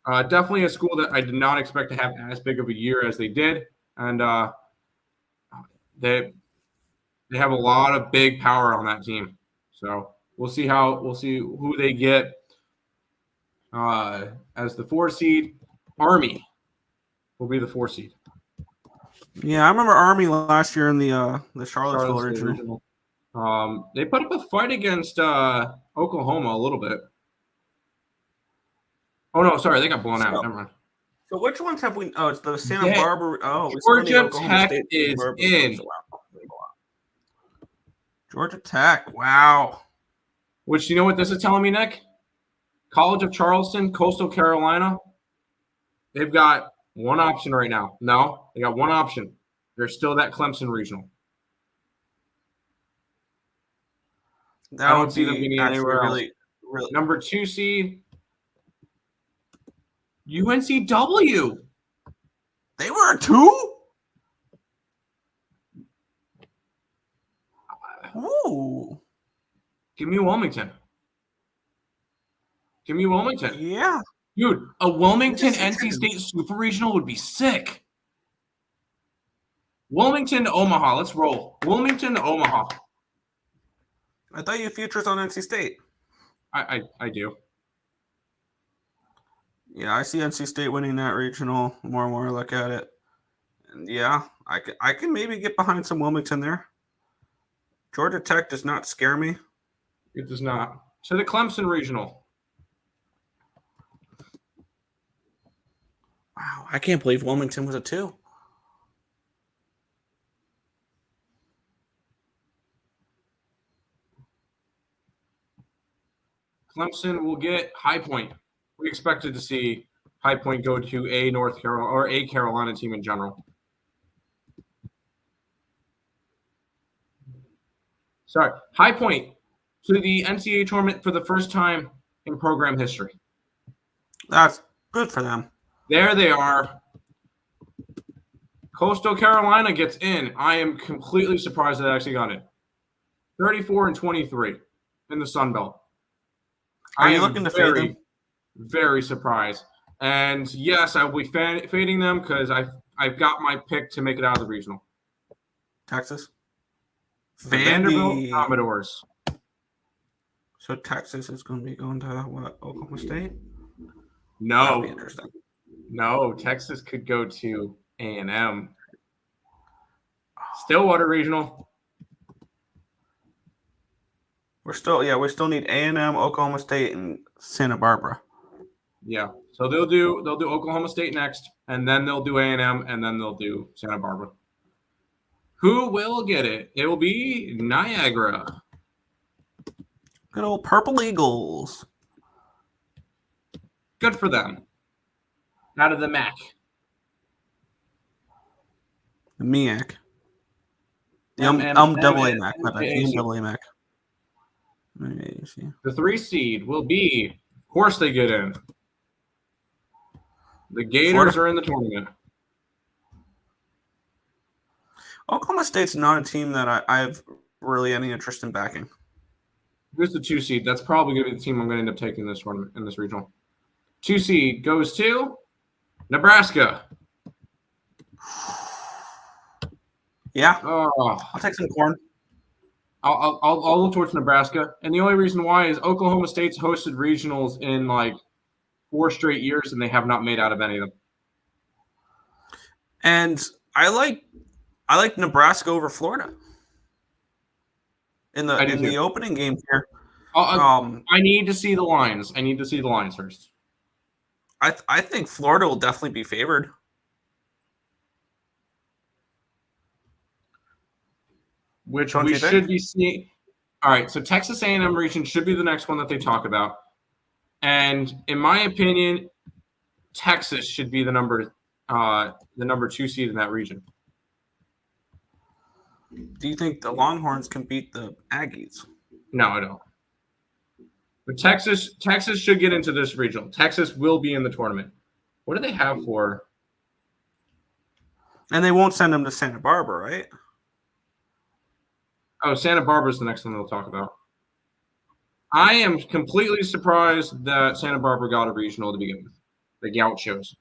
Definitely a school that I did not expect to have as big of a year as they did, and they have a lot of big power on that team. So we'll see who they get as the 4 seed. Army will be the 4 seed. Yeah, I remember Army last year in the Charlottesville regional. They put up a fight against Oklahoma a little bit. Oh no, sorry, they got blown out. Never mind. So which ones have we? Oh, it's the Santa Barbara. Oh, Georgia Tech is in. Georgia Tech. Wow. Which, you know what this is telling me, Nick? College of Charleston, Coastal Carolina. They've got one option right now. No, they got one option. There's still that Clemson regional. I don't see them getting anywhere else. Really. Number 2 seed, UNCW. They were a 2? Ooh. Give me Wilmington. Yeah. Dude, a Wilmington NC State Super Regional would be sick. Wilmington to Omaha. Let's roll. Wilmington to Omaha. I thought you futures on NC State. I do. Yeah, I see NC State winning that regional. The more and more I look at it. And yeah, I can maybe get behind some Wilmington there. Georgia Tech does not scare me. It does not. So the Clemson regional. Wow, I can't believe Wilmington was a 2. Clemson will get High Point. We expected to see High Point go to a North Carolina or a Carolina team in general. Sorry, High Point to the NCAA tournament for the first time in program history. That's good for them. There they are. Coastal Carolina gets in. I am completely surprised that I actually got it. 34-23 in the Sun Belt. Are you looking to fade them? Very surprised. And yes, I will be fading them because I've got my pick to make it out of the regional. Texas? Vanderbilt Commodores. So Texas is going to be going to what? Oklahoma State? No. That'll be interesting. No, Texas could go to A&M. Stillwater Regional. We still need A&M, Oklahoma State, and Santa Barbara. Yeah. So they'll do Oklahoma State next, and then they'll do A&M, and then they'll do Santa Barbara. Who will get it? It will be Niagara. Good old Purple Eagles. Good for them. Out of the MAC. The MEAC. The double A MAC. The 3 seed will be, of course, they get in. The Gators Florida are in the tournament. Oklahoma State's not a team that I have really any interest in backing. Who's the 2 seed? That's probably going to be the team I'm going to end up taking this tournament in this regional. 2 seed goes to Nebraska. Yeah, Oh, I'll take some corn. I'll look towards Nebraska, and the only reason why is Oklahoma State's hosted regionals in like 4 straight years, and they have not made out of any of them. And I like Nebraska over Florida in the opening game here. I need to see the lines. I need to see the lines first. I think Florida will definitely be favored. Which we should be seeing. All right, so Texas A&M region should be the next one that they talk about. And in my opinion, Texas should be the number 2 seed in that region. Do you think the Longhorns can beat the Aggies? No, I don't. But Texas should get into this regional. Texas will be in the tournament. What do they have for? And they won't send them to Santa Barbara, right? Oh, Santa Barbara is the next one they'll talk about. I am completely surprised that Santa Barbara got a regional to begin with. The Gauchos.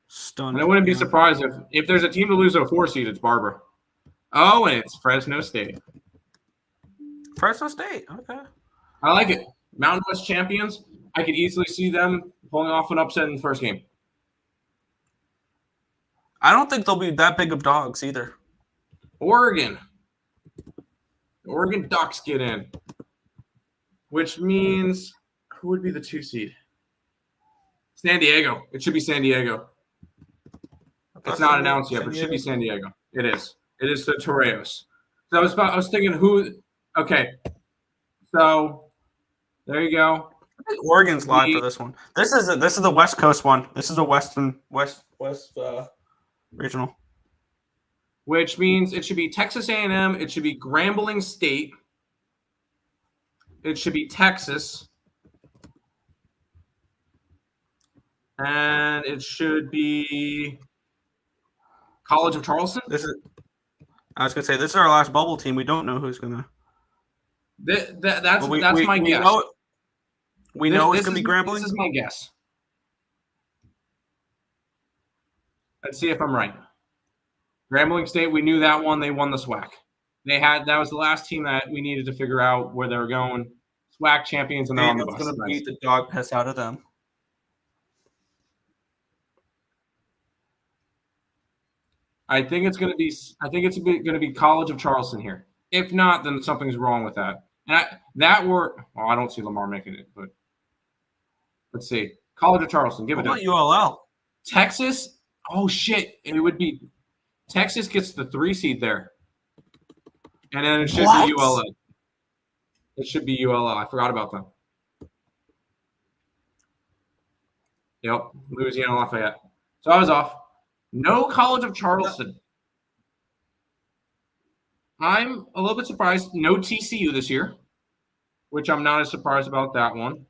Stunned. And I wouldn't be surprised if there's a team to lose to a 4 seed, it's Barbara. Oh, and it's Fresno State. Fresno State, okay. I like it. Mountain West champions. I could easily see them pulling off an upset in the first game. I don't think they'll be that big of dogs either. Oregon. The Oregon Ducks get in. Which means who would be the 2 seed? San Diego. It should be San Diego. It's not announced yet, but it should be San Diego. It is. It is the Toreros. So I was thinking who. Okay. So there you go. I think Oregon's live for this one. This is the West Coast one. This is a West regional. Which means it should be Texas A&M. It should be Grambling State. It should be Texas. And it should be College of Charleston. I was gonna say this is our last bubble team. We don't know who's gonna. That's my guess. We know it's gonna be Grambling. This is my guess. Let's see if I'm right. Grambling State, we knew that one. They won the SWAC. That was the last team that we needed to figure out where they were going. SWAC champions, and they're on the bus. Going to beat the dog piss out of them. I think it's going to be College of Charleston here. If not, then something's wrong with that. And I don't see Lamar making it, but let's see. College of Charleston, give it to ULL. Texas. Oh shit! It would be Texas gets the 3 seed there, and then it should be ULL. It should be ULL. I forgot about them. Yep, Louisiana Lafayette. So I was off. No College of Charleston. I'm a little bit surprised. No TCU this year, which I'm not as surprised about that one.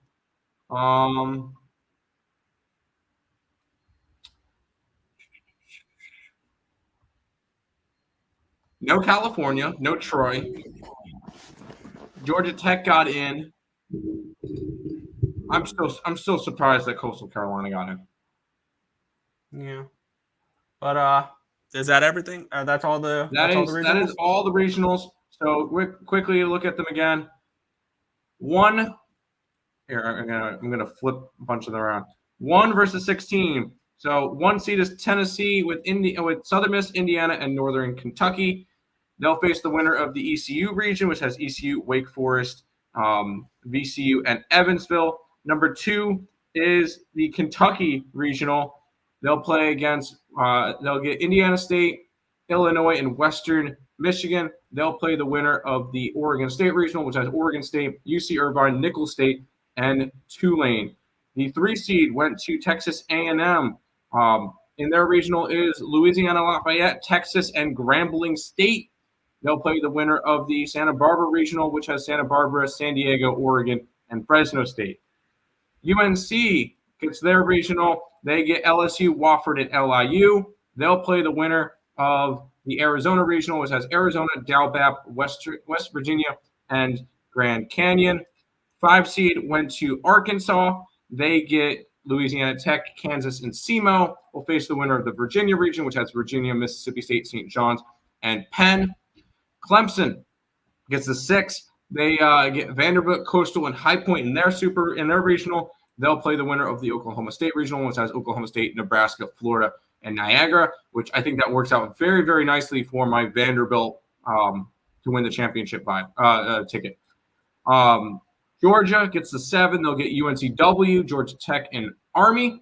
No California, no Troy. Georgia Tech got in. I'm still surprised that Coastal Carolina got in. Yeah, but is that everything? That's all the. That is all the regionals. So quickly look at them again. Here I'm gonna flip a bunch of them around. 1 versus 16. So 1 seed is Tennessee with Southern Miss, Indiana, and Northern Kentucky. They'll face the winner of the ECU region, which has ECU, Wake Forest, VCU, and Evansville. Number 2 is the Kentucky regional. They'll play against they'll get Indiana State, Illinois, and Western Michigan. They'll play the winner of the Oregon State regional, which has Oregon State, UC Irvine, Nicholls State, and Tulane. The 3 seed went to Texas A&M. In their regional is Louisiana Lafayette, Texas, and Grambling State. They'll play the winner of the Santa Barbara Regional, which has Santa Barbara, San Diego, Oregon, and Fresno State. UNC gets their regional. They get LSU, Wofford, and LIU. They'll play the winner of the Arizona Regional, which has Arizona, Dalbap, West Virginia, and Grand Canyon. 5 seed went to Arkansas. They get Louisiana Tech, Kansas, and SEMO. Will face the winner of the Virginia region, which has Virginia, Mississippi State, St. John's, and Penn. Clemson gets the 6. They get Vanderbilt, Coastal, and High Point in their regional. They'll play the winner of the Oklahoma State regional, which has Oklahoma State, Nebraska, Florida, and Niagara, which I think that works out very, very nicely for my Vanderbilt to win the championship ticket. Georgia gets the 7. They'll get UNCW, Georgia Tech, and Army,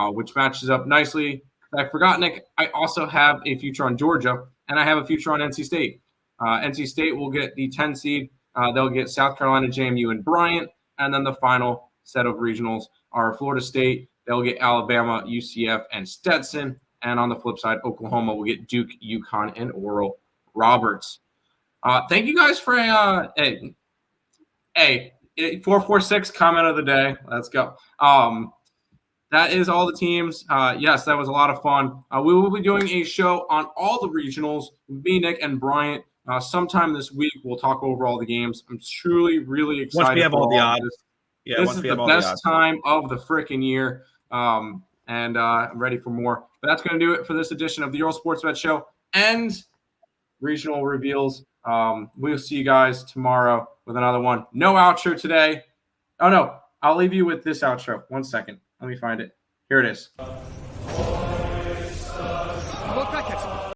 which matches up nicely. I forgot, Nick, I also have a future on Georgia, and I have a future on NC State. NC State will get the 10 seed. They'll get South Carolina, JMU, and Bryant. And then the final set of regionals are Florida State. They'll get Alabama, UCF, and Stetson. And on the flip side, Oklahoma will get Duke, UConn, and Oral Roberts. Thank you guys for a 446 comment of the day. Let's go. That is all the teams. Yes, that was a lot of fun. We will be doing a show on all the regionals. Me, Nick, and Bryant. Sometime this week, we'll talk over all the games. I'm truly, really excited. Once we have all the odds. Yeah, this is the best time of the freaking year. And I'm ready for more. But that's going to do it for this edition of the Earle Sports Bet Show and regional reveals. We'll see you guys tomorrow with another one. No outro today. Oh, no. I'll leave you with this outro. 1 second. Let me find it. Here it is.